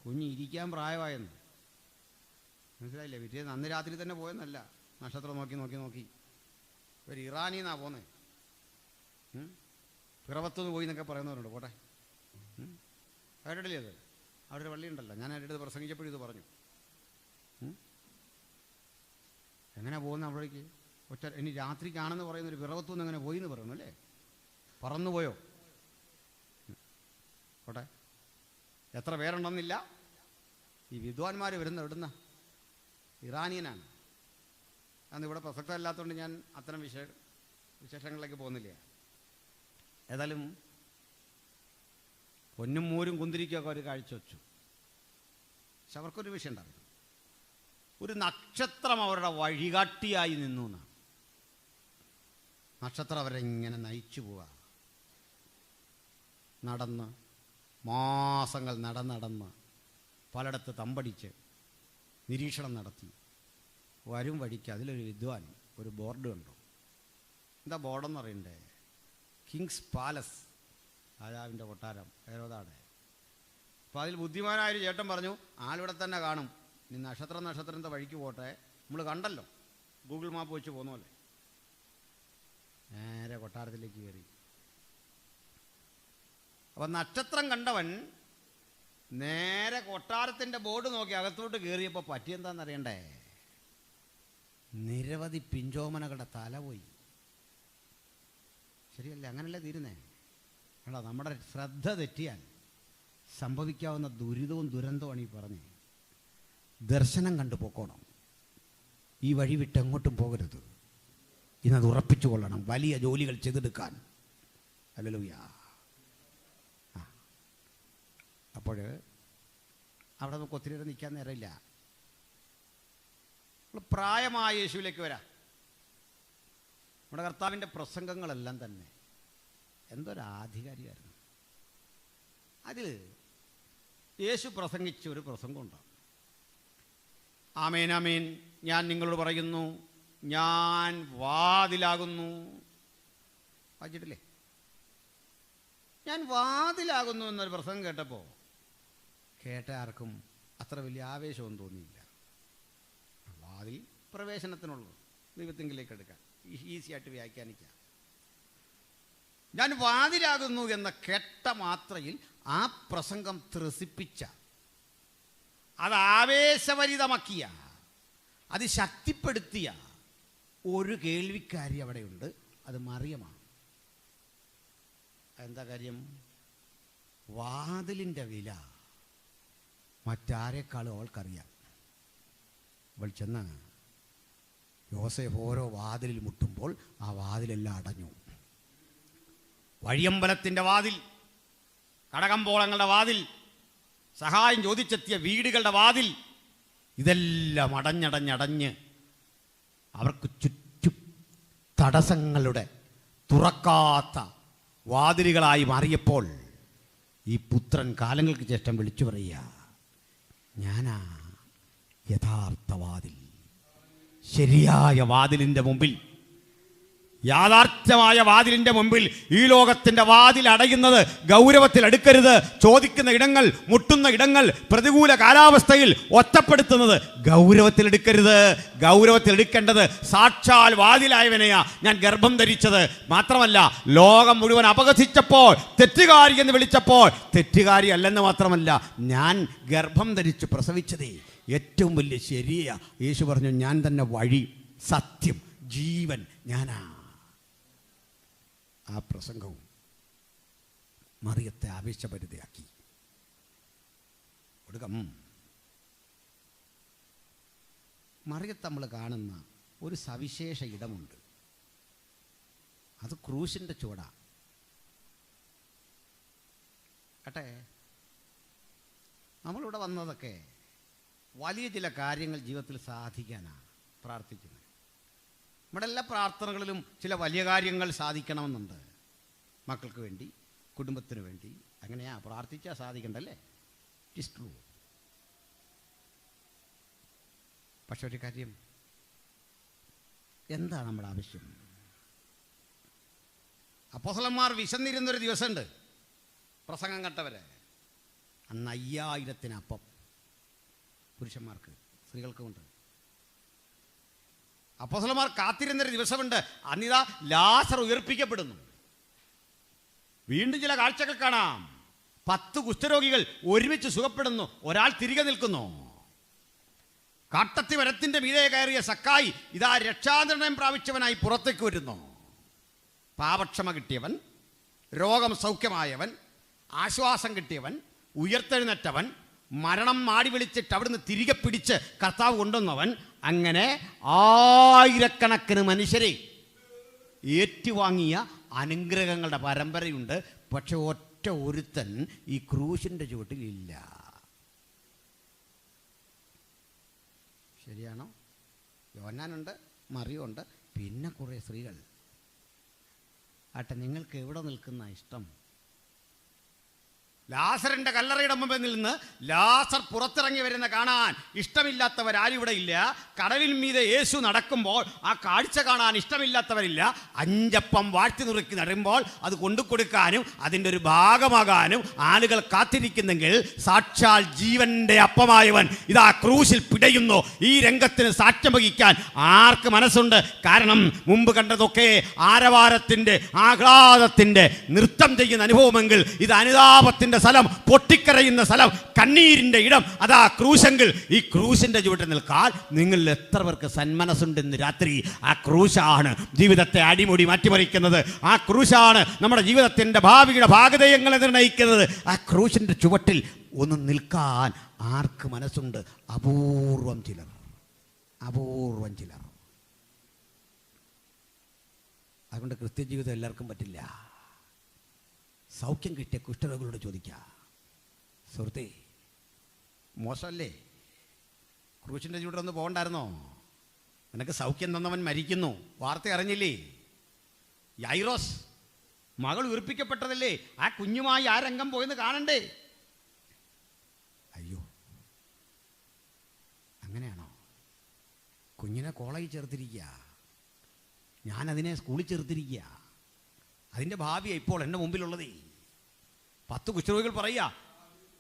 Speaker 1: കുഞ്ഞ് ഇരിക്കാൻ പ്രായമായെന്ന് മനസ്സിലായില്ലേ? പിറ്റേന്ന് അന്ന് രാത്രി തന്നെ പോയെന്നല്ല, നക്ഷത്രം നോക്കി ഒരു ഇറാനിൽ നിന്നാണ് പോന്നേ. പിറവത്തുനിന്ന് പോയി എന്നൊക്കെ പറയുന്നവരുണ്ട്. പോട്ടെ, കേട്ടിട്ടില്ലേ? അത് അവിടെ ഒരു പള്ളിയുണ്ടല്ലോ. ഞാൻ അവരുടെ അടുത്ത് പ്രസംഗിച്ചപ്പോഴും ഇത് പറഞ്ഞു. എങ്ങനെ പോകുന്ന അവിടേക്ക്? ഇനി രാത്രിക്കാണെന്ന് പറയുന്നൊരു പിറവത്തുനിന്ന് എങ്ങനെ പോയി എന്ന് പറയുന്നു അല്ലേ? പറന്നു പോയോ? പോട്ടെ, എത്ര പേരുണ്ടെന്നില്ല. ഈ വിദ്വാൻമാർ വരുന്ന എവിടുന്ന? ഇറാനിയനാണ്. അന്ന് ഇവിടെ പ്രസക്തമല്ലാത്തതുകൊണ്ട് ഞാൻ അത്തരം വിശേഷങ്ങളിലേക്ക് പോകുന്നില്ല. ഏതായാലും പൊന്നും മൂരും കുന്തിരിക്കൊക്കെ ഒരു കാഴ്ച വെച്ചു. പക്ഷെ അവർക്കൊരു വിഷയം ഉണ്ടായിരുന്നു. ഒരു നക്ഷത്രം അവരുടെ വഴികാട്ടിയായി നിന്നു എന്നാണ്. നക്ഷത്രം അവരെ ഇങ്ങനെ നയിച്ചു പോവുക. നടന്ന് മാസങ്ങൾ നടന്ന് പലയിടത്ത് തമ്പടിച്ച് നിരീക്ഷണം നടത്തി വരും വഴിക്ക് അതിലൊരു വിദ്വാൻ ഒരു ബോർഡ് കണ്ടു. എന്താ ബോർഡെന്ന് പറയണ്ടേ? കിങ്സ് പാലസ്, രാജാവിൻ്റെ കൊട്ടാരം, ഹെരോദാടെ. അപ്പോൾ അതിൽ ബുദ്ധിമാനായൊരു ചേട്ടൻ പറഞ്ഞു, ആളിവിടെ തന്നെ കാണും, നീ നക്ഷത്രത്തിൻ്റെ വഴിക്ക് പോട്ടെ. നമ്മൾ കണ്ടല്ലോ, ഗൂഗിൾ മാപ്പ് വെച്ച് പോന്ന പോലെ. നേരെ കൊട്ടാരത്തിലേക്ക് കയറി. അപ്പം നക്ഷത്രം കണ്ടവൻ നേരെ കൊട്ടാരത്തിൻ്റെ ബോർഡ് നോക്കി അകത്തോട്ട് കയറിയപ്പോൾ പറ്റിയെന്താണെന്നറിയണ്ടേ? നിരവധി പിഞ്ചോമനകളുടെ തല പോയി. ശരിയല്ലേ? അങ്ങനല്ലേ തീരുന്നേ? എടാ, നമ്മുടെ ശ്രദ്ധ തെറ്റിയാൽ സംഭവിക്കാവുന്ന ദുരിതവും ദുരന്തമാണ് ഈ പറഞ്ഞ്. ദർശനം കണ്ടു പോക്കോണം. ഈ വഴി വിട്ട് എങ്ങോട്ടും പോകരുത്. ഇന്നത് ഉറപ്പിച്ചു കൊള്ളണം. വലിയ ജോലികൾ ചെയ്തെടുക്കാൻ. ഹല്ലേലൂയ. അപ്പോൾ അവിടെ നമുക്ക് ഒത്തിരി നേരം നിൽക്കാൻ നേരമില്ല. പ്രായമായ യേശുവിലേക്ക് വരാം. നമ്മുടെ കർത്താവിൻ്റെ പ്രസംഗങ്ങളെല്ലാം തന്നെ എന്തൊരാധികാരിയായിരുന്നു. അതിൽ യേശു പ്രസംഗിച്ച ഒരു പ്രസംഗമുണ്ട്. ആമേൻ ആമേൻ, ഞാൻ നിങ്ങളോട് പറയുന്നു, ഞാൻ വാതിലാകുന്നു. വായിച്ചിട്ടില്ലേ? ഞാൻ വാതിലാകുന്നു എന്നൊരു പ്രസംഗം കേട്ടപ്പോൾ കേട്ട ആർക്കും അത്ര വലിയ ആവേശമൊന്നും തോന്നിയില്ല. വാതിൽ പ്രവേശനത്തിനുള്ളൂ, ദൈവത്തിങ്കിലേക്ക് എടുക്കാൻ ഈസിയായിട്ട് വ്യാഖ്യാനിക്കാം. ഞാൻ വാതിലാകുന്നു എന്ന കേട്ട മാത്രയിൽ ആ പ്രസംഗം ത്രസിപ്പിച്ച, അത് ആവേശഭരിതമാക്കിയ, അത് ശക്തിപ്പെടുത്തിയ ഒരു കേൾവിക്കാരി അവിടെയുണ്ട്. അത് മറിയമാണ്. എന്താ കാര്യം? വാതിലിൻ്റെ വില മറ്റാരെക്കാളും അവൾക്കറിയാം. അവൾ ചെന്ന് യോസേഫ് ഓരോ വാതിലിൽ മുട്ടുമ്പോൾ ആ വാതിലെല്ലാം അടഞ്ഞു. വഴിയമ്പലത്തിൻ്റെ വാതിൽ, കടകമ്പോളങ്ങളുടെ വാതിൽ, സഹായം ചോദിച്ചെത്തിയ വീടുകളുടെ വാതിൽ, ഇതെല്ലാം അടഞ്ഞടഞ്ഞടഞ്ഞ് അവർക്ക് ചുറ്റും തടസ്സങ്ങളുടെ തുറക്കാത്ത വാതിലുകളായി മാറിയപ്പോൾ ഈ പുത്രൻ കാലങ്ങൾക്ക് ശേഷം വിളിച്ചു പറയുക, ഞാനാ യഥാർത്ഥ വാതിൽ. ശരിയായ വാതിലിൻ്റെ മുമ്പിൽ, യാഥാർത്ഥ്യമായ വാതിലിൻ്റെ മുമ്പിൽ ഈ ലോകത്തിൻ്റെ വാതിൽ അടയുന്നത് ഗൗരവത്തിൽ എടുക്കരുത്. ചോദിക്കുന്ന ഇടങ്ങൾ, മുട്ടുന്ന ഇടങ്ങൾ, പ്രതികൂല കാലാവസ്ഥയിൽ ഒറ്റപ്പെടുത്തുന്നത് ഗൗരവത്തിൽ എടുക്കരുത്. ഗൗരവത്തിൽ എടുക്കേണ്ടത് സാക്ഷാൽ വാതിലായവനെയാ ഞാൻ ഗർഭം ധരിച്ചത്. മാത്രമല്ല, ലോകം മുഴുവൻ അപകസിച്ചപ്പോൾ, തെറ്റുകാരി എന്ന് വിളിച്ചപ്പോൾ, തെറ്റുകാരി അല്ലെന്ന് മാത്രമല്ല, ഞാൻ ഗർഭം ധരിച്ച് പ്രസവിച്ചതേ ഏറ്റവും വലിയ ശരിയാ. യേശു പറഞ്ഞു, ഞാൻ തന്നെ വഴി, സത്യം, ജീവൻ, ഞാനാ. ആ പ്രസംഗവും മറിയത്തെ ആവേശഭരിതയാക്കി. ഒടുക്കം മറിയത്ത് നമ്മൾ കാണുന്ന ഒരു സവിശേഷ ഇടമുണ്ട്. അത് ക്രൂശിൻ്റെ ചുവടാ. കേട്ടെ, നമ്മളിവിടെ വന്നതൊക്കെ വലിയ ചില കാര്യങ്ങൾ ജീവിതത്തിൽ സാധിക്കാനാണ് പ്രാർത്ഥിക്കുന്നത്. നമ്മുടെ എല്ലാ പ്രാർത്ഥനകളിലും ചില വലിയ കാര്യങ്ങൾ സാധിക്കണമെന്നുണ്ട്. മക്കൾക്ക് വേണ്ടി, കുടുംബത്തിന് വേണ്ടി. അങ്ങനെയാ പ്രാർത്ഥിച്ചാൽ സാധിക്കണ്ടല്ലേ? It is true. പക്ഷെ ഒരു കാര്യം, എന്താ നമ്മുടെ ആവശ്യം? അപ്പോസ്തലന്മാർ വിശന്നിരുന്നൊരു ദിവസമുണ്ട്, പ്രസംഗം കേട്ടവരെ. അന്ന് 5000 അപ്പം പുരുഷന്മാർക്ക്, സ്ത്രീകൾക്കുമുണ്ട്. അപ്പോസ്തലന്മാർ കാത്തിരുന്നൊരു ദിവസമുണ്ട്, അന്നിതാ ലാസർ ഉയർപ്പിക്കപ്പെടുന്നു. വീണ്ടും ചില കാഴ്ചകൾ കാണാം. 10 കുഷ്ഠരോഗികൾ ഒരുമിച്ച് സുഖപ്പെടുന്നു. ഒരാൾ തിരികെ നിൽക്കുന്നു. കാട്ടത്തി മരത്തിന്റെ മീതെ കയറിയ സക്കായി ഇതാ രക്ഷാനിർണയം പ്രാപിച്ചവനായി പുറത്തേക്ക് വരുന്നു. പാപക്ഷമ കിട്ടിയവൻ, രോഗം സൗഖ്യമായവൻ, ആശ്വാസം കിട്ടിയവൻ, ഉയർത്തെഴുന്നേറ്റവൻ, മരണം മാടി വിളിച്ചിട്ട് അവിടുന്ന് തിരികെ പിടിച്ച് കർത്താവ് കൊണ്ടുവന്നവൻ. അങ്ങനെ 1000കണക്കിന് മനുഷ്യരെ ഏറ്റുവാങ്ങിയ അനുഗ്രഹങ്ങളുടെ പരമ്പരയുണ്ട്. പക്ഷെ ഒറ്റ ഒരുത്തൻ ഈ ക്രൂശിൻ്റെ ചുവട്ടിലില്ല. ശരിയാണോ? യോഹന്നാനുണ്ട്, മറിയമുണ്ട്, പിന്നെ കുറേ സ്ത്രീകൾ. ആട്ടെ, നിങ്ങൾക്ക് എവിടെ നിൽക്കുന്ന ഇഷ്ടം? ലാസറിന്റെ കല്ലറയുടെ മുമ്പിൽ നിന്ന് ലാസർ പുറത്തിറങ്ങി വരുന്ന കാണാൻ ഇഷ്ടമില്ലാത്തവരാരും ഇവിടെ ഇല്ല. കടലിൽ മീതെ യേശു നടക്കുമ്പോൾ ആ കാഴ്ച കാണാൻ ഇഷ്ടമില്ലാത്തവരില്ല. 5 അപ്പം വാഴ്ത്തി നുറുക്കി നടുമ്പോൾ അത് കൊണ്ടു കൊടുക്കാനും അതിൻ്റെ ഒരു ഭാഗമാകാനും ആളുകൾ കാത്തിരിക്കുന്നെങ്കിൽ, സാക്ഷാൽ ജീവന്റെ അപ്പമായവൻ ഇതാ ക്രൂശിൽ പിടയുന്നു. ഈ രംഗത്തിന് സാക്ഷ്യം വഹിക്കാൻ ആർക്ക് മനസ്സുണ്ട്? കാരണം മുമ്പ് കണ്ടതൊക്കെ ആരവാരത്തിന്റെ, ആഹ്ലാദത്തിന്റെ, നൃത്തം ചെയ്യുന്ന അനുഭവമെങ്കിൽ ഇത് അനുതാപത്തിന്റെ നിലവിളിയുടെ സ്ഥലം, പൊട്ടിക്കരയുന്ന സ്ഥലം, കണ്ണീരിൻ്റെ ഇടം, അതാ ക്രൂശെങ്കിൽ ഈ ക്രൂശിൻ്റെ ചുവട്ടിൽ നിൽക്കാൻ നിങ്ങളിൽ എത്ര പേർക്ക് സന്മനസ്സുണ്ടെന്ന് രാത്രി? ആ ക്രൂശാണ് ജീവിതത്തെ അടിമുടി മാറ്റിമറിക്കുന്നത്. ആ ക്രൂശാണ് നമ്മുടെ ജീവിതത്തിൻ്റെ ഭാവിയുടെ ഭാഗധേയങ്ങളെ നിർണ്ണയിക്കുന്നത്. ആ ക്രൂശിൻ്റെ ചുവട്ടിൽ ഒന്ന് നിൽക്കാൻ ആർക്ക് മനസ്സുണ്ട്? അപൂർവം ചിലർ. അതുകൊണ്ട് ക്രിസ്ത്യ ജീവിതം എല്ലാവർക്കും പറ്റില്ല. സൗഖ്യം കിട്ടിയ കുഷ്ഠരോഗികളോട് ചോദിക്കുക, സുഹൃത്തേ, മോശമല്ലേ? ക്രൂശിൻ്റെ ചൂടൊന്ന് പോകണ്ടായിരുന്നോ? നിനക്ക് സൗഖ്യം തന്നവൻ മരിക്കുന്നു, വാർത്ത അറിഞ്ഞില്ലേ? യൈറോസ് മകൾ ഉയർപ്പിക്കപ്പെട്ടതല്ലേ? ആ കുഞ്ഞുമായി ആ രംഗം പോയെന്ന് കാണണ്ടേ? അയ്യോ, അങ്ങനെയാണോ? കുഞ്ഞിനെ കോളേജിൽ ചേർത്തിരിക്കുക, ഞാനതിനെ സ്കൂളിൽ ചേർത്തിരിക്കുക. അതിൻ്റെ ഭാവിയാണ് ഇപ്പോൾ എൻ്റെ മുമ്പിലുള്ളതേ. 10 കുഷ്ഠരോഗികൾ പറയുക,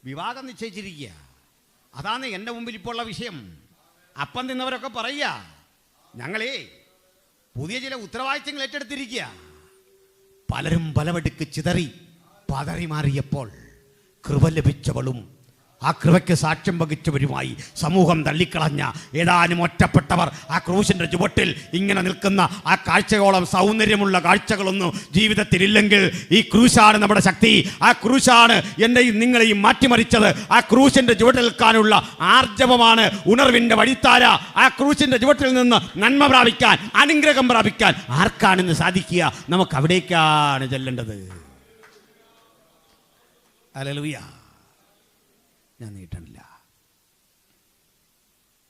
Speaker 1: വിവാഹം നിശ്ചയിച്ചിരിക്കുക. അതാണ് എൻ്റെ മുമ്പിൽ ഇപ്പോൾ ഉള്ള വിഷയം. അപ്പം തിന്നവരൊക്കെ പറയുക, ഞങ്ങളേ പുതിയ ചില ഉത്തരവാദിത്തങ്ങൾ ഏറ്റെടുത്തിരിക്കുക. പലരും പലവടുക്ക് ചിതറി പതറി മാറിയപ്പോൾ കൃപ ലഭിച്ചവളും ആ കൃപയ്ക്ക് സാക്ഷ്യം വഹിച്ചവരുമായി സമൂഹം തള്ളിക്കളഞ്ഞ ഏതാനും ഒറ്റപ്പെട്ടവർ ആ ക്രൂശിൻ്റെ ചുവട്ടിൽ ഇങ്ങനെ നിൽക്കുന്ന ആ കാഴ്ചയോളം സൗന്ദര്യമുള്ള കാഴ്ചകളൊന്നും ജീവിതത്തിലില്ലെങ്കിൽ ഈ ക്രൂശാണ് നമ്മുടെ ശക്തി. ആ ക്രൂശാണ് എന്നെയും നിങ്ങളെയും മാറ്റിമറിച്ചത്. ആ ക്രൂശിൻ്റെ ചുവട്ടിൽ നിൽക്കാനുള്ള ആർജവമാണ് ഉണർവിൻ്റെ വഴിത്താര. ആ ക്രൂശിൻ്റെ ചുവട്ടിൽ നിന്ന് നന്മ പ്രാപിക്കാൻ, അനുഗ്രഹം പ്രാപിക്കാൻ ആർക്കാണെന്ന് സാധിക്കുക? നമുക്ക് അവിടേക്കാണ് ചെല്ലേണ്ടത്. ഹല്ലേലൂയ. ഞാൻ നീട്ടണില്ല.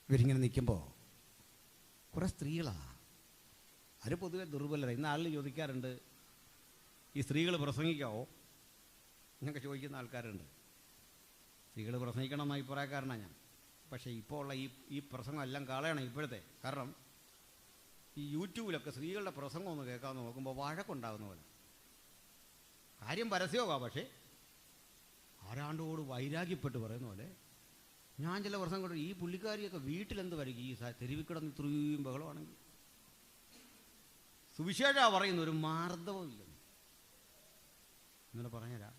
Speaker 1: ഇവരിങ്ങനെ നിൽക്കുമ്പോൾ കുറേ സ്ത്രീകളാണ്. അവർ പൊതുവെ ദുർബലരാണ്. ഇന്ന് ആളുകൾ ചോദിക്കാറുണ്ട്, ഈ സ്ത്രീകൾ പ്രസംഗിക്കാവോ എന്നൊക്കെ ചോദിക്കുന്ന ആൾക്കാരുണ്ട്. സ്ത്രീകൾ പ്രസംഗിക്കണം എന്ന അഭിപ്രായക്കാരനാണ് ഞാൻ. പക്ഷേ ഇപ്പോൾ ഉള്ള ഈ പ്രസംഗം എല്ലാം കളയണം ഇപ്പോഴത്തെ. കാരണം ഈ യൂട്യൂബിലൊക്കെ സ്ത്രീകളുടെ പ്രസംഗം ഒന്ന് കേൾക്കാമെന്ന് നോക്കുമ്പോൾ വഴക്കുണ്ടാകുന്ന പോലെ. കാര്യം പരസ്യമാകാം, പക്ഷേ ആരാണ്ടോട് വൈരാഗ്യപ്പെട്ട് പറയുന്ന പോലെ. ഞാൻ ചില പ്രസംഗം കൊണ്ട് ഈ പുള്ളിക്കാരിയൊക്കെ വീട്ടിലെന്ത് വരിക? ഈ തെരുവിൽ കിടന്ന് ഇത്രയും ബഹളമാണെങ്കിൽ സുവിശേഷ പറയുന്ന ഒരു മാർദ്ദവം ഇല്ല. ഇങ്ങനെ പറഞ്ഞുതരാ,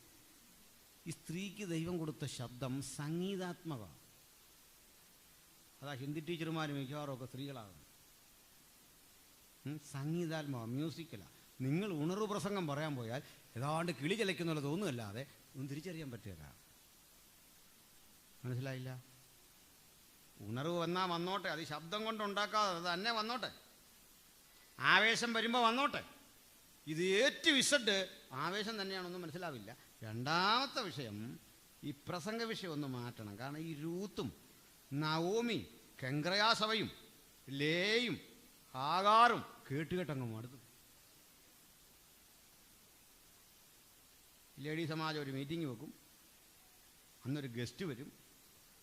Speaker 1: ഈ സ്ത്രീക്ക് ദൈവം കൊടുത്ത ശബ്ദം സംഗീതാത്മക. അതാ ഹിന്ദി ടീച്ചർമാരും മിക്കവാറുമൊക്കെ സ്ത്രീകളാകും. സംഗീതാത്മക, മ്യൂസിക്കലാണ്. നിങ്ങൾ ഉണർവ് പ്രസംഗം പറയാൻ പോയാൽ ഏതാണ്ട് കിളി ചലയ്ക്കുന്നുള്ള തോന്നുകയല്ലാതെ ഒന്നും തിരിച്ചറിയാൻ പറ്റുകയില്ല. മനസ്സിലായില്ല? ഉണർവ് വന്നാൽ വന്നോട്ടെ, അത് ശബ്ദം കൊണ്ട് ഉണ്ടാക്കാതെ അത് തന്നെ വന്നോട്ടെ. ആവേശം വരുമ്പോൾ വന്നോട്ടെ. ഇത് ഏറ്റവും ഇസഡ് ആവേശം തന്നെയാണെന്നും മനസ്സിലാവില്ല. രണ്ടാമത്തെ വിഷയം, ഈ പ്രസംഗ വിഷയം ഒന്ന് മാറ്റണം. കാരണം ഈ രൂത്തും നവോമി കെങ്ക്രയാസഭയും ലേയും ആകാറും കേട്ടുകെട്ടങ്ങ് മടുത്തു. ലേഡി സമാജം ഒരു മീറ്റിംഗ് വെക്കും, അന്നൊരു ഗസ്റ്റ് വരും.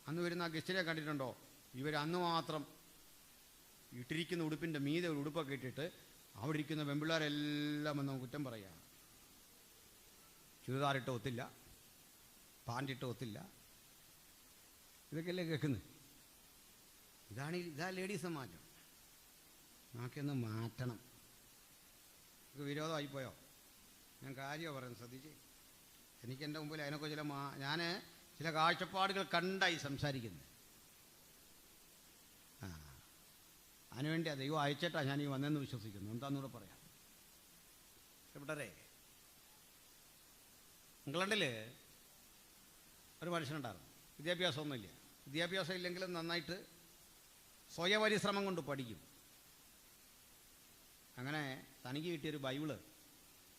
Speaker 1: അന്ന് വരുന്ന ആ ഗസ്റ്റിനെ കണ്ടിട്ടുണ്ടോ? ഇവർ അന്ന് മാത്രം ഇട്ടിരിക്കുന്ന ഉടുപ്പിൻ്റെ മീതെ ഒരു ഉടുപ്പൊക്കെ ഇട്ടിട്ട് അവിടെ ഇരിക്കുന്ന പെൺപിള്ളേരെല്ലാം എന്ന് കുറ്റം പറയുക. ചുരിദാറിട്ട് ഒത്തില്ല, പാൻറ്റിട്ട് ഒത്തില്ല. ഇതൊക്കെയല്ലേ കേൾക്കുന്നത്? ഇതാ ലേഡി സമാജം. നമുക്കൊന്ന് മാറ്റണം. നമുക്ക് വിരോധമായിപ്പോയോ? ഞാൻ കാര്യമാണ് പറയുന്നത്, ശ്രദ്ധിച്ച്. എനിക്ക് എൻ്റെ മുമ്പിൽ അതിനൊക്കെ ഞാൻ ചില കാഴ്ചപ്പാടുകൾ കണ്ടായി സംസാരിക്കുന്നത്. അതിനുവേണ്ടി ദൈവം അയച്ചിട്ടാ ഞാൻ ഈ വന്നെന്ന് വിശ്വസിക്കുന്നു. എന്താണെന്നൂടെ പറയാം. ഇവിടെ ഇംഗ്ലണ്ടിൽ ഒരു മനുഷ്യനുണ്ടായിരുന്നു. വിദ്യാഭ്യാസമൊന്നുമില്ല. വിദ്യാഭ്യാസം ഇല്ലെങ്കിലും നന്നായിട്ട് സ്വയപരിശ്രമം കൊണ്ട് പഠിക്കും. അങ്ങനെ തനിക്ക് കിട്ടിയൊരു ബൈബിള്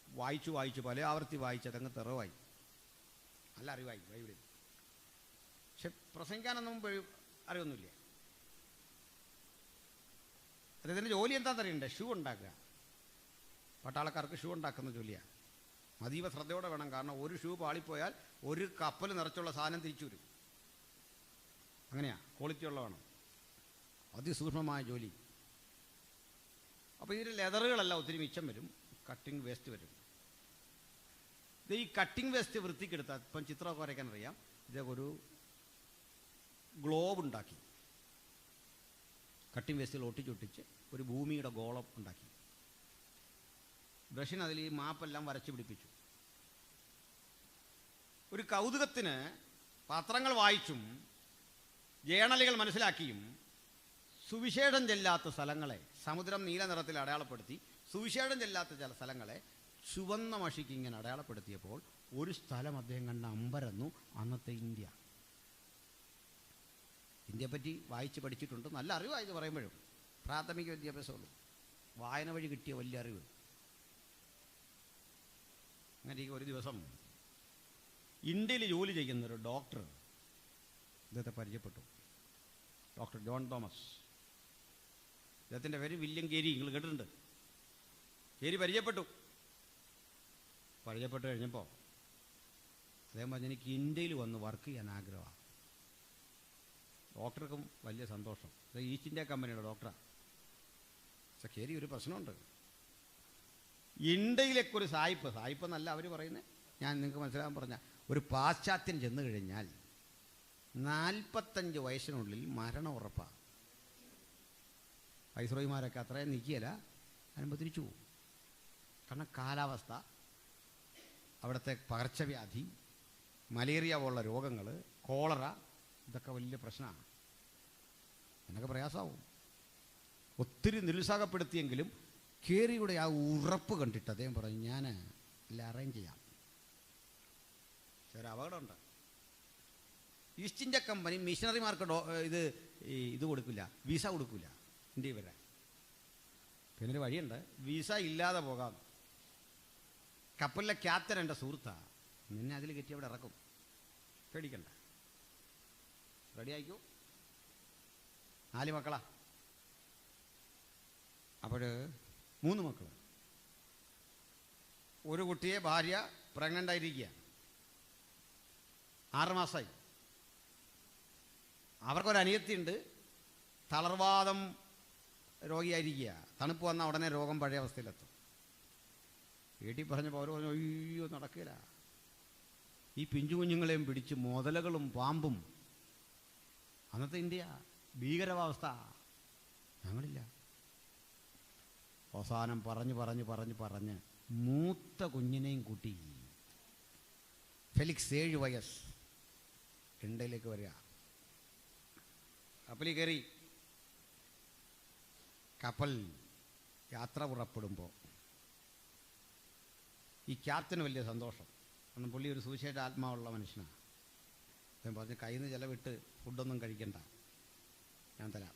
Speaker 1: വായിച്ചു പല ആവർത്തി വായിച്ചതങ്ങ് തെറവായി. നല്ല അറിവായി ബൈബിളിൽ. പക്ഷെ പ്രസംഗിക്കാനൊന്നും അറിവൊന്നുമില്ല. അദ്ദേഹത്തിൻ്റെ ജോലി എന്താണെന്നറിയണ്ടേ? ഷൂ ഉണ്ടാക്കുക. പട്ടാളക്കാർക്ക് ഷൂ ഉണ്ടാക്കുന്ന ജോലിയാണ്. അതീവ ശ്രദ്ധയോടെ വേണം. കാരണം ഒരു ഷൂ പാളിപ്പോയാൽ ഒരു കപ്പൽ നിറച്ചുള്ള സാധനം തിരിച്ചു വരും. അങ്ങനെയാ, ക്വാളിറ്റി ഉള്ള വേണം. അതിസൂക്ഷ്മമായ ജോലി. അപ്പോൾ ഇതിൽ ലെതറുകളെല്ലാം ഒത്തിരി മിച്ചം വരും, കട്ടിങ് വേസ്റ്റ് വരും. ഇത് ഈ കട്ടിങ് വേസ്റ്റ് വൃത്തിക്കെടുത്താൽ, ഇപ്പം ചിത്രമൊക്കെ വരയ്ക്കാൻ അറിയാം, ഇതേ ഒരു ഗ്ലോബ് ഉണ്ടാക്കി കട്ടിങ് വേസ്റ്റിൽ ഒട്ടിച്ചൊട്ടിച്ച് ഒരു ഭൂമിയുടെ ഗോളം ഉണ്ടാക്കി. ബ്രഷിന് അതിൽ ഈ മാപ്പെല്ലാം വരച്ച് പിടിപ്പിച്ചു. ഒരു കൗതുകത്തിന് പത്രങ്ങൾ വായിച്ചും ജേണലുകൾ മനസ്സിലാക്കിയും സുവിശേഷം ചെല്ലാത്ത സ്ഥലങ്ങളെ സമുദ്രം നീല നിറത്തിൽ അടയാളപ്പെടുത്തി സുവിശേഷം ചെല്ലാത്ത ചില സ്ഥലങ്ങളെ ചുവന്ന മഷിക്ക് ഇങ്ങനെ അടയാളപ്പെടുത്തിയപ്പോൾ ഒരു സ്ഥലം അദ്ദേഹം കണ്ട അമ്പരന്നു. അന്നത്തെ ഇന്ത്യ. ഇന്ത്യയെപ്പറ്റി വായിച്ച് പഠിച്ചിട്ടുണ്ട്. നല്ല അറിവായത് പറയുമ്പോഴും പ്രാഥമിക വിദ്യാഭ്യാസമുള്ളൂ. വായന വഴി കിട്ടിയ വലിയ അറിവ്. അങ്ങനെ ഒരു ദിവസം ഇന്ത്യയിൽ ജോലി ചെയ്യുന്നൊരു ഡോക്ടർ ഇദ്ദേഹത്തെ പരിചയപ്പെട്ടു. Doctor John Thomas. ഇദ്ദേഹത്തിൻ്റെ പേര് വില്യം കേരി. നിങ്ങൾ കേട്ടിട്ടുണ്ട്. കേരി പരിചയപ്പെട്ടു കഴിഞ്ഞപ്പോൾ അദ്ദേഹം പറഞ്ഞു, എനിക്ക് ഇന്ത്യയിൽ വന്ന് വർക്ക് ചെയ്യാൻ ആഗ്രഹമാണ്. ഡോക്ടർക്കും വലിയ സന്തോഷം. ഇത് ഈസ്റ്റ് ഇന്ത്യ കമ്പനിയുടെ ഡോക്ടറാണ്. പക്ഷെ കേരി ഒരു പ്രശ്നമുണ്ട്. ഇന്ത്യയിലേക്ക് ഒരു സായിപ്പ് എന്നല്ല അവർ പറയുന്നത്, ഞാൻ നിങ്ങൾക്ക് മനസ്സിലാകാൻ പറഞ്ഞ ഒരു പാശ്ചാത്യൻ ചെന്ന് കഴിഞ്ഞാൽ 45 വയസ്സിനുള്ളിൽ മരണം ഉറപ്പാണ്. വൈസ്രോയിമാരൊക്കെ അത്രയും നിൽക്കിയല്ല, അതിനുമ്പോൾ തിരിച്ചു പോകും. കാരണം കാലാവസ്ഥ, അവിടുത്തെ പകർച്ചവ്യാധി, മലേറിയ പോലുള്ള രോഗങ്ങൾ, കോളറ, ഇതൊക്കെ വലിയ പ്രശ്നമാണ്. എന്നൊക്കെ പ്രയാസമാവും. ഒത്തിരി നിരുത്സാഹപ്പെടുത്തിയെങ്കിലും കേരിയുടെ ആ ഉറപ്പ് കണ്ടിട്ട് അദ്ദേഹം പറഞ്ഞു, ഞാൻ എല്ലാം അറേഞ്ച് ചെയ്യാം. ഒരു അപകടമുണ്ട്. ഈസ്റ്റ് ഇന്ത്യ കമ്പനി മിഷണറിമാർക്ക് ഇത് കൊടുക്കില്ല, വിസ കൊടുക്കില്ല ഇന്ത്യയിൽ വരാൻ. പിന്നെ ഒരു വഴിയുണ്ട്, വിസ ഇല്ലാതെ പോകാം. കപ്പലിലെ ക്യാപ്റ്റൻ എൻ്റെ സുഹൃത്താണ്, നിന്നെ അതിൽ കയറ്റി അവിടെ ഇറക്കും, പേടിക്കണ്ട, റെഡി ആയിക്കോ. 4 മക്കളാ. അപ്പോൾ 3 മക്കൾ. ഒരു കുട്ടിയെ ഭാര്യ പ്രഗ്നൻ്റ് ആയിരിക്കുക, 6 മാസമായി. അവർക്കൊരനിയത്തിയുണ്ട്, തളർവാദം രോഗിയായിരിക്കുക. തണുപ്പ് വന്നാൽ ഉടനെ രോഗം പഴയ അവസ്ഥയിലെത്തും. വീട്ടിൽ പറഞ്ഞപ്പോൾ അവർ പറഞ്ഞു, അയ്യോ നടക്കില്ല, ഈ പിഞ്ചു കുഞ്ഞുങ്ങളെയും പിടിച്ച് മുതലകളും പാമ്പും. അന്നത്തെ ഇന്ത്യ ഭീകരാവസ്ഥ. ഞങ്ങളില്ല. അവസാനം പറഞ്ഞ് മൂത്ത കുഞ്ഞിനെയും കൂട്ടി ഫെലിക്സ് 7 വയസ്സ് ഇന്ത്യയിലേക്ക് വരിക. കപ്പലിൽ കയറി. കപ്പൽ യാത്ര പുറപ്പെടുമ്പോൾ ഈ ക്യാപ്റ്റന് വലിയ സന്തോഷം. കാരണം പുള്ളി ഒരു സുവിശേഷ ആത്മാവുള്ള മനുഷ്യനാണ്. അദ്ദേഹം പറഞ്ഞ്, കയ്യിൽ നിന്ന് ചിലവിട്ട് ഫുഡൊന്നും കഴിക്കണ്ട, ഞാൻ തരാം.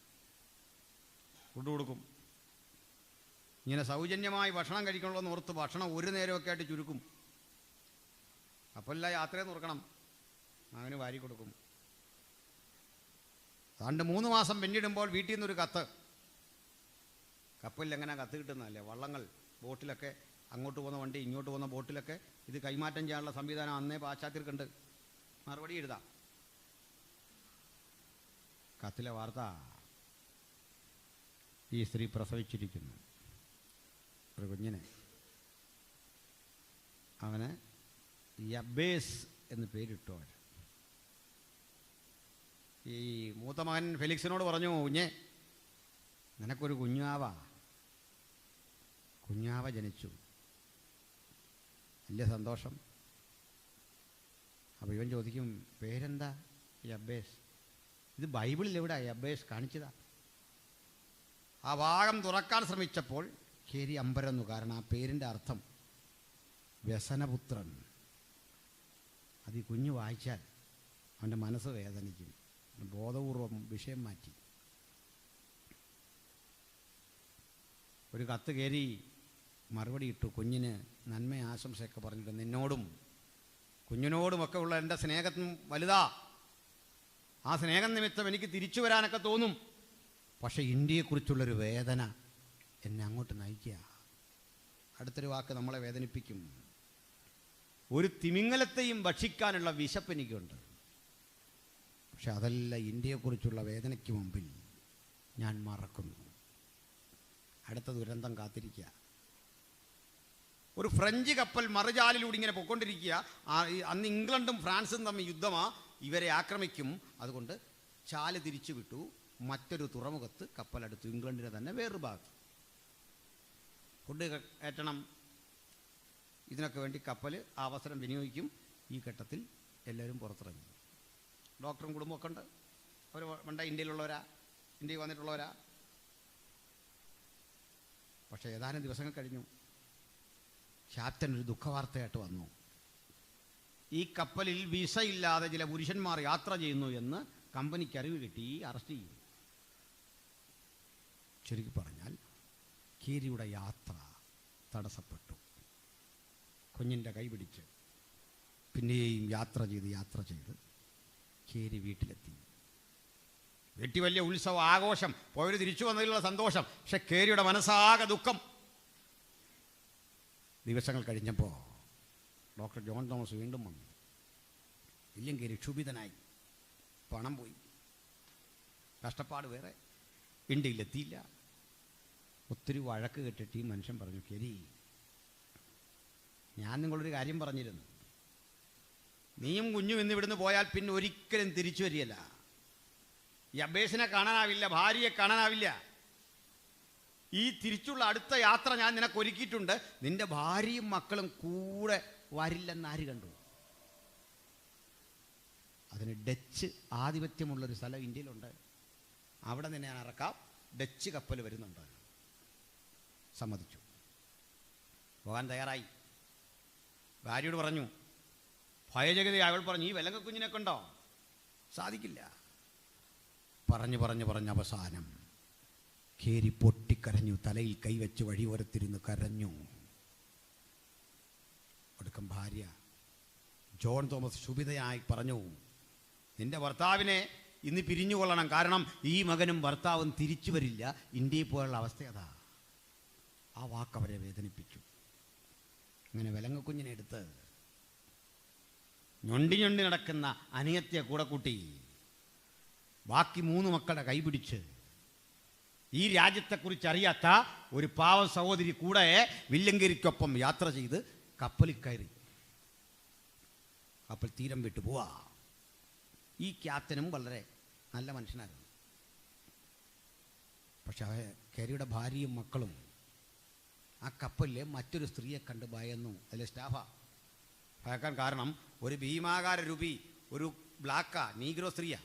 Speaker 1: ഫുഡ് കൊടുക്കും. ഇങ്ങനെ സൗജന്യമായി ഭക്ഷണം കഴിക്കണമെന്ന് ഓർത്ത് ഭക്ഷണം ഒരു നേരമൊക്കെ ആയിട്ട് ചുരുക്കും. കപ്പലില്ല, യാത്രയെ നോക്കണം, അവന് വാരി കൊടുക്കും. താണ്ട് 3 മാസം പിന്നിടുമ്പോൾ വീട്ടിൽ നിന്നൊരു കത്ത്. കപ്പലിൽ എങ്ങനെ കത്ത് കിട്ടുന്നതല്ലേ, വള്ളങ്ങൾ ബോട്ടിലൊക്കെ അങ്ങോട്ട് പോകുന്ന വണ്ടി ഇങ്ങോട്ട് പോകുന്ന ബോട്ടിലൊക്കെ ഇത് കൈമാറ്റം ചെയ്യാനുള്ള സംവിധാനം അന്നേ പാശ്ചാത്യർക്കുണ്ട്. മറുപടി എഴുതാം. കത്തിലെ വാർത്ത, ഈ സ്ത്രീ പ്രസവിച്ചിരിക്കുന്നു ഒരു കുഞ്ഞിനെ. അവന് യബ്ബേസ് എന്ന് പേരിട്ടു. അവർ ഈ മൂത്ത മകൻ ഫെലിക്സിനോട് പറഞ്ഞു, കുഞ്ഞെ നിനക്കൊരു കുഞ്ഞാവ ജനിച്ചു. വലിയ സന്തോഷം. അപ്പോൾ ഇവൻ ചോദിക്കും, പേരെന്താ? യബ്ബേസ്. ഇത് ബൈബിളിൽ എവിടെ യബ്ബേസ് കാണിച്ചതാ? ആ ഭാഗം തുറക്കാൻ ശ്രമിച്ചപ്പോൾ കേരി അമ്പരന്നു. കാരണം ആ പേരിൻ്റെ അർത്ഥം വ്യസനപുത്രൻ. അത് ഈ കുഞ്ഞ് വായിച്ചാൽ അവൻ്റെ മനസ്സ് വേദനിക്കും. ബോധപൂർവം വിഷയം മാറ്റി. ഒരു കത്ത് കേരി മറുപടി ഇട്ടു. കുഞ്ഞിന് നന്മ ആശംസയൊക്കെ പറഞ്ഞിട്ട്, നിന്നോടും കുഞ്ഞിനോടുമൊക്കെ ഉള്ള എൻ്റെ സ്നേഹം വലുതാ. ആ സ്നേഹം നിമിത്തം എനിക്ക് തിരിച്ചു വരാനൊക്കെ തോന്നും. പക്ഷേ ഇന്ത്യയെക്കുറിച്ചുള്ളൊരു വേദന എന്നെ അങ്ങോട്ട് നയിക്കുക. അടുത്തൊരു വാക്ക് നമ്മളെ വേദനിപ്പിക്കും. ഒരു തിമിംഗലത്തെയും ഭക്ഷിക്കാനുള്ള വിശപ്പ് എനിക്കുണ്ട്. പക്ഷെ അതല്ല, ഇന്ത്യയെക്കുറിച്ചുള്ള വേദനയ്ക്ക് മുമ്പിൽ ഞാൻ മറക്കുന്നു. അടുത്ത ദുരന്തം കാത്തിരിക്കുക. ഒരു ഫ്രഞ്ച് കപ്പൽ മറുചാലിലൂടെ ഇങ്ങനെ പൊയ്ക്കൊണ്ടിരിക്കുക. അന്ന് ഇംഗ്ലണ്ടും ഫ്രാൻസും തമ്മിൽ യുദ്ധമാണ്. ഇവരെ ആക്രമിക്കും. അതുകൊണ്ട് ചാല് തിരിച്ചു വിട്ടു. മറ്റൊരു തുറമുഖത്ത് കപ്പലെടുത്തു. ഇംഗ്ലണ്ടിൻ്റെ തന്നെ വേറൊരു ഭാഗത്ത്. ഫുഡ് കയറ്റണം. ഇതിനൊക്കെ വേണ്ടി കപ്പൽ ആ അവസരം വിനിയോഗിക്കും. ഈ ഘട്ടത്തിൽ എല്ലാവരും പുറത്തിറങ്ങി. ഡോക്ടറും കുടുംബമൊക്കെ ഉണ്ട്. അവർ പണ്ട ഇന്ത്യയിൽ വന്നിട്ടുള്ളവരാ. പക്ഷേ ഏതാനും ദിവസങ്ങൾ കഴിഞ്ഞു ക്യാപ്റ്റൻ ഒരു ദുഃഖവാർത്തയായിട്ട് വന്നു. ഈ കപ്പലിൽ വിസ ഇല്ലാതെ ചില പുരുഷന്മാർ യാത്ര ചെയ്യുന്നു എന്ന് കമ്പനിക്ക് അറിവ് കിട്ടി. അറസ്റ്റ് ചെയ്യും. ചുരുക്കി പറഞ്ഞാൽ കീരിയുടെ യാത്ര തടസ്സപ്പെട്ടു. കുഞ്ഞിൻ്റെ കൈ പിടിച്ച് പിന്നെയും യാത്ര ചെയ്ത് കീരി വീട്ടിലെത്തി. വീട്ടിൽ വലിയ ഉത്സവം, ആഘോഷം, പോയവർ തിരിച്ചു വന്നതിലുള്ള സന്തോഷം. പക്ഷെ കേരിയുടെ മനസ്സാകെ ദുഃഖം. ദിവസങ്ങൾ കഴിഞ്ഞപ്പോൾ ഡോക്ടർ ജോൺ തോമസ് വീണ്ടും വന്നു. വില്യം കേരി ക്ഷുഭിതനായി. പണം പോയി, കഷ്ടപ്പാട് വേറെ, ഇന്ത്യയിലെത്തിയില്ല. ഒത്തിരി വഴക്ക് കേട്ടിട്ട് ഈ മനുഷ്യൻ പറഞ്ഞു, കേരി, ഞാൻ നിങ്ങളൊരു കാര്യം പറഞ്ഞിരുന്നു. നീയും കുഞ്ഞും ഇന്ന് ഇവിടുന്ന് പോയാൽ പിന്നെ ഒരിക്കലും തിരിച്ചു വരികയില്ല. ഈ അബ്ബേസിനെ കാണാനാവില്ല, ഭാര്യയെ കാണാനാവില്ല. ഈ തിരിച്ചുള്ള അടുത്ത യാത്ര ഞാൻ നിനക്ക് ഒരുക്കിയിട്ടുണ്ട്. നിന്റെ ഭാര്യയും മക്കളും കൂടെ വരില്ലെന്ന് ആര് കണ്ടു? അതിന് ഡച്ച് ആധിപത്യമുള്ളൊരു സ്ഥലം ഇന്ത്യയിലുണ്ട്. അവിടെ നിന്ന് ഞാൻ ഇറക്കാം. ഡച്ച് കപ്പൽ വരുന്നുണ്ട്. സമ്മതിച്ചു. പോകാൻ തയ്യാറായി. ഭാര്യയോട് പറഞ്ഞു. ഭയജഗതി അവൾ പറഞ്ഞു, ഈ വെലങ്ക കുഞ്ഞിനെ കണ്ടോ? സാധിക്കില്ല. പറഞ്ഞ് അവസാനം കേരി പൊട്ടിക്കരഞ്ഞു. തലയിൽ കൈവച്ച് വഴിയോരത്തിരുന്ന് കരഞ്ഞു. ഒടുക്കം ഭാര്യ ജോൺ തോമസ് ക്ഷുഭിതയായി പറഞ്ഞു, നിന്റെ ഭർത്താവിനെ ഇന്ന് പിരിഞ്ഞുകൊള്ളണം. കാരണം ഈ മകനും ഭർത്താവും തിരിച്ചു വരില്ല. ഇന്ത്യയിൽ പോയുള്ള അവസ്ഥ അതാ. ആ വാക്കവരെ വേദനിപ്പിച്ചു. അങ്ങനെ വെലങ്ങക്കുഞ്ഞിനെ എടുത്ത് ഞൊണ്ടി നടക്കുന്ന അനിയത്തെ കൂടെ കൂട്ടി ബാക്കി 3 മക്കളുടെ കൈപിടിച്ച് ഈ രാജ്യത്തെക്കുറിച്ച് അറിയാത്ത ഒരു പാവ സഹോദരി കൂടെ വില്ലങ്കരിക്കൊപ്പം യാത്ര ചെയ്ത് കപ്പലിൽ കയറി. കപ്പൽ തീരം വിട്ടു പോവാ. ഈ ക്യാപ്റ്റനും വളരെ നല്ല മനുഷ്യനായിരുന്നു. പക്ഷെ കേരിയുടെ ഭാര്യയും മക്കളും ആ കപ്പലിലെ മറ്റൊരു സ്ത്രീയെ കണ്ട് ഭയന്നു. അതിലെ സ്റ്റാഫാ. ഭയക്കാൻ കാരണം ഒരു ഭീമാകാര രൂപി, ഒരു ബ്ലാക്കാ, നീഗ്രോ സ്ത്രീയാ.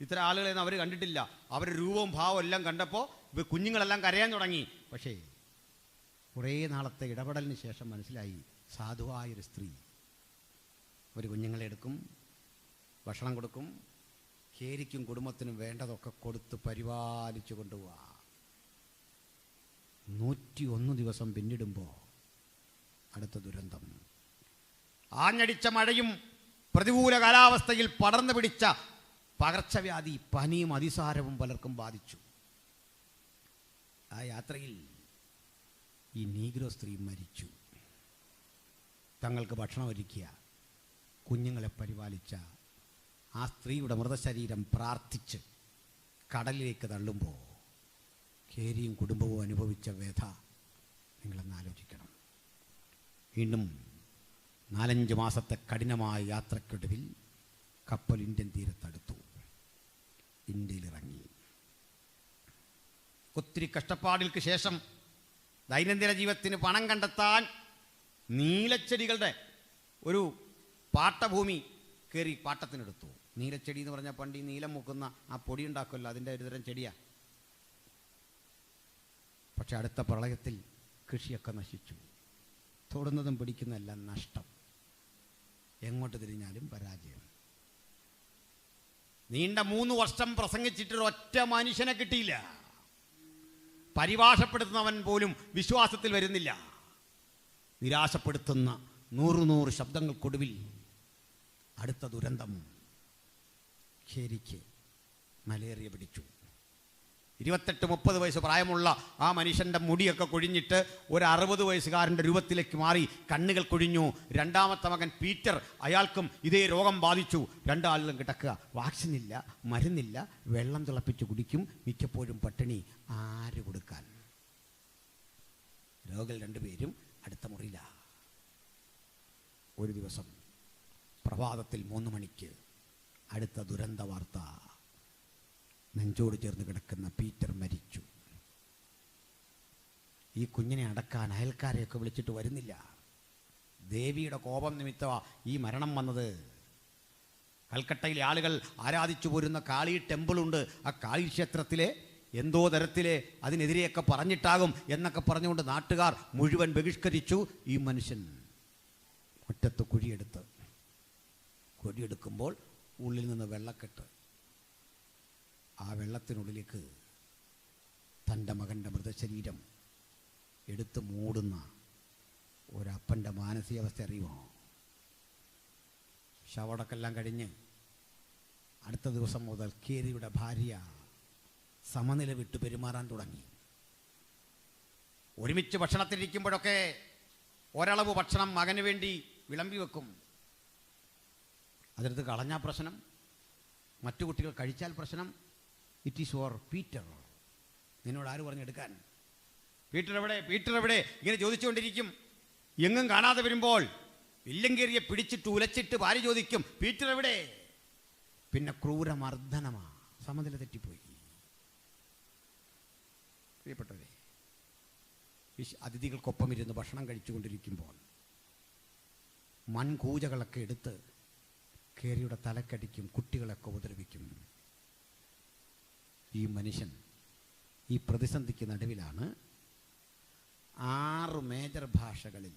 Speaker 1: ഇത്തരം ആളുകളെയൊന്നും അവർ കണ്ടിട്ടില്ല. അവരുടെ രൂപവും ഭാവവും എല്ലാം കണ്ടപ്പോൾ കുഞ്ഞുങ്ങളെല്ലാം കരയാൻ തുടങ്ങി. പക്ഷേ കുറേ നാളത്തെ ഇടപെടലിന് ശേഷം മനസ്സിലായി, സാധുവായൊരു സ്ത്രീ. ഒരു കുഞ്ഞുങ്ങളെ എടുക്കും, ഭക്ഷണം കൊടുക്കും, കേരിക്കും കുടുംബത്തിനും വേണ്ടതൊക്കെ കൊടുത്ത് പരിപാലിച്ചു കൊണ്ടുപോവാ. 101 ദിവസം പിന്നിടുമ്പോൾ അടുത്ത ദുരന്തം. ആഞ്ഞടിച്ച മഴയും പ്രതികൂല കാലാവസ്ഥയിൽ പടർന്നു പിടിച്ച പകർച്ചവ്യാധി, പനിയും അതിസാരവും പലർക്കും ബാധിച്ചു. ആ യാത്രയിൽ ഈ നീഗ്രോ സ്ത്രീ മരിച്ചു. തങ്ങൾക്ക് ഭക്ഷണം ഒരുക്കിയ, കുഞ്ഞുങ്ങളെ പരിപാലിച്ച ആ സ്ത്രീയുടെ മൃതശരീരം പ്രാർത്ഥിച്ച് കടലിലേക്ക് തള്ളുമ്പോൾ കേരിയും കുടുംബവും അനുഭവിച്ച വ്യഥ നിങ്ങളൊന്ന് ആലോചിക്കണം. വീണ്ടും 4-5 മാസത്തെ കഠിനമായ യാത്രയ്ക്കൊടുവിൽ കപ്പൽ ഇന്ത്യൻ തീരത്തടുത്തു. ഇന്ത്യയിലിറങ്ങി. ഒത്തിരി കഷ്ടപ്പാടുകൾക്ക് ശേഷം ദൈനംദിന ജീവിതത്തിന് പണം കണ്ടെത്താൻ നീലച്ചെടികളുടെ ഒരു പാട്ടഭൂമി കയറി പാട്ടത്തിനെടുത്തു. നീലച്ചെടി എന്ന് പറഞ്ഞാൽ പണ്ട് ഈ നീലം മുക്കുന്ന ആ പൊടി ഉണ്ടാക്കുമല്ലോ, അതിൻ്റെ ഒരു തരം ചെടിയാണ്. പക്ഷെ അടുത്ത പ്രളയത്തിൽ കൃഷിയൊക്കെ നശിച്ചു. തൊടുന്നതും പിടിക്കുന്നതെല്ലാം നഷ്ടം. എങ്ങോട്ട് തിരിഞ്ഞാലും പരാജയം. നീണ്ട 3 വർഷം പ്രസംഗിച്ചിട്ടൊരൊറ്റ മനുഷ്യനെ കിട്ടിയില്ല. പരിഭാഷപ്പെടുത്തുന്നവൻ പോലും വിശ്വാസത്തിൽ വരുന്നില്ല. നിരാശപ്പെടുത്തുന്ന 100 ശബ്ദങ്ങൾക്കൊടുവിൽ അടുത്ത ദുരന്തം. കേരിക്ക് മലേറിയ പിടിച്ചു. 28-30 വയസ്സ് പ്രായമുള്ള ആ മനുഷ്യൻ്റെ മുടിയൊക്കെ കൊഴിഞ്ഞിട്ട് ഒരു 60 വയസ്സുകാരൻ്റെ രൂപത്തിലേക്ക് മാറി. കണ്ണുകൾ കൊഴിഞ്ഞു. രണ്ടാമത്തെ മകൻ പീറ്റർ, അയാൾക്കും ഇതേ രോഗം ബാധിച്ചു. 2 ആളുകളും കിടക്കുക. വാക്സിനില്ല, മരുന്നില്ല, വെള്ളം തിളപ്പിച്ച് കുടിക്കും, മിക്കപ്പോഴും പട്ടിണി. ആര് കൊടുക്കാൻ? രോഗികൾ 2 പേരും അടുത്ത മുറിയില്ല. ഒരു ദിവസം പ്രഭാതത്തിൽ 3 മണിക്ക് അടുത്ത ദുരന്ത വാർത്ത. നെഞ്ചോട് ചേർന്ന് കിടക്കുന്ന പീറ്റർ മരിച്ചു. ഈ കുഞ്ഞിനെ അടക്കാൻ അയൽക്കാരെയൊക്കെ വിളിച്ചിട്ട് വരുന്നില്ല. ദേവിയുടെ കോപം നിമിത്തമാണ് ഈ മരണം വന്നത്. കൽക്കട്ടയിലെ ആളുകൾ ആരാധിച്ചു പോരുന്ന കാളി ടെമ്പിളുണ്ട്. ആ കാളി ക്ഷേത്രത്തിലെ എന്തോ തരത്തിലെ അതിനെതിരെയൊക്കെ പറഞ്ഞിട്ടാകും എന്നൊക്കെ പറഞ്ഞുകൊണ്ട് നാട്ടുകാർ മുഴുവൻ ബഹിഷ്കരിച്ചു. ഈ മനുഷ്യൻ മുറ്റത്ത് കുഴിയെടുക്കുമ്പോൾ ഉള്ളിൽ നിന്ന് വെള്ളക്കെട്ട്. ആ വെള്ളത്തിനുള്ളിലേക്ക് തൻ്റെ മകൻ്റെ മൃതശരീരം എടുത്ത് മൂടുന്ന ഒരപ്പൻ്റെ മാനസികാവസ്ഥ അറിയുമോ? ശവടക്കെല്ലാം കഴിഞ്ഞ് അടുത്ത ദിവസം മുതൽ കേരിയുടെ ഭാര്യ സമനില വിട്ട് പെരുമാറാൻ തുടങ്ങി. ഒരുമിച്ച് ഭക്ഷണത്തിരിക്കുമ്പോഴൊക്കെ ഒരളവ് ഭക്ഷണം മകന് വേണ്ടി വിളമ്പി വെക്കും. അതെടുത്ത് കളഞ്ഞാൽ പ്രശ്നം, മറ്റു കുട്ടികൾ കഴിച്ചാൽ പ്രശ്നം. It is for Peter. നിന്നോട് ആര് പറഞ്ഞെടുക്കാൻ? പീറ്റർ എവിടെ, പീറ്റർ എവിടെ ഇങ്ങനെ ചോദിച്ചുകൊണ്ടിരിക്കും. എങ്ങും കാണാതെ വരുമ്പോൾ വില്ലങ്കേറിയെ പിടിച്ചിട്ട് ഉലച്ചിട്ട് ഭാര്യ ചോദിക്കും, പീറ്റർ എവിടെ? പിന്നെ ക്രൂരമർദ്ദനമാ. സമനില തെറ്റിപ്പോയി. പ്രിയപ്പെട്ടവരെ, അതിഥികൾക്കൊപ്പം ഇരുന്ന് ഭക്ഷണം കഴിച്ചുകൊണ്ടിരിക്കുമ്പോൾ മൺകൂജകളൊക്കെ എടുത്ത് കേരിയുടെ തലക്കടിക്കും, കുട്ടികളൊക്കെ ഉപദ്രവിക്കും. ഈ മനുഷ്യൻ ഈ പ്രതിസന്ധിക്ക് നടുവിലാണ് 6 മേജർ ഭാഷകളിൽ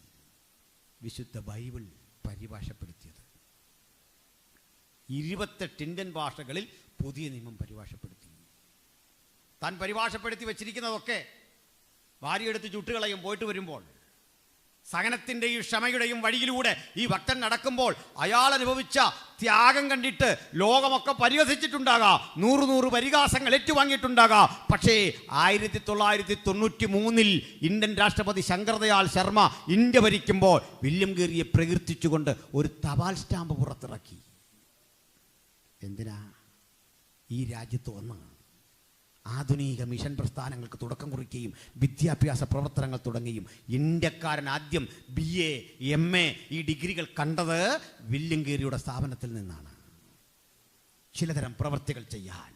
Speaker 1: വിശുദ്ധ ബൈബിൾ പരിഭാഷപ്പെടുത്തിയത്. 28 ഇന്ത്യൻ ഭാഷകളിൽ പുതിയ നിയമം പരിഭാഷപ്പെടുത്തി. താൻ പരിഭാഷപ്പെടുത്തി വച്ചിരിക്കുന്നതൊക്കെ ഭാര്യ എടുത്ത് ചുട്ടുകളയും. പോയിട്ട് വരുമ്പോൾ സഹനത്തിൻ്റെയും ക്ഷമയുടെയും വഴിയിലൂടെ ഈ ഭക്തൻ നടക്കുമ്പോൾ അയാൾ അനുഭവിച്ച ത്യാഗം കണ്ടിട്ട് ലോകമൊക്കെ പരിഹസിച്ചിട്ടുണ്ടാകാം, 100 പരിഹാസങ്ങൾ ഏറ്റുവാങ്ങിയിട്ടുണ്ടാകാം. പക്ഷേ 1993 ഇന്ത്യൻ രാഷ്ട്രപതി ശങ്കർദയാൽ ശർമ്മ ഇന്ത്യ ഭരിക്കുമ്പോൾ വില്യം കേറിയെ പ്രകീർത്തിച്ചുകൊണ്ട് ഒരു തപാൽ സ്റ്റാമ്പ് പുറത്തിറക്കി. എന്തിനാ? ഈ രാജ്യത്ത് വന്ന് ആധുനിക മിഷൻ പ്രസ്ഥാനങ്ങൾക്ക് തുടക്കം കുറിക്കുകയും വിദ്യാഭ്യാസ പ്രവർത്തനങ്ങൾ തുടങ്ങുകയും ഇന്ത്യക്കാരൻ ആദ്യം BA MA ഈ ഡിഗ്രികൾ കണ്ടത് വില്യം കേറിയുടെ സ്ഥാപനത്തിൽ നിന്നാണ്. ചിലതരം പ്രവൃത്തികൾ ചെയ്യാൻ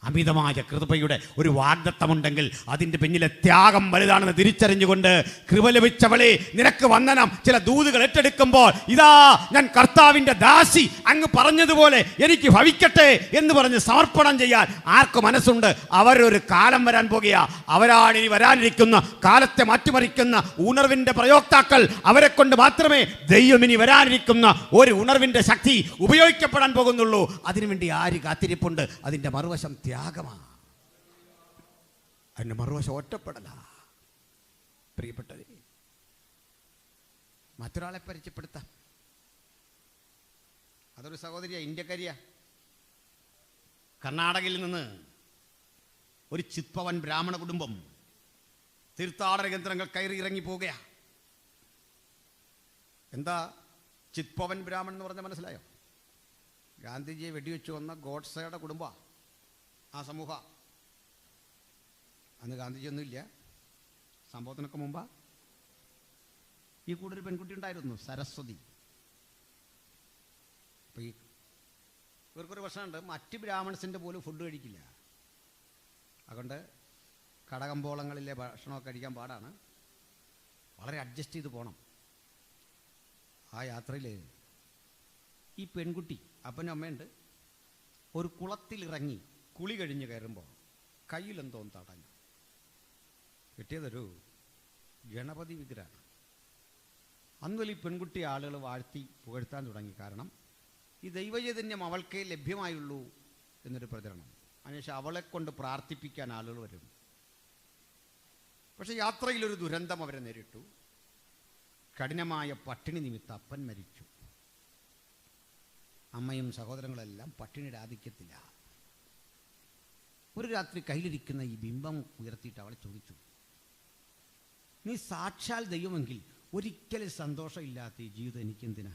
Speaker 1: അമിതമായ കൃപയുടെ ഒരു വാഗ്ദത്തമുണ്ടെങ്കിൽ അതിൻ്റെ പിന്നിലെ ത്യാഗം വലുതാണെന്ന് തിരിച്ചറിഞ്ഞുകൊണ്ട്, കൃപ ലഭിച്ചവളെ നിനക്ക് വന്ദനം, ചില ദൂതുകൾ ഏറ്റെടുക്കുമ്പോൾ ഇതാ ഞാൻ കർത്താവിൻ്റെ ദാസി, അങ്ങ് പറഞ്ഞതുപോലെ എനിക്ക് ഭവിക്കട്ടെ എന്ന് പറഞ്ഞ് സമർപ്പണം ചെയ്യാൻ ആർക്ക് മനസ്സുണ്ട്? അവരൊരു കാലം വരാൻ പോകുക. അവരാണ് ഇനി വരാനിരിക്കുന്ന കാലത്തെ മാറ്റിമറിക്കുന്ന ഉണർവിൻ്റെ പ്രയോക്താക്കൾ. അവരെ കൊണ്ട് മാത്രമേ ദൈവം ഇനി വരാനിരിക്കുന്ന ഒരു ഉണർവിൻ്റെ ശക്തി ഉപയോഗിക്കപ്പെടാൻ പോകുന്നുള്ളൂ. അതിനുവേണ്ടി ആര് കാത്തിരിപ്പുണ്ട്? അതിൻ്റെ മറുവശം ത്യാഗമാ. അതിൻ്റെ മറുവശം ഒറ്റപ്പെടല. പ്രിയപ്പെട്ടവരെ, മറ്റൊരാളെ പരിചയപ്പെടുത്താം. അതൊരു സഹോദരിയാ, ഇന്ത്യക്കാരിയാ. കർണാടകയിൽ നിന്ന് ഒരു ചിത്പവൻ ബ്രാഹ്മണ കുടുംബം തീർത്ഥാടന കേന്ദ്രങ്ങൾ കയറി ഇറങ്ങി പോവുകയാ. എന്താ ചിത്പവൻ ബ്രാഹ്മൺ എന്ന് പറഞ്ഞാൽ മനസ്സിലായോ? ഗാന്ധിജിയെ വെടിവെച്ച് വന്ന ഗോഡ്സയുടെ കുടുംബമാണ് ആ സമൂഹം. അന്ന് ഗാന്ധിജിയൊന്നുമില്ല, സംഭവത്തിനൊക്കെ മുമ്പാ. ഈ കൂടെ ഒരു പെൺകുട്ടി ഉണ്ടായിരുന്നു, സരസ്വതി. അപ്പോൾ ഈ ഇവർക്കൊരു പ്രശ്നമുണ്ട്, മറ്റ് ബ്രാഹ്മൺസിൻ്റെ പോലും ഫുഡ് കഴിക്കില്ല. അതുകൊണ്ട് കടകമ്പോളങ്ങളിലെ ഭക്ഷണമൊക്കെ കഴിക്കാൻ പാടാണ്. വളരെ അഡ്ജസ്റ്റ് ചെയ്ത് പോകണം. ആ യാത്രയിൽ ഈ പെൺകുട്ടി, അപ്പനും അമ്മയുണ്ട്, ഒരു കുളത്തിലിറങ്ങി കുളി കഴിഞ്ഞ് കയറുമ്പോൾ കയ്യിലെന്തോ തടഞ്ഞു. കിട്ടിയതൊരു ഗണപതി വിഗ്രഹമാണ്. അന്നുതൽ ഈ പെൺകുട്ടി ആളുകൾ വാഴ്ത്തി പുകഴ്ത്താൻ തുടങ്ങി. കാരണം ഈ ദൈവചൈതന്യം അവൾക്കേ ലഭ്യമായുള്ളൂ എന്നൊരു പ്രചരണം. അതിനുശേഷം അവളെ കൊണ്ട് പ്രാർത്ഥിപ്പിക്കാൻ ആളുകൾ വരും. പക്ഷെ യാത്രയിലൊരു ദുരന്തം അവരെ നേരിട്ടു. കഠിനമായ പട്ടിണി നിമിത്തം അപ്പൻ മരിച്ചു. അമ്മയും സഹോദരങ്ങളെല്ലാം പട്ടിണിയുടെ ആധിക്യത്തില്ല. ഒരു രാത്രി കയ്യിലിരിക്കുന്ന ഈ ബിംബം ഉയർത്തിയിട്ട് അവളെ ചോദിച്ചു, നീ സാക്ഷാൽ ദൈവമെങ്കിൽ ഒരിക്കലും സന്തോഷമില്ലാത്ത ഈ ജീവിതം എനിക്കെന്തിനാ?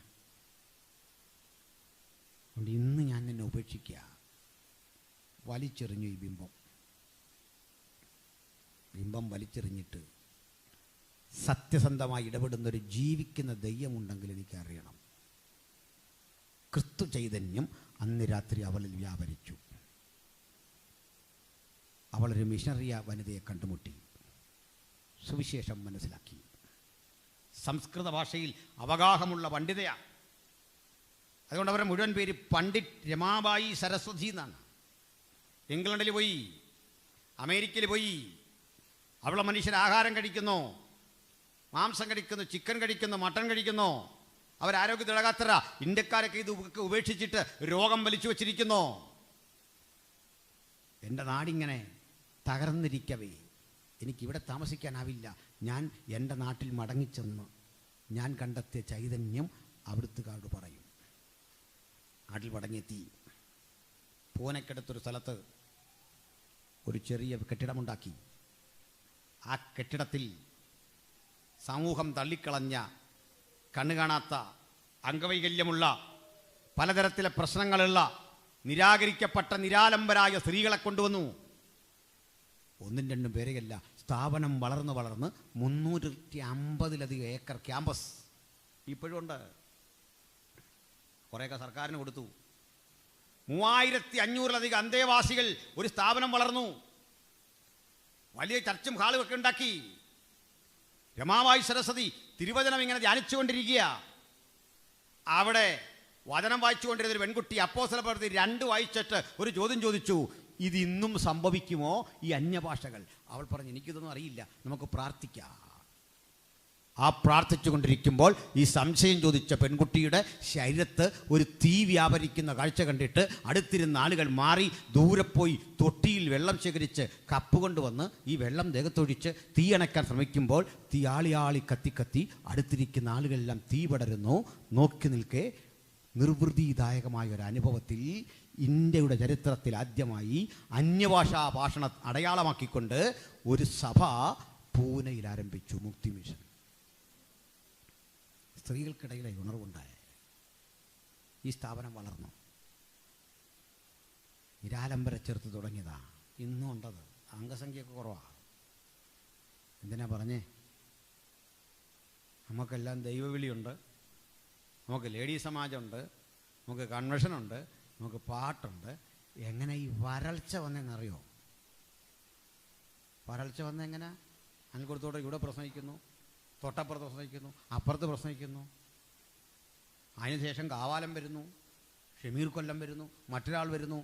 Speaker 1: അതുകൊണ്ട് ഇന്ന് ഞാൻ നിന്നെ ഉപേക്ഷിക്കുക. വലിച്ചെറിഞ്ഞു ഈ ബിംബം. ബിംബം വലിച്ചെറിഞ്ഞിട്ട്, സത്യസന്ധമായി ഇടപെടുന്നൊരു ജീവിക്കുന്ന ദൈവമുണ്ടെങ്കിൽ എനിക്കറിയണം. ക്രിസ്തു ചൈതന്യം അന്ന് രാത്രി അവളിൽ വ്യാപരിച്ചു. അവളൊരു മിഷണറിയ വനിതയെ കണ്ടുമുട്ടി, സുവിശേഷം മനസ്സിലാക്കി. സംസ്കൃത ഭാഷയിൽ അവഗാഹമുള്ള പണ്ഡിതയാണ്. അതുകൊണ്ട് അവരുടെ മുഴുവൻ പേര് പണ്ഡിറ്റ് രമാബായി സരസ്വതി എന്നാണ്. ഇംഗ്ലണ്ടിൽ പോയി, അമേരിക്കയിൽ പോയി, അവിടെ മനുഷ്യർ ആഹാരം കഴിക്കുന്നു, മാംസം കഴിക്കുന്നു, ചിക്കൻ കഴിക്കുന്നു, മട്ടൺ കഴിക്കുന്നു. അവരാരോഗ്യ തിളകാത്തര. ഇന്ത്യക്കാരൊക്കെ ഇത് ഉപേക്ഷിച്ചിട്ട് രോഗം വലിച്ചു വച്ചിരിക്കുന്നു. എൻ്റെ നാടിങ്ങനെ തകർന്നിരിക്കവേ എനിക്കിവിടെ താമസിക്കാനാവില്ല. ഞാൻ എൻ്റെ നാട്ടിൽ മടങ്ങിച്ചെന്ന് ഞാൻ കണ്ടെത്തിയ ചൈതന്യം അവിടുത്തുകാരോട് പറയും. നാട്ടിൽ മടങ്ങിയെത്തി പൂനെക്കടുത്തൊരു സ്ഥലത്ത് ഒരു ചെറിയ കെട്ടിടമുണ്ടാക്കി. ആ കെട്ടിടത്തിൽ സമൂഹം തള്ളിക്കളഞ്ഞ, കണ്ണുകാണാത്ത, അംഗവൈകല്യമുള്ള, പലതരത്തിലെ പ്രശ്നങ്ങളുള്ള, നിരാകരിക്കപ്പെട്ട നിരാലംബരായ സ്ത്രീകളെ കൊണ്ടുവന്നു. ഒന്നും രണ്ടും പേരെയല്ല, സ്ഥാപനം വളർന്ന് 350-ലധികം ഏക്കർ ക്യാമ്പസ് ഇപ്പോഴും ഉണ്ട്. കുറേയൊക്കെ സർക്കാരിന് കൊടുത്തു. 3500-ലധികം അന്തേവാസികൾ ഒരു സ്ഥാപനം വളർന്നു. വലിയ ചർച്ചും ഹാളും ഒക്കെ ഉണ്ടാക്കി. രമാബായി സരസ്വതി തിരുവചനം ഇങ്ങനെ ധ്യാനിച്ചുകൊണ്ടിരിക്കുക. അവിടെ വചനം വായിച്ചുകൊണ്ടിരുന്ന ഒരു പെൺകുട്ടി അപ്പോസ്തല പ്രവൃത്തി 2 വായിച്ചിട്ട് ഒരു ചോദ്യം ചോദിച്ചു, ഇത് ഇന്നും സംഭവിക്കുമോ ഈ അന്യഭാഷകൾ? അവൾ പറഞ്ഞു, എനിക്കിതൊന്നും അറിയില്ല, നമുക്ക് പ്രാർത്ഥിക്കാം. ആ പ്രാർത്ഥിച്ചു കൊണ്ടിരിക്കുമ്പോൾ ഈ സംശയം ചോദിച്ച പെൺകുട്ടിയുടെ ശരീരത്ത് ഒരു തീ വ്യാപരിക്കുന്ന കാഴ്ച കണ്ടിട്ട് അടുത്തിരുന്ന ആളുകൾ മാറി ദൂരെ പോയി തൊട്ടിയിൽ വെള്ളം ശേഖരിച്ച് കപ്പ് കൊണ്ടുവന്ന് ഈ വെള്ളം ദേഹത്തൊഴിച്ച് തീ അണയ്ക്കാൻ ശ്രമിക്കുമ്പോൾ തീ ആളി കത്തി അടുത്തിരിക്കുന്ന ആളുകളെല്ലാം തീ പടരുന്നു. നോക്കി നിൽക്കെ നിർവൃതിദായകമായ ഒരു അനുഭവത്തിൽ ഇന്ത്യയുടെ ചരിത്രത്തിൽ ആദ്യമായി അന്യഭാഷാ ഭാഷണം അടയാളമാക്കിക്കൊണ്ട് ഒരു സഭ പൂനെയിൽ ആരംഭിച്ചു, മുക്തി മിഷൻ. സ്ത്രീകൾക്കിടയിലെ ഉണർവുണ്ടായ ഈ സ്ഥാപനം വളർന്നു. നിരാലംബരെ ചേർത്ത് തുടങ്ങിയതാ. ഇന്നും ഉണ്ടത്. അംഗസംഖ്യയൊക്കെ കുറവാണ്. എന്തിനാ പറഞ്ഞേ? നമുക്കെല്ലാം ദൈവവിളിയുണ്ട്, നമുക്ക് ലേഡീ സമാജമുണ്ട്, നമുക്ക് കൺവെൻഷനുണ്ട്, നമുക്ക് പാട്ടുണ്ട്. എങ്ങനെ ഈ വരൾച്ച വന്നെന്നറിയോ? വരൾച്ച വന്നെങ്ങനെ? അൻകുടത്തോടെ ഇവിടെ പ്രസംഗിക്കുന്നു, തൊട്ടപ്പുറത്ത് പ്രസംഗിക്കുന്നു, അപ്പുറത്ത് പ്രസംഗിക്കുന്നു. അതിനുശേഷം കാവാലം വരുന്നു, ഷമീർ കൊല്ലം വരുന്നു, മറ്റൊരാൾ വരുന്നു.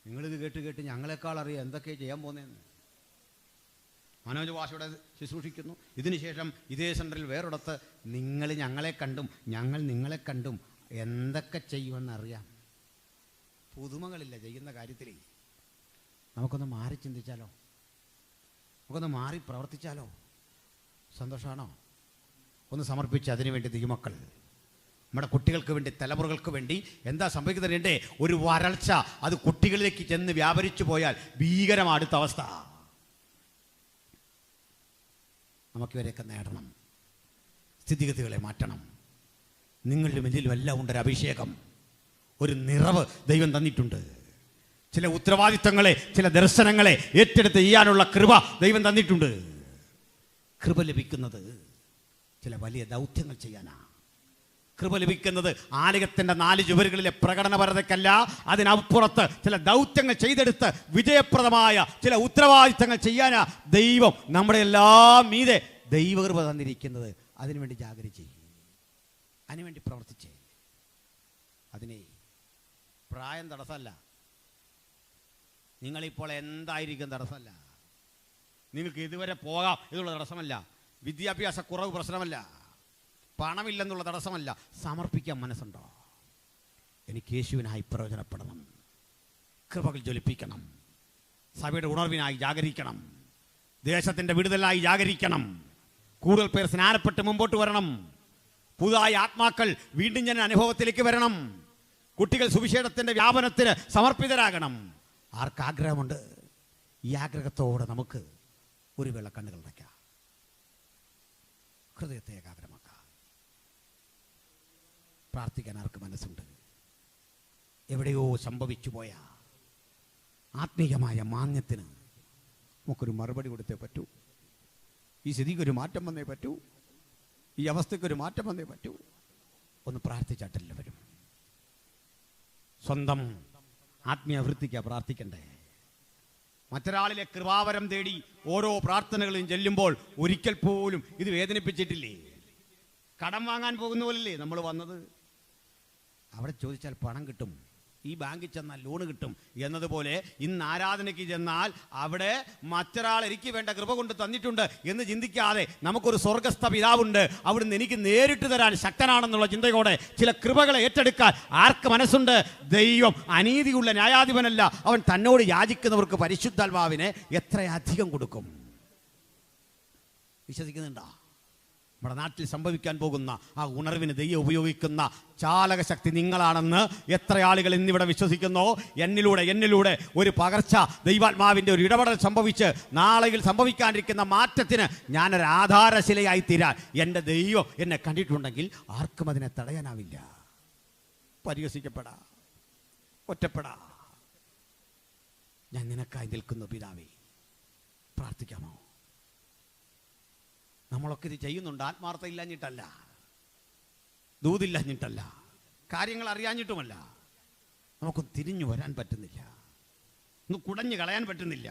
Speaker 1: നിങ്ങളിത് കേട്ട് ഞങ്ങളെക്കാൾ അറിയാം എന്തൊക്കെ ചെയ്യാൻ പോകുന്നതെന്ന്. മനോജ് ഭാഷയുടെ ശുശ്രൂഷിക്കുന്നു. ഇതിനുശേഷം ഇതേ സെൻറ്ററിൽ വേറൊരിടത്ത് നിങ്ങൾ ഞങ്ങളെ കണ്ടും ഞങ്ങൾ നിങ്ങളെ കണ്ടും എന്തൊക്കെ ചെയ്യുമെന്നറിയാം. പുതുമകളില്ല ചെയ്യുന്ന കാര്യത്തിൽ. നമുക്കൊന്ന് മാറി ചിന്തിച്ചാലോ? നമുക്കൊന്ന് മാറി പ്രവർത്തിച്ചാലോ? സന്തോഷമാണോ? ഒന്ന് സമർപ്പിച്ച് അതിനുവേണ്ടി ദൈവമക്കൾ, നമ്മുടെ കുട്ടികൾക്ക് വേണ്ടി, തലമുറകൾക്ക് വേണ്ടി എന്താ സംഭവിക്കുന്നതിൻ്റെ ഒരു വരൾച്ച അത് കുട്ടികളിലേക്ക് ചെന്ന് വ്യാപരിച്ചു പോയാൽ ഭീകരമാണ് അടുത്ത അവസ്ഥ. നമുക്കിവരെയൊക്കെ നേടണം, സ്ഥിതിഗതികളെ മാറ്റണം. നിങ്ങളുടെ മുന്നിലും എല്ലാം ഉണ്ടൊരു അഭിഷേകം, ഒരു നിറവ് ദൈവം തന്നിട്ടുണ്ട്. ചില ഉത്തരവാദിത്തങ്ങളെ, ചില ദർശനങ്ങളെ ഏറ്റെടുത്ത് ചെയ്യാനുള്ള കൃപ ദൈവം തന്നിട്ടുണ്ട്. കൃപ ലഭിക്കുന്നത് ചില വലിയ ദൗത്യങ്ങൾ ചെയ്യാനാ. കൃപ ലഭിക്കുന്നത് ആലയത്തിൻ്റെ 4 ചുവരുകളിലെ പ്രകടനപരതയ്ക്കല്ല, അതിനപ്പുറത്ത് ചില ദൗത്യങ്ങൾ ചെയ്തെടുത്ത് വിജയപ്രദമായ ചില ഉത്തരവാദിത്തങ്ങൾ ചെയ്യാനാ ദൈവം നമ്മുടെ എല്ലാം മീതെ ദൈവകൃപ തന്നിരിക്കുന്നത്. അതിനുവേണ്ടി ജാഗരിച്ചേ, അതിനുവേണ്ടി പ്രവർത്തിച്ചേ. അതിനെ പ്രായം തടസ്സമല്ല, നിങ്ങളിപ്പോൾ എന്തായിരിക്കും തടസ്സമല്ല, നിങ്ങൾക്ക് ഇതുവരെ പോകാം എന്നുള്ള തടസ്സമല്ല, വിദ്യാഭ്യാസ കുറവ് പ്രശ്നമല്ല, പണമില്ലെന്നുള്ള തടസ്സമല്ല. സമർപ്പിക്കാൻ മനസ്സുണ്ടോ? എനിക്ക് യേശുവിനായി പ്രയോജനപ്പെടണം, കൃപകൾ ജ്വലിപ്പിക്കണം, സഭയുടെ ഉണർവിനായി ജാഗരിക്കണം, ദേശത്തിൻ്റെ വിടുതലായി ജാഗരിക്കണം, കൂടുതൽ പേർ സ്നാനപ്പെട്ട് മുമ്പോട്ട് വരണം, പുതുതായ ആത്മാക്കൾ വീണ്ടും ഞാൻ അനുഭവത്തിലേക്ക് വരണം, കുട്ടികൾ സുവിശേഷത്തിൻ്റെ വ്യാപനത്തിന് സമർപ്പിതരാകണം. ആർക്കാഗ്രഹമുണ്ട്? ഈ ആഗ്രഹത്തോടെ നമുക്ക് ഒരു വേള കണ്ണുകൾ വയ്ക്കാം, ഹൃദയത്തെ ഏകാഗ്രമാക്കാം. പ്രാർത്ഥിക്കാൻ ആർക്ക് മനസ്സുണ്ട്? എവിടെയോ സംഭവിച്ചു പോയ ആത്മീയമായ മാന്യത്തിന് നമുക്കൊരു മറുപടി കൊടുത്തേ പറ്റൂ. ഈ സ്ഥിതിക്കൊരു മാറ്റം വന്നേ പറ്റൂ, ഈ അവസ്ഥയ്ക്കൊരു മാറ്റം വന്നേ പറ്റൂ. ഒന്ന് പ്രാർത്ഥിച്ചാട്ടെല്ലാവരും. സ്വന്തം ആത്മീയ വൃത്തിക്കാണ് പ്രാർത്ഥിക്കണ്ടേ. മറ്റൊരാളിലെ കൃപാവരം തേടി ഓരോ പ്രാർത്ഥനകളും ചെല്ലുമ്പോൾ ഒരിക്കൽ പോലും ഇത് വേദനിപ്പിച്ചിട്ടില്ലേ? കടം വാങ്ങാൻ പോകുന്ന പോലല്ലേ നമ്മൾ വന്നത്? അവിടെ ചോദിച്ചാൽ പണം കിട്ടും, ഈ ബാങ്കിൽ ചെന്നാൽ ലോണ് കിട്ടും എന്നതുപോലെ ഇന്ന് ആരാധനയ്ക്ക് ചെന്നാൽ അവിടെ മറ്റൊരാൾ എനിക്ക് വേണ്ട കൃപ കൊണ്ട് തന്നിട്ടുണ്ട് എന്ന് ചിന്തിക്കാതെ നമുക്കൊരു സ്വർഗസ്ഥ പിതാവുണ്ട്, അവിടുന്ന് എനിക്ക് നേരിട്ട് തരാൻ ശക്തനാണെന്നുള്ള ചിന്തയോടെ ചില കൃപകളെ ഏറ്റെടുക്കാൻ ആർക്ക് മനസ്സുണ്ട്? ദൈവം അനീതിയുള്ള ന്യായാധിപനല്ല. അവൻ തന്നോട് യാചിക്കുന്നവർക്ക് പരിശുദ്ധാത്മാവിനെ എത്രയധികം കൊടുക്കും. വിശ്വസിക്കുന്നുണ്ടോ? നമ്മുടെ നാട്ടിൽ സംഭവിക്കാൻ പോകുന്ന ആ ഉണർവിന് ദൈവം ഉപയോഗിക്കുന്ന ചാലകശക്തി നിങ്ങളാണെന്ന് എത്ര ആളുകൾ ഇന്നിവിടെ വിശ്വസിക്കുന്നോ? എന്നിലൂടെ ഒരു പകർച്ച, ദൈവാത്മാവിൻ്റെ ഒരു ഇടപെടൽ സംഭവിച്ച് നാളെയിൽ സംഭവിക്കാനിരിക്കുന്ന മാറ്റത്തിന് ഞാനൊരു ആധാരശിലയായി തീരാൻ എൻ്റെ ദൈവം എന്നെ കണ്ടിട്ടുണ്ടെങ്കിൽ ആർക്കും അതിനെ തടയാനാവില്ല. പരിഹസിക്കപ്പെടാ, ഒറ്റപ്പെടാ. ഞാൻ നിനക്കായി നിൽക്കുന്നു പിതാവേ. പ്രാർത്ഥിക്കാമോ? നമ്മളൊക്കെ ഇത് ചെയ്യുന്നുണ്ട്. ആത്മാർത്ഥ ഇല്ലാഞ്ഞിട്ടല്ല, ദൂതില്ലാഞ്ഞിട്ടല്ല, കാര്യങ്ങൾ അറിയാഞ്ഞിട്ടുമല്ല. നമുക്കൊന്ന് തിരിഞ്ഞു വരാൻ പറ്റുന്നില്ല, ഒന്ന് കുടഞ്ഞു കളയാൻ പറ്റുന്നില്ല.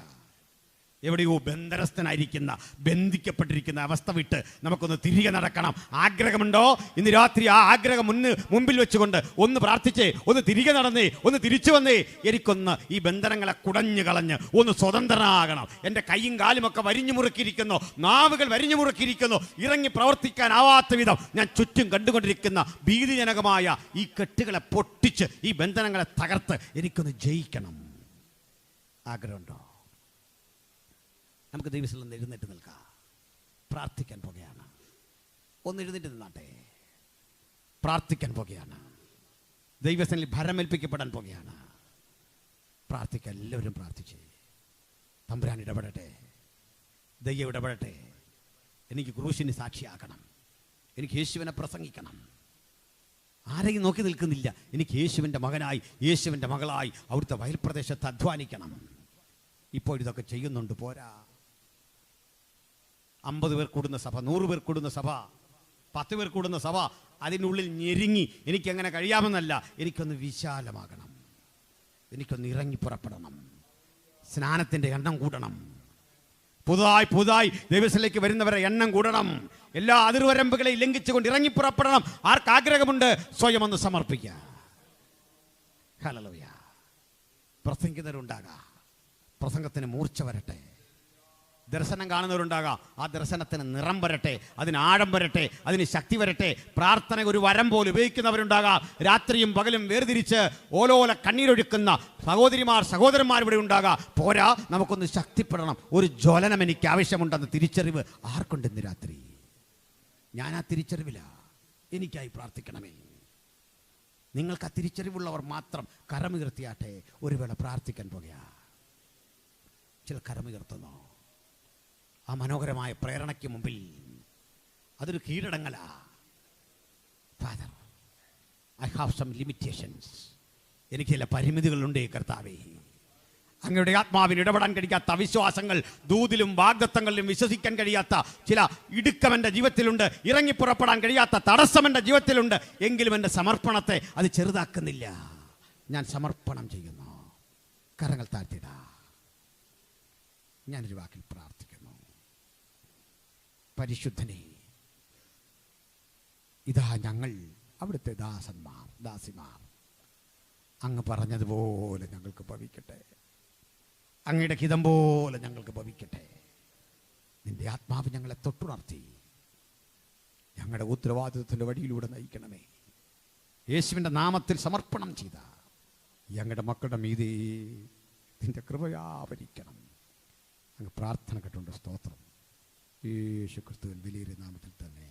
Speaker 1: എവിടെയോ ബന്ധനസ്ഥനായിരിക്കുന്ന, ബന്ധിക്കപ്പെട്ടിരിക്കുന്ന അവസ്ഥ വിട്ട് നമുക്കൊന്ന് തിരികെ നടക്കണം. ആഗ്രഹമുണ്ടോ? ഇന്ന് രാത്രി ആ ആഗ്രഹം മുമ്പിൽ വെച്ചുകൊണ്ട് ഒന്ന് പ്രാർത്ഥിച്ചേ, ഒന്ന് തിരികെ നടന്നേ, ഒന്ന് തിരിച്ചു വന്നേ. എനിക്കൊന്ന് ഈ ബന്ധനങ്ങളെ കുടഞ്ഞു കളഞ്ഞ് ഒന്ന് സ്വതന്ത്രനാകണം. എൻ്റെ കൈയും കാലുമൊക്കെ വരിഞ്ഞു മുറുക്കിയിരിക്കുന്നു, നാവുകൾ വരിഞ്ഞു മുറുക്കിയിരിക്കുന്നു. ഇറങ്ങി പ്രവർത്തിക്കാനാവാത്ത വിധം ഞാൻ ചുറ്റും കണ്ടുകൊണ്ടിരിക്കുന്ന ഭീതിജനകമായ ഈ കെട്ടുകളെ പൊട്ടിച്ച് ഈ ബന്ധനങ്ങളെ തകർത്ത് എനിക്കൊന്ന് ജയിക്കണം. ആഗ്രഹമുണ്ടോ? നമുക്ക് ദൈവത്തിൽ നിന്ന് എഴുന്നേറ്റ് നിൽക്കാം. പ്രാർത്ഥിക്കാൻ പോകുകയാണ്. ഒന്ന് എഴുന്നേറ്റ് നിന്നാട്ടെ. പ്രാർത്ഥിക്കാൻ പോകുകയാണ്. ദൈവത്തിൽ ഭരമേൽപ്പിക്കപ്പെടാൻ പോകുകയാണ്. പ്രാർത്ഥിക്കാൻ എല്ലാവരും പ്രാർത്ഥിച്ചേ. തമ്പുരാൻ ഇടപെടട്ടെ, ദൈവം ഇടപെടട്ടെ. എനിക്ക് ക്രൂശിന് സാക്ഷിയാകണം, എനിക്ക് യേശുവിനെ പ്രസംഗിക്കണം. ആരെയും നോക്കി നിൽക്കുന്നില്ല. എനിക്ക് യേശുവിൻ്റെ മകനായി, യേശുവിൻ്റെ മകളായി അവിടുത്തെ വയൽപ്രദേശത്ത് അധ്വാനിക്കണം. ഇപ്പോൾ ഇതൊക്കെ ചെയ്യുന്നുണ്ട്, പോരാ. 50 പേർ കൂടുന്ന സഭ, 100 പേർ കൂടുന്ന സഭ, 10 പേർ കൂടുന്ന സഭ, അതിനുള്ളിൽ ഞെരുങ്ങി എനിക്കെങ്ങനെ കഴിയാമെന്നല്ല. എനിക്കൊന്ന് വിശാലമാകണം, എനിക്കൊന്ന് ഇറങ്ങി പുറപ്പെടണം. സ്നാനത്തിൻ്റെ എണ്ണം കൂടണം. പുതുതായി ദൈവത്തിലേക്ക് വരുന്നവരെ എണ്ണം കൂടണം. എല്ലാ അതിർവരമ്പുകളെയും ലംഘിച്ചുകൊണ്ട് ഇറങ്ങി പുറപ്പെടണം. ആർക്കാഗ്രഹമുണ്ട്? സ്വയം ഒന്ന് സമർപ്പിക്കുക. ഹല്ലേലൂയ. പ്രസംഗിക്കുന്നവരുണ്ടാകാം, പ്രസംഗത്തിന് മൂർച്ച വരട്ടെ. ദർശനം കാണുന്നവരുണ്ടാകാം, ആ ദർശനത്തിന് നിറം വരട്ടെ, അതിന് ആഴം വരട്ടെ, അതിന് ശക്തി വരട്ടെ. പ്രാർത്ഥന ഒരു വരം പോലെ ഉപയോഗിക്കുന്നവരുണ്ടാകാം. രാത്രിയും പകലും വേർതിരിച്ച് ഓലോല കണ്ണീരൊഴുക്കുന്ന സഹോദരന്മാർ ഇവിടെ ഉണ്ടാകാം. പോരാ, നമുക്കൊന്ന് ശക്തിപ്പെടണം. ഒരു ജ്വലനം എനിക്ക് ആവശ്യമുണ്ടെന്ന് തിരിച്ചറിവ് ആർക്കുണ്ട് ഇന്ന് രാത്രി? ഞാൻ ആ തിരിച്ചറിവില്ല. എനിക്കായി പ്രാർത്ഥിക്കണമേ. നിങ്ങൾക്ക് ആ തിരിച്ചറിവുള്ളവർ മാത്രം കരമുയർത്തിയാട്ടെ. ഒരു വേള പ്രാർത്ഥിക്കാൻ പോകുക. ചില കരമുയർത്തുന്നു. ആ മനോഹരമായ പ്രേരണയ്ക്ക് മുമ്പിൽ അതൊരു കീഴടങ്ങലാ. Father, I have some limitations. എനിക്ക് ചില പരിമിതികളുണ്ട് കർത്താവേ. അങ്ങയുടെ ആത്മാവിന് ഇടപെടാൻ കഴിയാത്ത അവിശ്വാസങ്ങൾ, ദൂതിലും വാഗ്ദത്തങ്ങളിലും വിശ്വസിക്കാൻ കഴിയാത്ത ചില ഇടുക്കം എൻ്റെ ജീവിതത്തിലുണ്ട്. ഇറങ്ങിപ്പുറപ്പെടാൻ കഴിയാത്ത തടസ്സം എൻ്റെ ജീവിതത്തിലുണ്ട്. എങ്കിലും എൻ്റെ സമർപ്പണത്തെ അത് ചെറുതാക്കുന്നില്ല. ഞാൻ സമർപ്പണം ചെയ്യുന്നു. കരങ്ങൾ താഴ്ത്തിടാ. ഞാനൊരു വാക്കിൽ പ്രാർത്ഥിക്കുന്നു. പരിശുദ്ധനെ, ഇതാ ഞങ്ങൾ അവിടുത്തെ ദാസിമാർ. അങ്ങ് പറഞ്ഞതുപോലെ ഞങ്ങൾക്ക് ഭവിക്കട്ടെ. അങ്ങയുടെ ഹിതം പോലെ ഞങ്ങൾക്ക് ഭവിക്കട്ടെ. നിന്റെ ആത്മാവ് ഞങ്ങളെ തൊട്ടുണർത്തി ഞങ്ങളുടെ ഉത്തരവാദിത്വത്തിൻ്റെ വഴിയിലൂടെ നയിക്കണമേ. യേശുവിൻ്റെ നാമത്തിൽ സമർപ്പണം ചെയ്ത ഞങ്ങളുടെ മക്കളുടെ മീതെ നിന്റെ കൃപയാവരിക്കണം. അങ്ങ് പ്രാർത്ഥന കേട്ടുകൊണ്ട് സ്തോത്രം. യേശു ക്രിസ്തുവിൻ വലിയ നാമത്തിൽ തന്നെ.